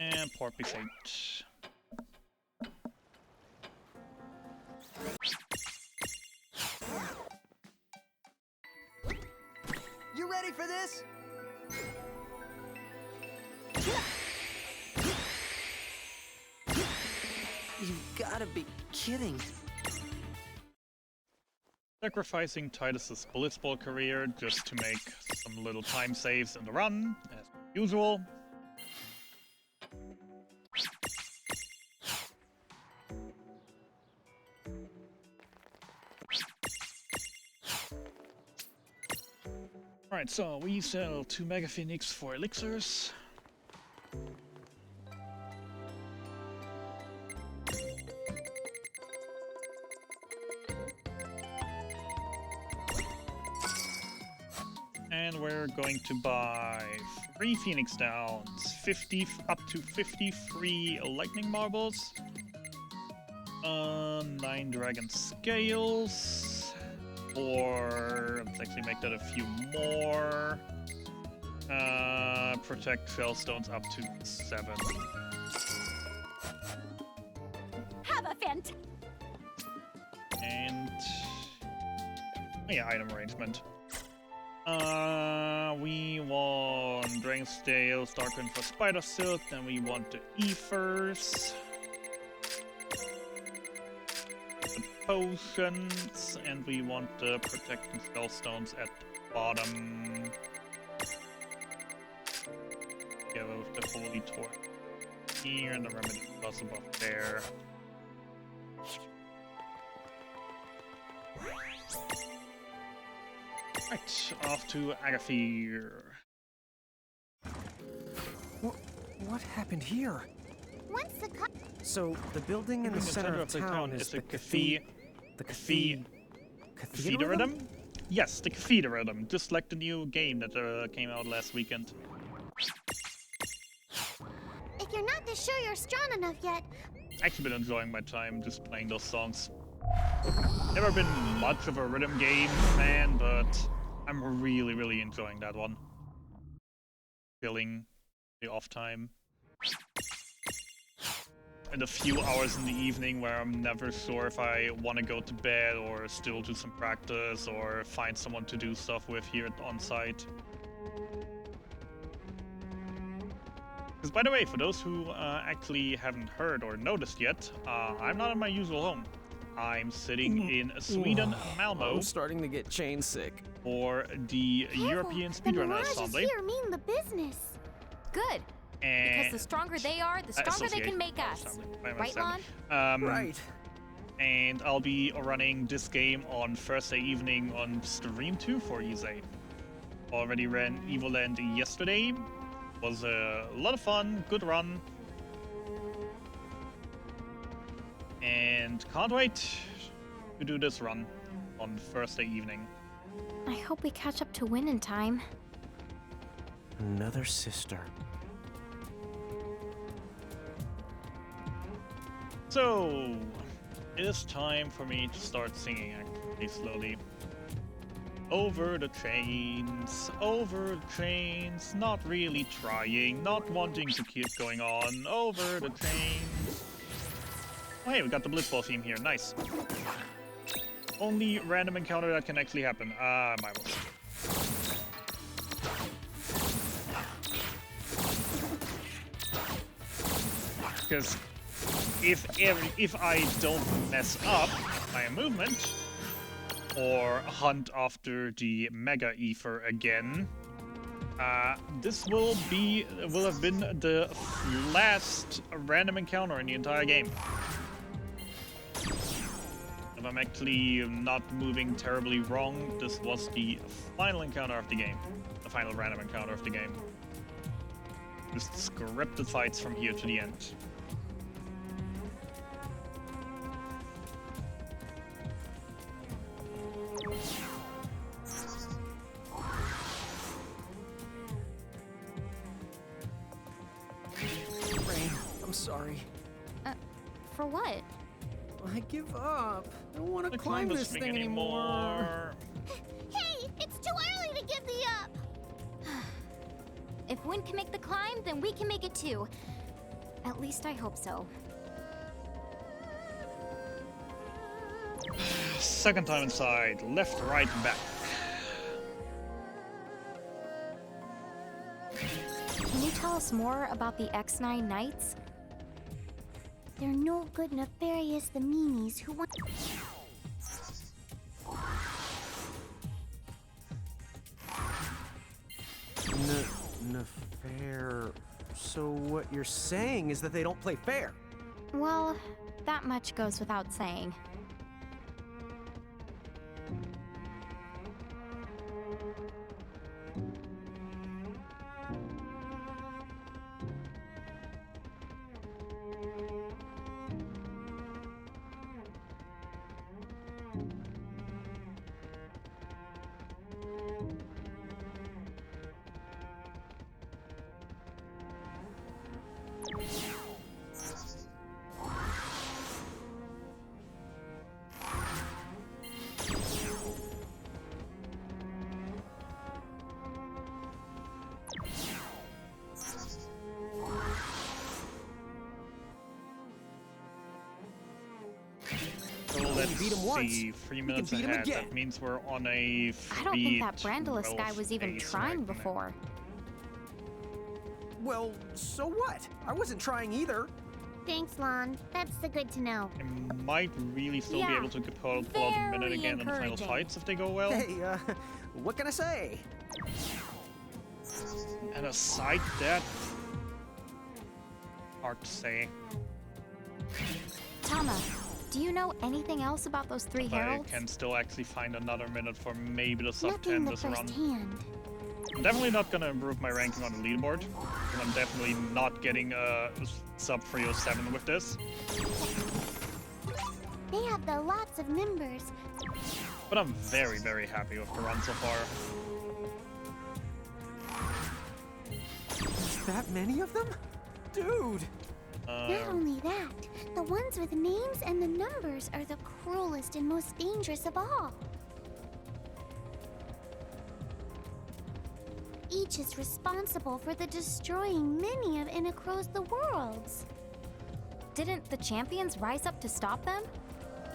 A: And Porpy Sage.
K: You ready for this?
J: You've gotta be kidding.
A: Sacrificing Titus's Blitzball career just to make some little time saves in the run, as usual. Alright, so we sell 2 Mega Phoenix for elixirs. And we're going to buy 3 Phoenix Downs, 50 up to 50 free lightning marbles, 9 dragon scales, or let's actually make that a few more. Protect Fellstones up to 7.
F: Have a fant.
A: And yeah, item arrangement. We want Dragon Scales, Darkwind for Spider Silk, then we want the Ethers, the Potions, and we want the Protecting Spellstones at the bottom. Yeah, with the Holy Torch here, and the Remedy Plus above there. Right, off to Agathir.
C: What happened here?
E: Once the
C: So, the building in the center of town is the
A: Cathedral.
C: Cathedral?
A: Yes, the Cathedral, just like the new game that came out last weekend.
E: If you're not this sure you're strong enough yet,
A: Actually been enjoying my time just playing those songs. Never been much of a rhythm game fan, but I'm really enjoying that one. Filling the off time. And a few hours in the evening where I'm never sure if I want to go to bed or still do some practice or find someone to do stuff with here on site. Because by the way, for those who actually haven't heard or noticed yet, I'm not in my usual home. I'm sitting in Sweden, Malmo.
C: I'm starting to get chain sick.
A: For the European Speedrunner Assembly.
E: Here mean the business.
F: Good.
A: And
F: Because the stronger they are, the stronger they can make us. Right, Lon?
C: Right.
A: And I'll be running this game on Thursday evening on stream 2 for Easy. Already ran Evoland yesterday. Was a lot of fun, good run. And can't wait to do this run on Thursday evening.
D: I hope we catch up to win in time.
C: Another sister.
A: So, it is time for me to start singing actually slowly. Over the chains, not really trying, not wanting to keep going on, over the chains. Oh hey, we got the Blitzball theme here, nice. Only random encounter that can actually happen. My world. Because if I don't mess up my movement or hunt after the Mega Ether again, this will have been the last random encounter in the entire game. If I'm actually not moving terribly wrong, this was the final encounter of the game. The final random encounter of the game. Just scripted fights from here to the end.
C: Rain, I'm sorry.
D: For what?
C: I give up. I don't want to climb this thing anymore.
E: Hey, it's too early to give the up.
F: If Wind can make the climb, then we can make it too. At least I hope so.
A: Second time inside, left, right, back.
D: Can you tell us more about the X9 Knights?
E: They're no good nefarious the meanies who want.
C: Fair. So what you're saying is that they don't play fair?
D: Well, that much goes without saying.
A: let's
C: beat him once,
A: see. 3
C: we can
A: minutes
C: beat him
A: ahead.
C: again.
A: That means we're on a
D: I don't think that
A: 3-12
D: Brandalus guy was even
A: pace
D: trying
A: right now.
D: before.
C: Well, so what? I wasn't trying either.
E: Thanks, Lon. That's the good to know.
A: I might really still be
D: Yeah,
A: able to pull out a minute
D: very
A: again in the final
D: encouraging.
A: fights if they go well.
C: Hey, what can I say?
A: And aside that, hard to say.
D: Tama, do you know anything else about those 3
A: But I
D: heralds?
A: can still actually find another minute for maybe the sub
E: Nothing
A: 10
E: the
A: this
E: first
A: run.
E: hand.
A: I'm definitely not gonna improve my ranking on the leaderboard. And I'm definitely not getting sub 307 with this.
E: They have the lots of members.
A: But I'm very, very happy with the run so far.
C: There's that many of them? Dude!
E: Not only that, the ones with names and the numbers are the cruelest and most dangerous of all. Each is responsible for the destroying many of and across the worlds.
D: Didn't the champions rise up to stop them?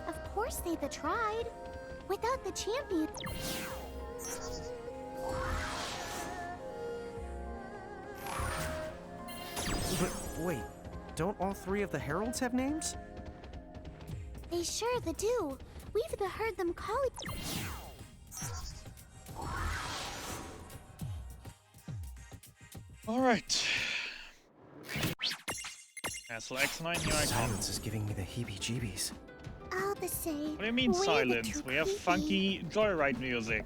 E: Of course they'd have tried. Without the champions...
C: But wait, don't all 3 of the heralds have names?
E: They sure do. We've heard them call it...
A: Alright. Castle X9, here I come.
C: Silence is giving me the heebie-jeebies.
E: All the same.
A: What do you mean
E: way the
A: silence?
E: too
A: We have
E: creepy.
A: funky joyride music.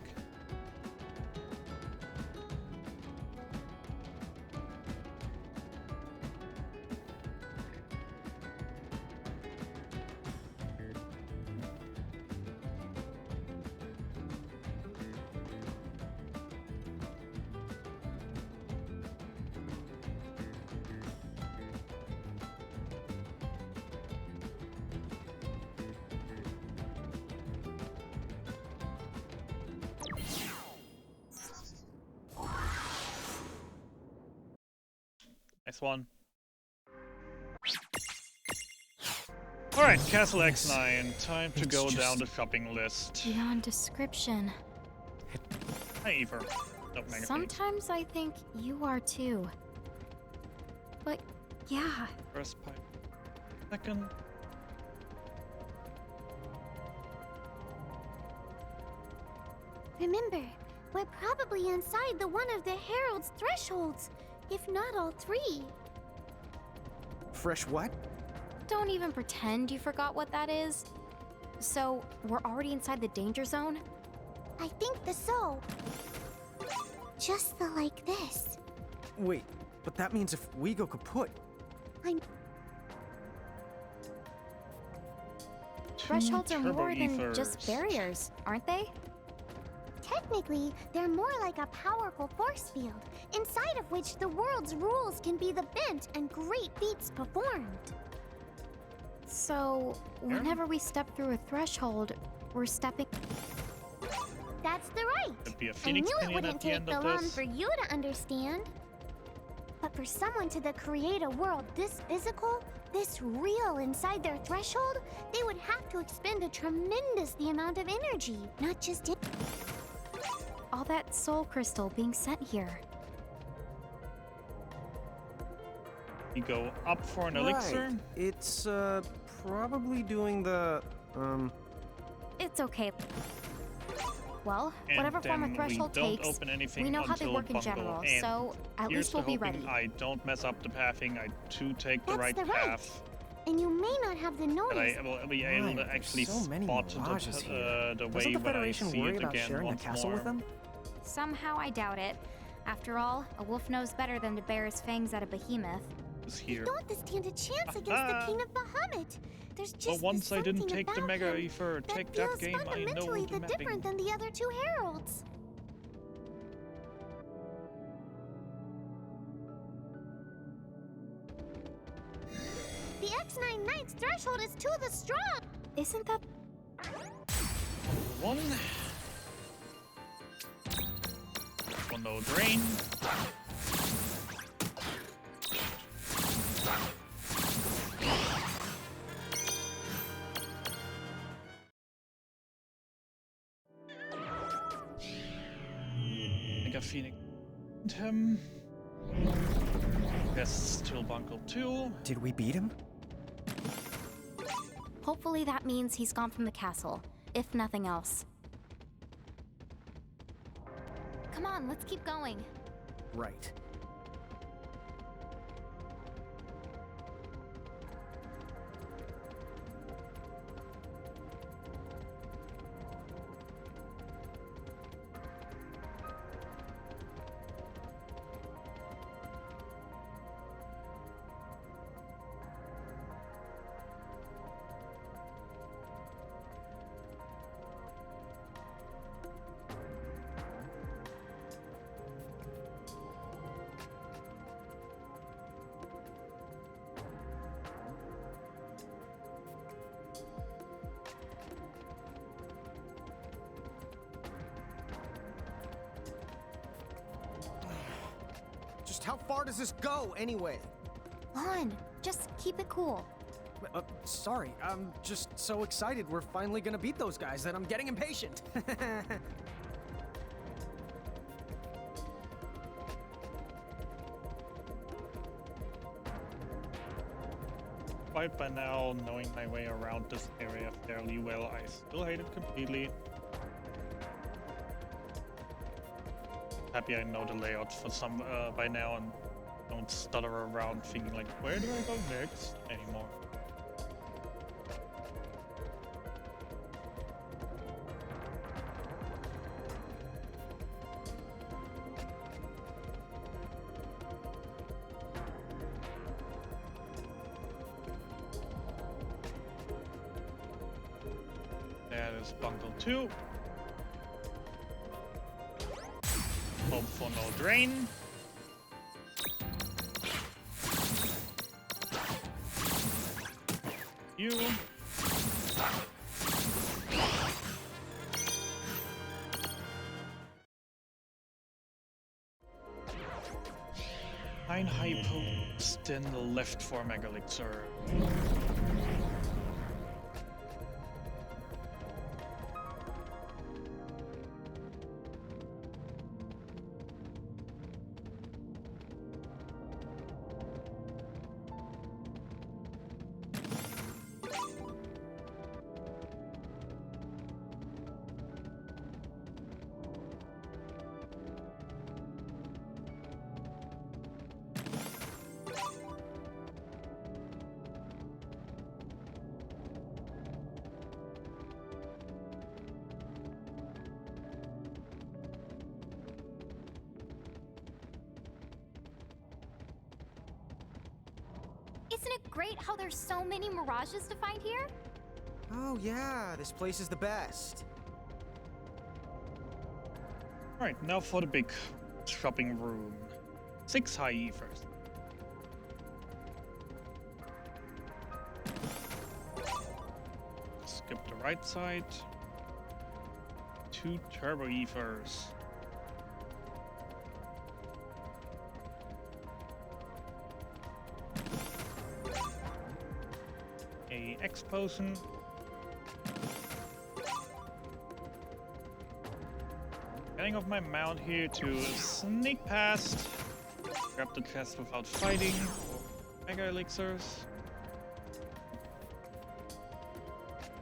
A: Nice one. Alright, Castle X9. Time to
C: It's
A: go
C: just-
A: down the shopping list.
D: Beyond description.
A: Hi, Ever. No, Mega
D: Sometimes I think you are too. But yeah,
A: First pipe. Second.
E: Remember, we're probably inside the one of the Herald's thresholds, if not all 3.
C: Fresh what?
D: don't even pretend you forgot what that is. So, we're already inside the danger zone?
E: I think so. Just like this.
C: Wait, but that means if we go kaput,
D: Thresholds are more than
A: turbo
D: just
A: ethers.
D: barriers, aren't they?
E: Technically, they're more like a powerful force field, inside of which the world's rules can be the bent and great feats performed.
D: So, whenever we step through a threshold, we're stepping...
E: That's the right.
A: Could be a
E: I
A: Phoenix
E: knew it
A: Pinion
E: wouldn't
A: at the
E: take
A: end
E: the
A: of
E: long
A: this.
E: for you to understand. But for someone to create a world this physical, this real inside their threshold, they would have to expend a tremendous amount of energy, not just in
D: All that soul crystal being sent here.
A: You go up for an elixir.
C: right. It's probably doing the
D: It's okay. Well,
A: And
D: whatever form a
A: then
D: threshold
A: we don't
D: takes,
A: open anything
D: we know how they
A: until
D: work in
A: bungle.
D: general,
A: And
D: so at
A: here's
D: least we'll
A: to
D: be
A: hoping
D: ready.
A: I don't mess up the pathing. I do take the
E: That's
A: right
E: the right.
A: path.
E: and you may not have the
A: That
E: notice.
A: I will be able
C: Right,
A: to
C: there's
A: actually
C: so many
A: spot
C: mirages here.
A: the way
C: doesn't the
A: when I
C: Federation
A: see
C: worry
A: it
C: about
A: again
C: sharing a
A: once
C: castle
A: more.
C: with them?
D: Somehow I doubt it. After all, a wolf knows better than to bare his fangs at a behemoth.
A: Is here.
E: Don't stand a chance against the King of Bahamut. There's just
A: But once I didn't
E: something
A: take the
E: about
A: Mega
E: him
A: Ether,
E: that
A: take that
E: feels
A: game, I know
E: fundamentally
A: the mapping.
E: different than the other two heralds. The X9 Knight's threshold is to the strong.
D: Isn't that...
A: One. One no drain. a Phoenix. Guess still Bungle 2.
C: Did we beat him?
D: Hopefully that means he's gone from the castle, if nothing else.
F: Come on, let's keep going.
C: Right. Just how far does this go, anyway?
D: On, just keep it cool.
C: Sorry, I'm just so excited we're finally gonna beat those guys that I'm getting impatient.
A: Despite by now knowing my way around this area fairly well, I still hate it completely. Happy I know the layout for some by now and don't stutter around thinking like, where do I go next anymore? That is Bungle 2. Hope for no drain. You. Nine hypo, then left for Megalixer.
F: Isn't it great how there's so many mirages to find here?
C: Oh yeah, this place is the best.
A: Alright, now for the big shopping room. 6 high E first. Skip the right side. 2 turbo E first. A X potion. Getting off my mount here to sneak past. Grab the chest without fighting. Mega elixirs.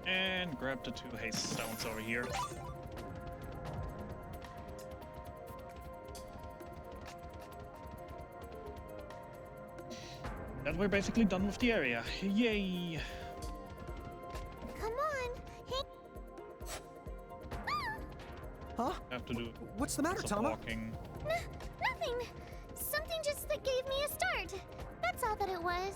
A: And grab the 2 haste stones over here. And we're basically done with the area. Yay!
E: Come on. Hey.
C: Huh?
A: Have to do
C: What's the matter,
A: some
C: Tama?
A: walking.
E: Nothing. Something just that gave me a start. That's all that it was.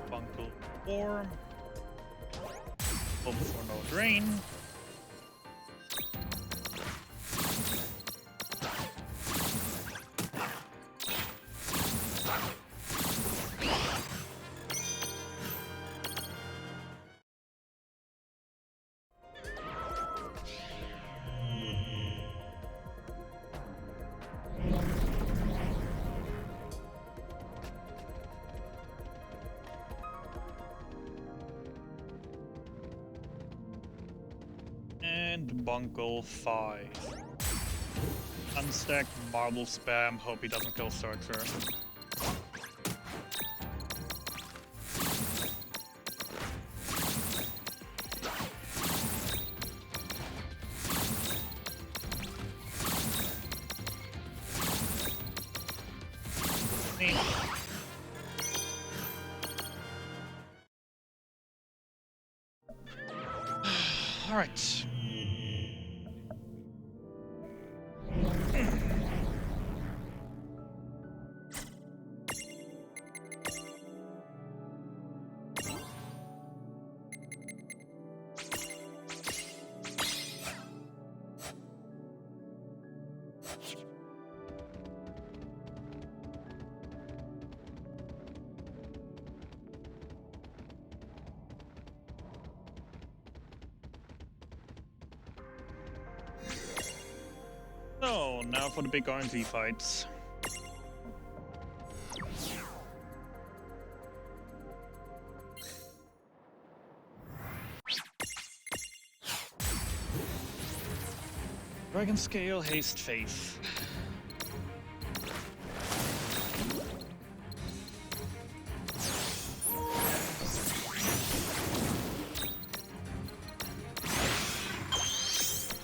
A: Bungle 4. Hope for no drain. And Bungle 5. Unstack, marble spam, hope he doesn't kill Searcher. Alright. So, now for the big RNG fights. Dragon Scale, Haste Faith.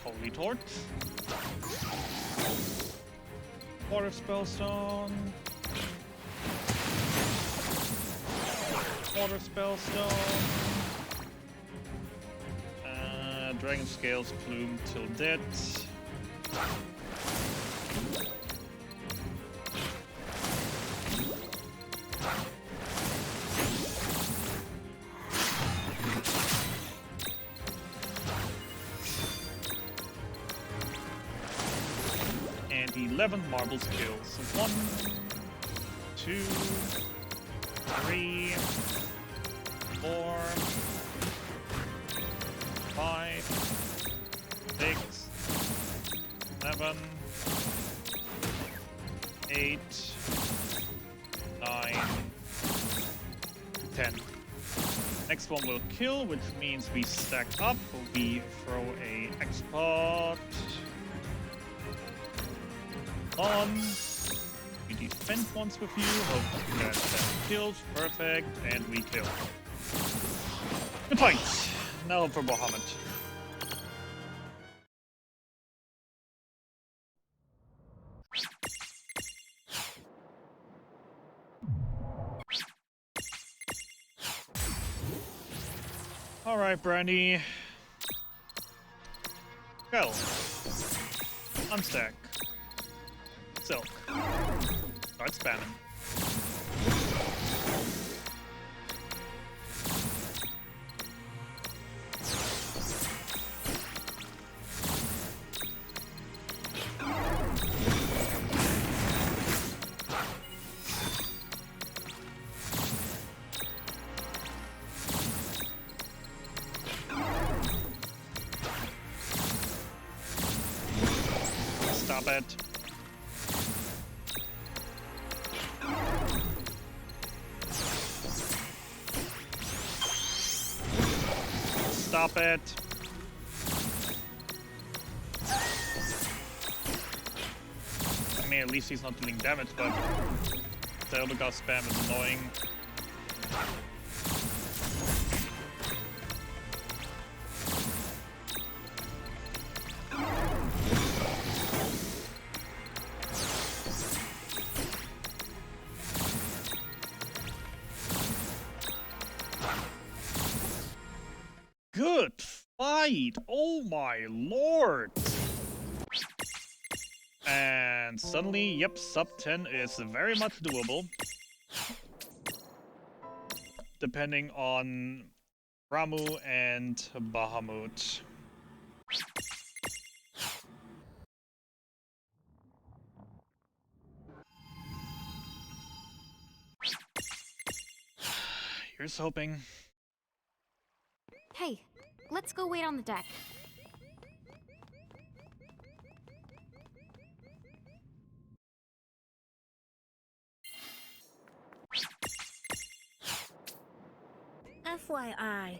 A: Holy Torch. Water Spellstone. Water Spellstone. Dragon Scales, Plume till dead. And 11 marbles kills. 1, 2, 3, 4, 5, 6, 7, 8, 9, 10. Next one will kill, which means we stack up. We throw a export on. We defend once with you. Hope we get 10 kills. Perfect. And we kill. Good fight. Now for Bahamut. Alright, Brandy. Go. Unstack. Silk. Start spamming. Stop it. Stop it. I mean, at least he's not dealing damage, but Zelda spam is annoying. Good fight! Oh my lord! And suddenly, yep, sub 10 is very much doable. Depending on Ramu and Bahamut. Here's hoping.
D: Hey, let's go wait on the deck.
G: FYI.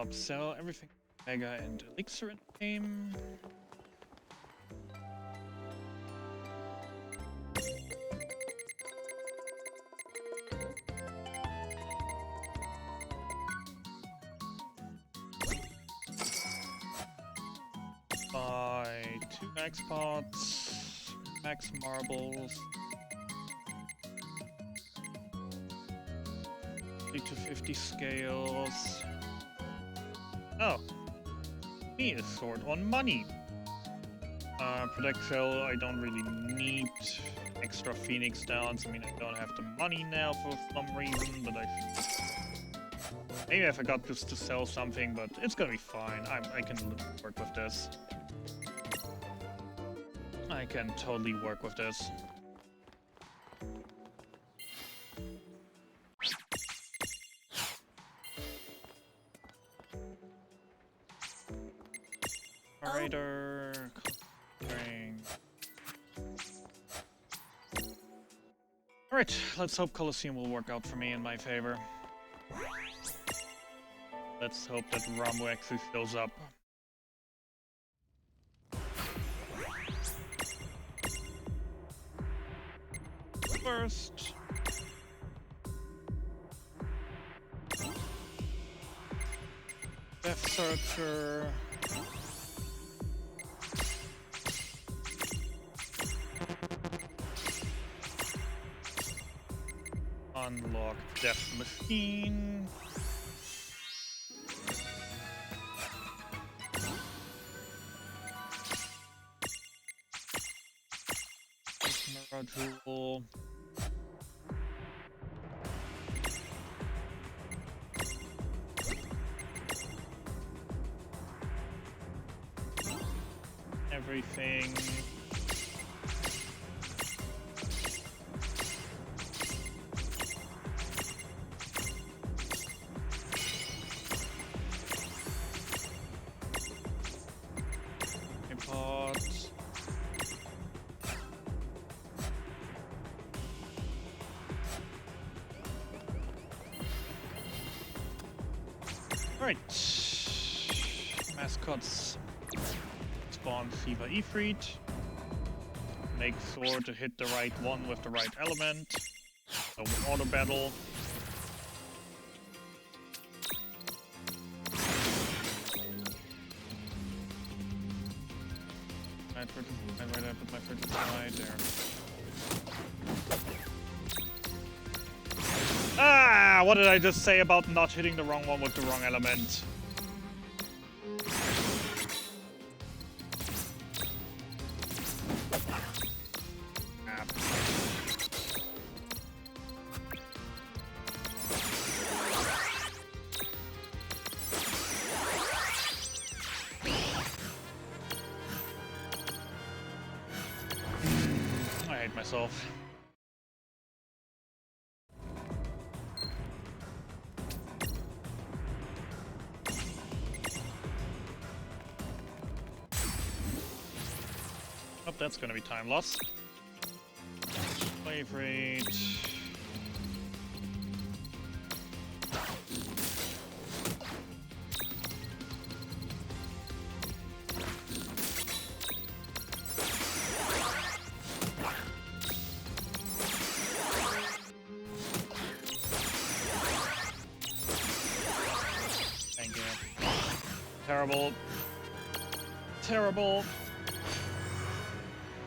A: Sell everything Mega and Elixir in the game. Buy 2 max pots, max marbles, 50 to 50 scales. Oh, me is short on money. Protect shell, I don't really need extra Phoenix downs. I mean, I don't have the money now for some reason, but maybe I forgot just to sell something, but it's gonna be fine. I can work with this. I can totally work with this. Operator, alright, let's hope Colosseum will work out for me in my favor. Let's hope that Ramu actually shows up. First. Death Searcher. Unlock Death Machine. Jewel. Everything. Import. Alright. Mascots. Spawn Fever Ifrit. Make sure to hit the right one with the right element. So auto battle. Right up with my fertilizer there. Ah! What did I just say about not hitting the wrong one with the wrong element? I hate myself. Oh, that's gonna be time loss. Wave rate. Thank you. Terrible. Terrible.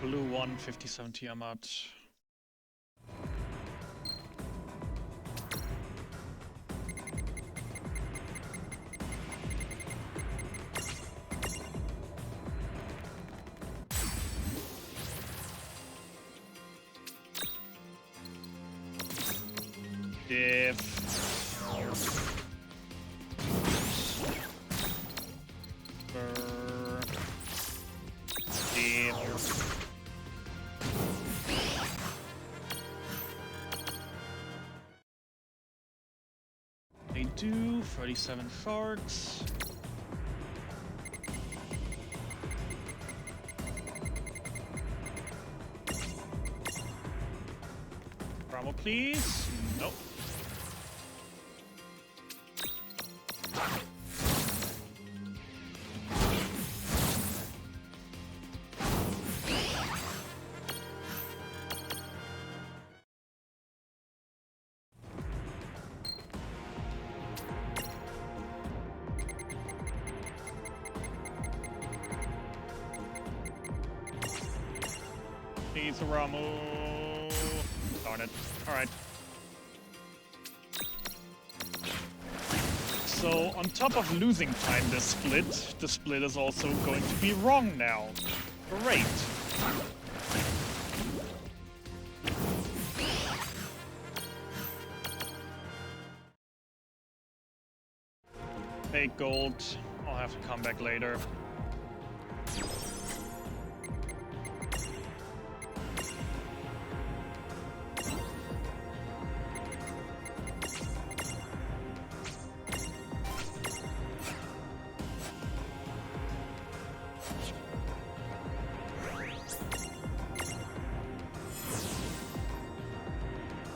A: Blue 1, 57 Tiamat. Diff. They do 37 sharks. Bravo, please. Nope. Please, Ramu. Darn it. Alright. So, on top of losing time this split, the split is also going to be wrong now. Great. Fake gold. I'll have to come back later.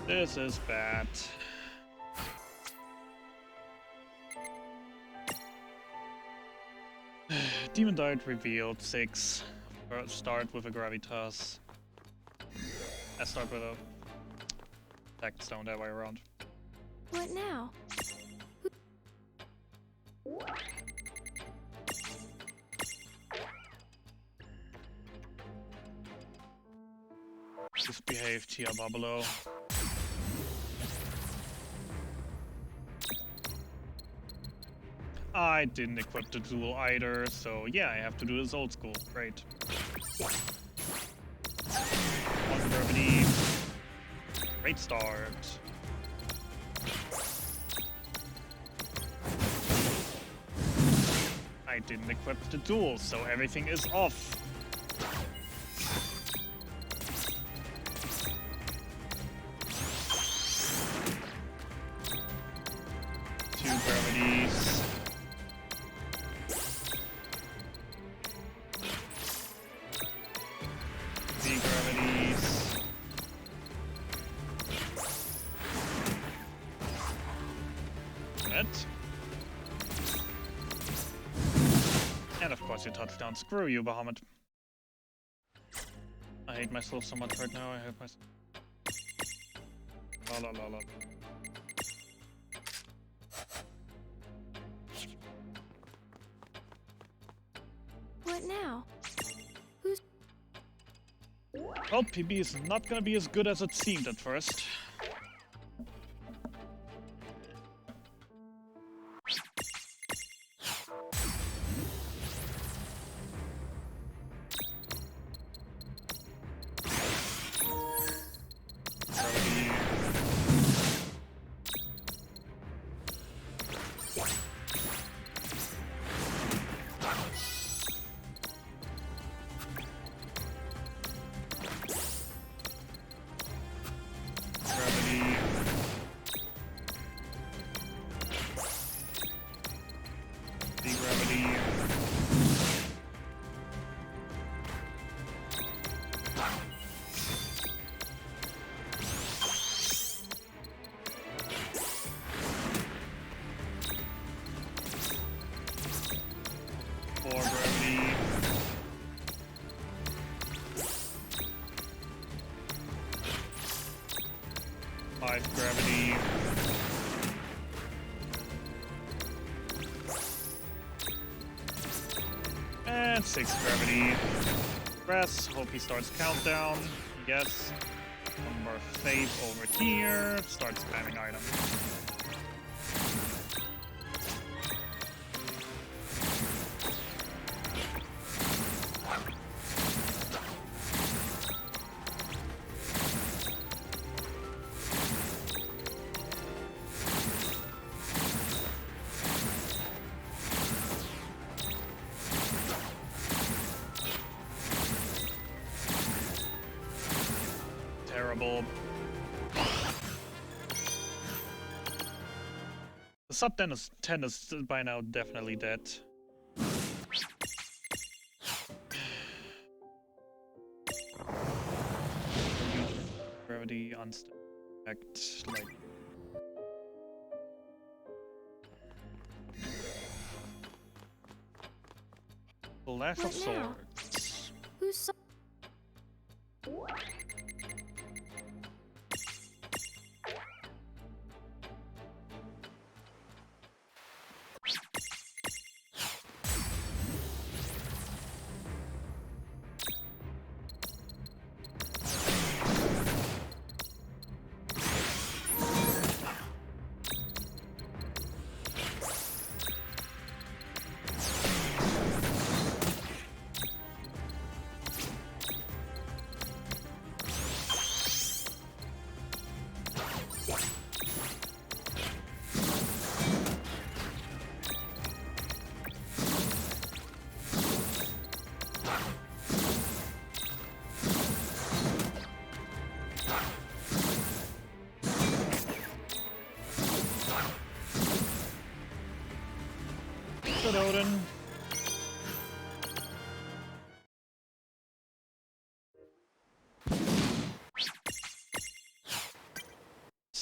A: This is bad. Demon Diet revealed 6. Start with a Gravitas. I start with a Attack Stone that way around.
D: What now?
A: Misbehaved here, Bubbalo. I didn't equip the duel either, so yeah, I have to do this old school. Great. One gravity. Great start. I didn't equip the duel, so everything is off. Two gravities. Three gravities. That. And of course your touchdown. Screw you, Bahamut. I hate myself so much right now. I hate myself. La la la la.
D: What now? Who's...
A: Well, PB is not gonna be as good as it seemed at first. Gravity. And 6 gravity. Press. Hope he starts countdown. Yes. One more fate over here. Starts spamming items. Terrible. The sub 10 is by now definitely dead. Gravity unstacked, like. Flash of Swords.
D: Who's so...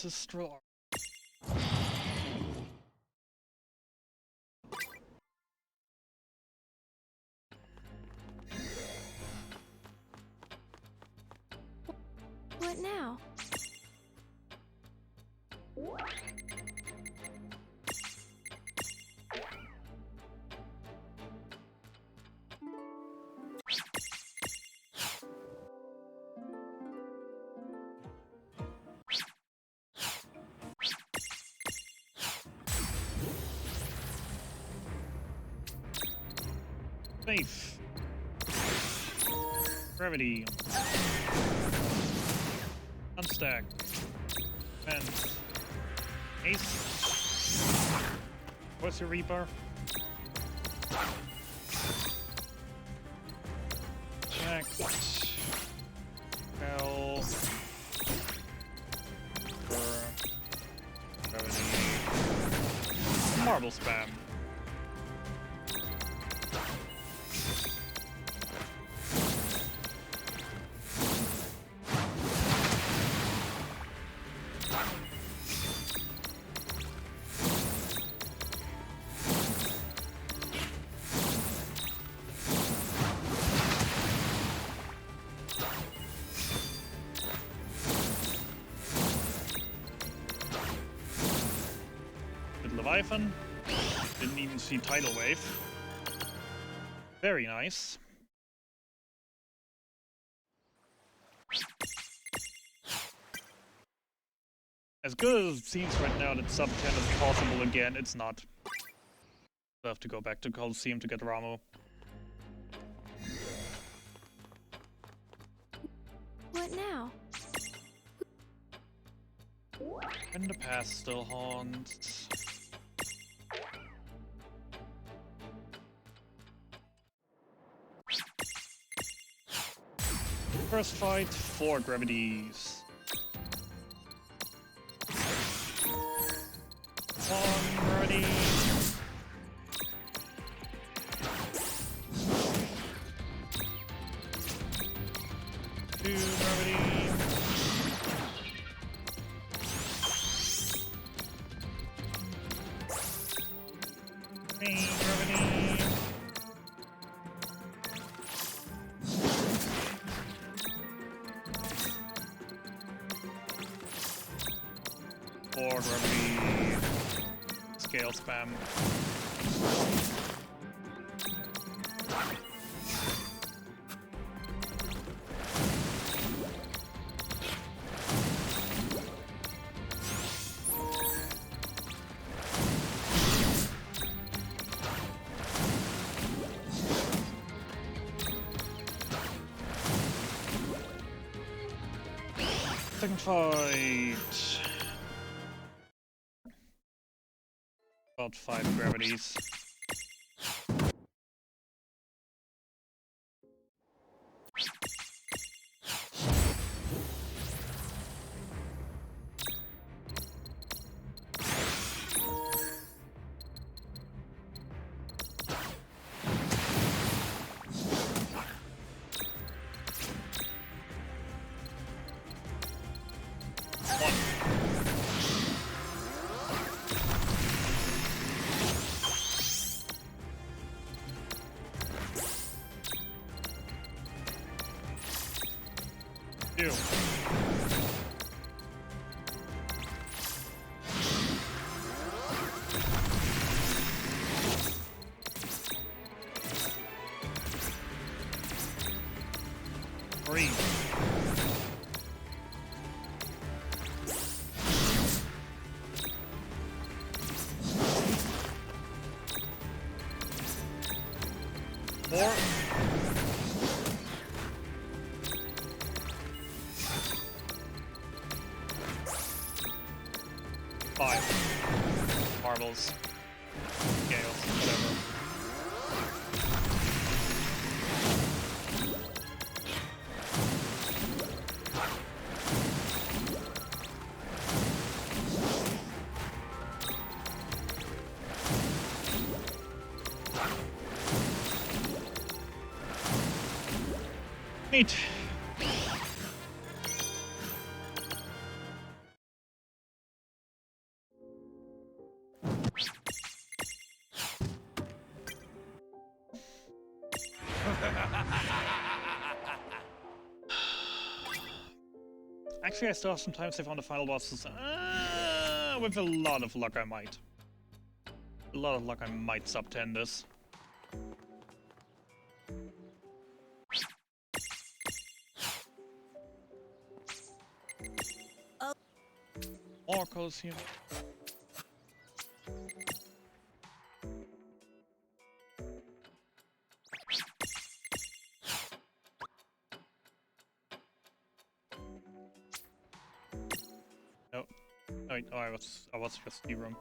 A: ancestral.
D: What now?
A: Safe. Gravity. Unstack. And Ace. What's your rebar? Check. Hell. Gravity. Marble spam. Leviathan. Didn't even see Tidal Wave. Very nice. As good as it seems right now that sub 10 is possible again, it's not. We'll have to go back to Coliseum to get Ramu.
D: What now?
A: And the past still haunts. First fight, 4 gravities. 1 gravity. 2 gravity. 3 gravity. 4 gravity. Scale spam. Second fight. About 5 gravities. Two. Three. 4. 5. Marbles. Scales. Whatever. Neat. Actually, I still have some time save on the final bosses. With a lot of luck, I might. A lot of luck, I might sub 10 this. More Colosseum. No. Oh, wait, I was just the wrong.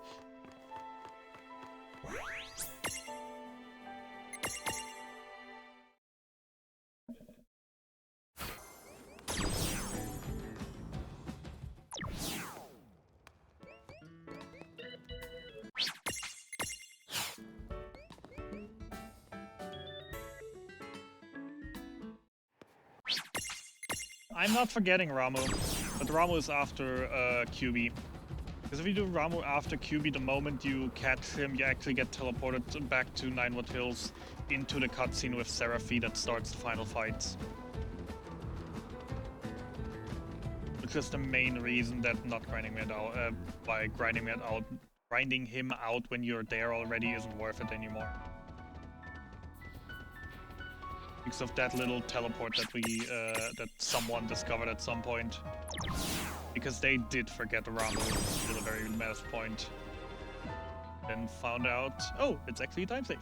A: I'm not forgetting Ramu, but Ramu is after QB. Because if you do Ramu after QB, the moment you catch him, you actually get teleported back to Ninewood Hills into the cutscene with Seraphi that starts the final fight. Which is the main reason that not grinding him out, grinding him out when you're there already isn't worth it anymore. Because of that little teleport that that someone discovered at some point. Because they did forget Ramu at a very last point. Then found out, oh, it's actually a time save.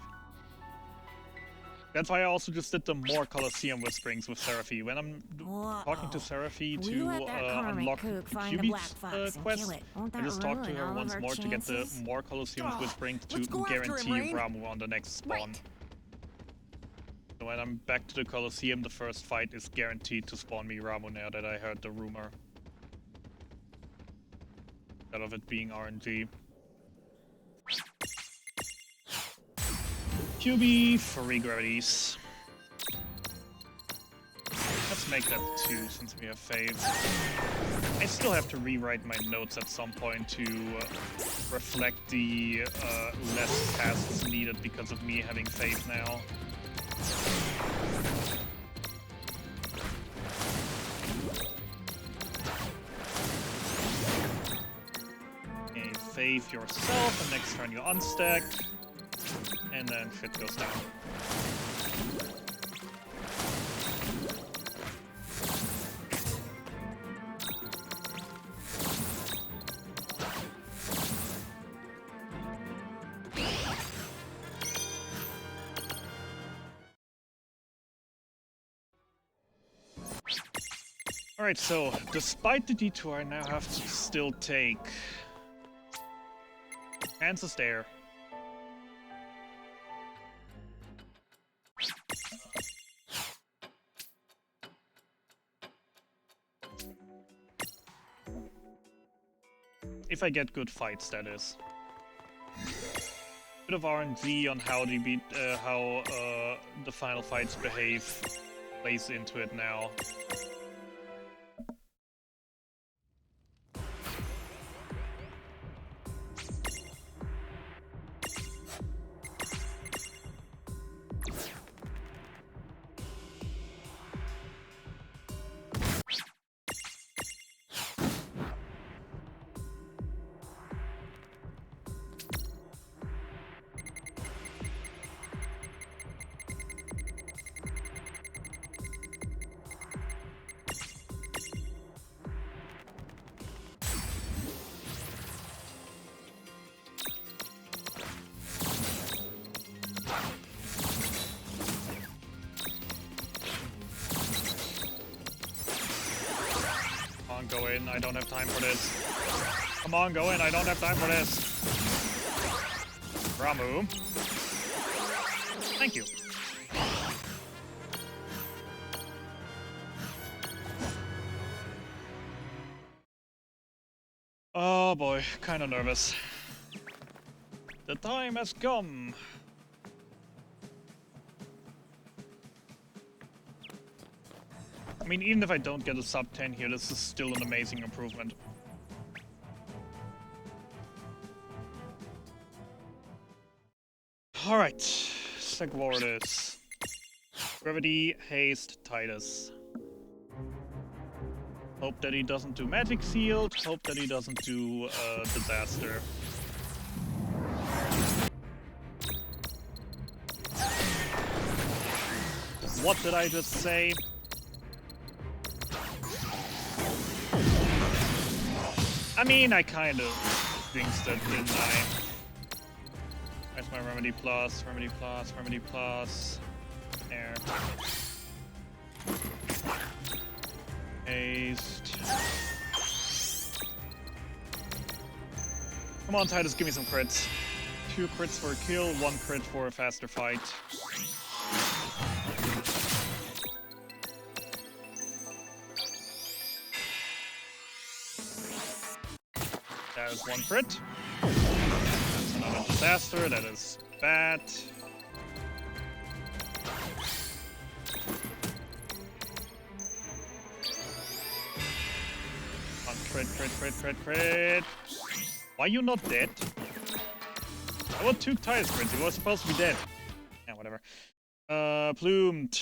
A: That's why I also just did the more Colosseum whisperings with Seraphi. When I'm talking to Seraphi to unlock QB's quest, I just talk to her once more to get the more Colosseum whisperings to guarantee Ramu on the next spawn.
F: Right.
A: So when I'm back to the Colosseum, the first fight is guaranteed to spawn me Ramu now that I heard the rumor. Instead of it being RNG. QB, 3 gravities. Let's make that 2 since we have faith. I still have to rewrite my notes at some point to reflect the less tasks needed because of me having faith now. Okay, faith yourself, and next turn you unstack, and then shit goes down. Alright, so, despite the detour, I now have to still take... Kansas there. If I get good fights, that is. Bit of RNG on how the final fights behave plays into it now. Go in, I don't have time for this. Come on, go in, I don't have time for this. Ramu. Thank you. Oh boy, kinda nervous. The time has come. I mean, even if I don't get a sub 10 here, this is still an amazing improvement. Alright, Segwardus. Gravity, Haste, Titus. Hope that he doesn't do magic shield. Hope that he doesn't do disaster. What did I just say? I mean, I kind of jinxed it, didn't I? Where's my remedy plus? Remedy plus, remedy plus. There. Haste. Come on, Titus, give me some crits. 2 crits for a kill, 1 crit for a faster fight. That is 1 crit. That's another disaster, that is bad. Crit. Why are you not dead? I want 2 Titus crits, he was supposed to be dead. Yeah, whatever. Plumed.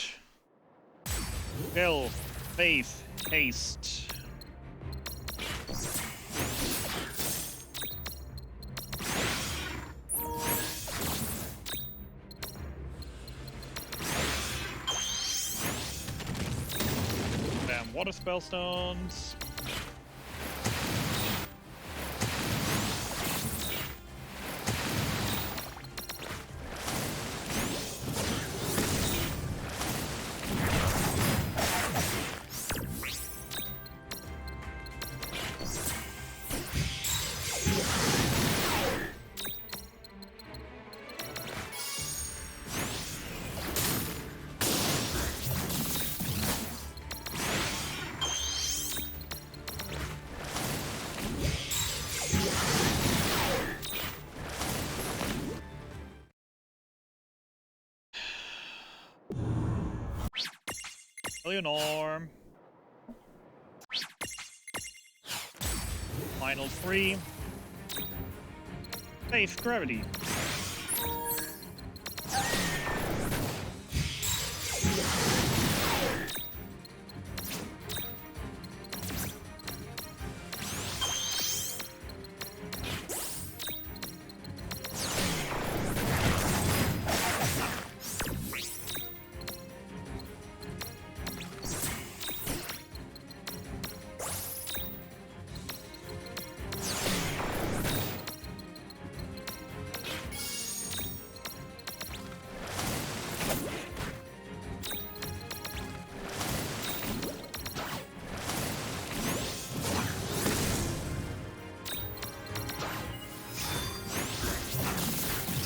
A: Kill. Faith. Haste. Damn, water spellstones. Eleanor. Final 3. Faith, gravity.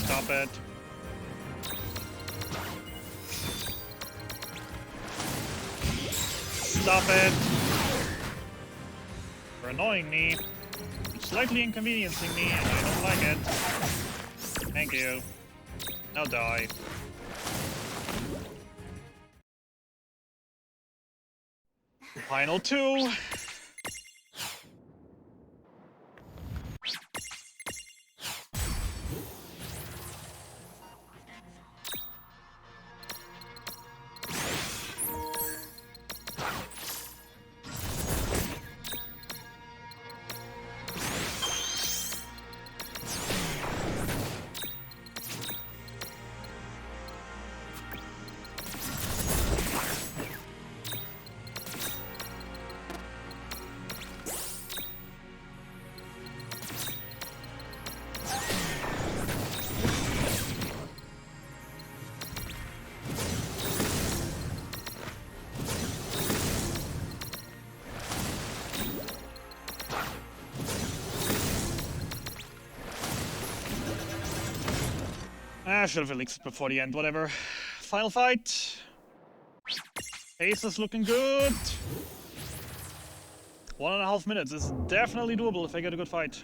A: Stop it. Stop it. You're annoying me. You're slightly inconveniencing me, and I don't like it. Thank you. Now die. Final 2. I should have elixir before the end, whatever. Final fight. Pace is looking good. 1.5 minutes is definitely doable if I get a good fight.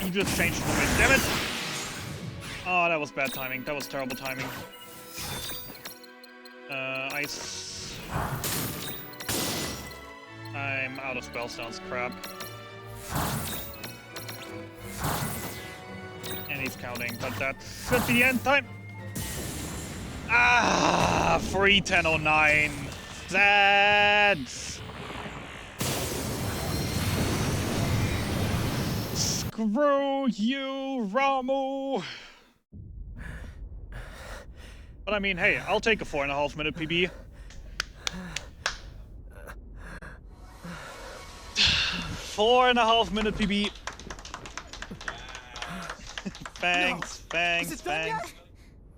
A: He just changed for me. Damn it! Oh, that was bad timing. That was terrible timing. Ice. I'm out of spell stones. Crap. And he's counting, but that's at the end time. Ah, free 1009. Sad. Screw you, Ramu. But I mean, hey, I'll take a 4.5 minute PB. 4.5 minute PB. Thanks, thanks, thanks.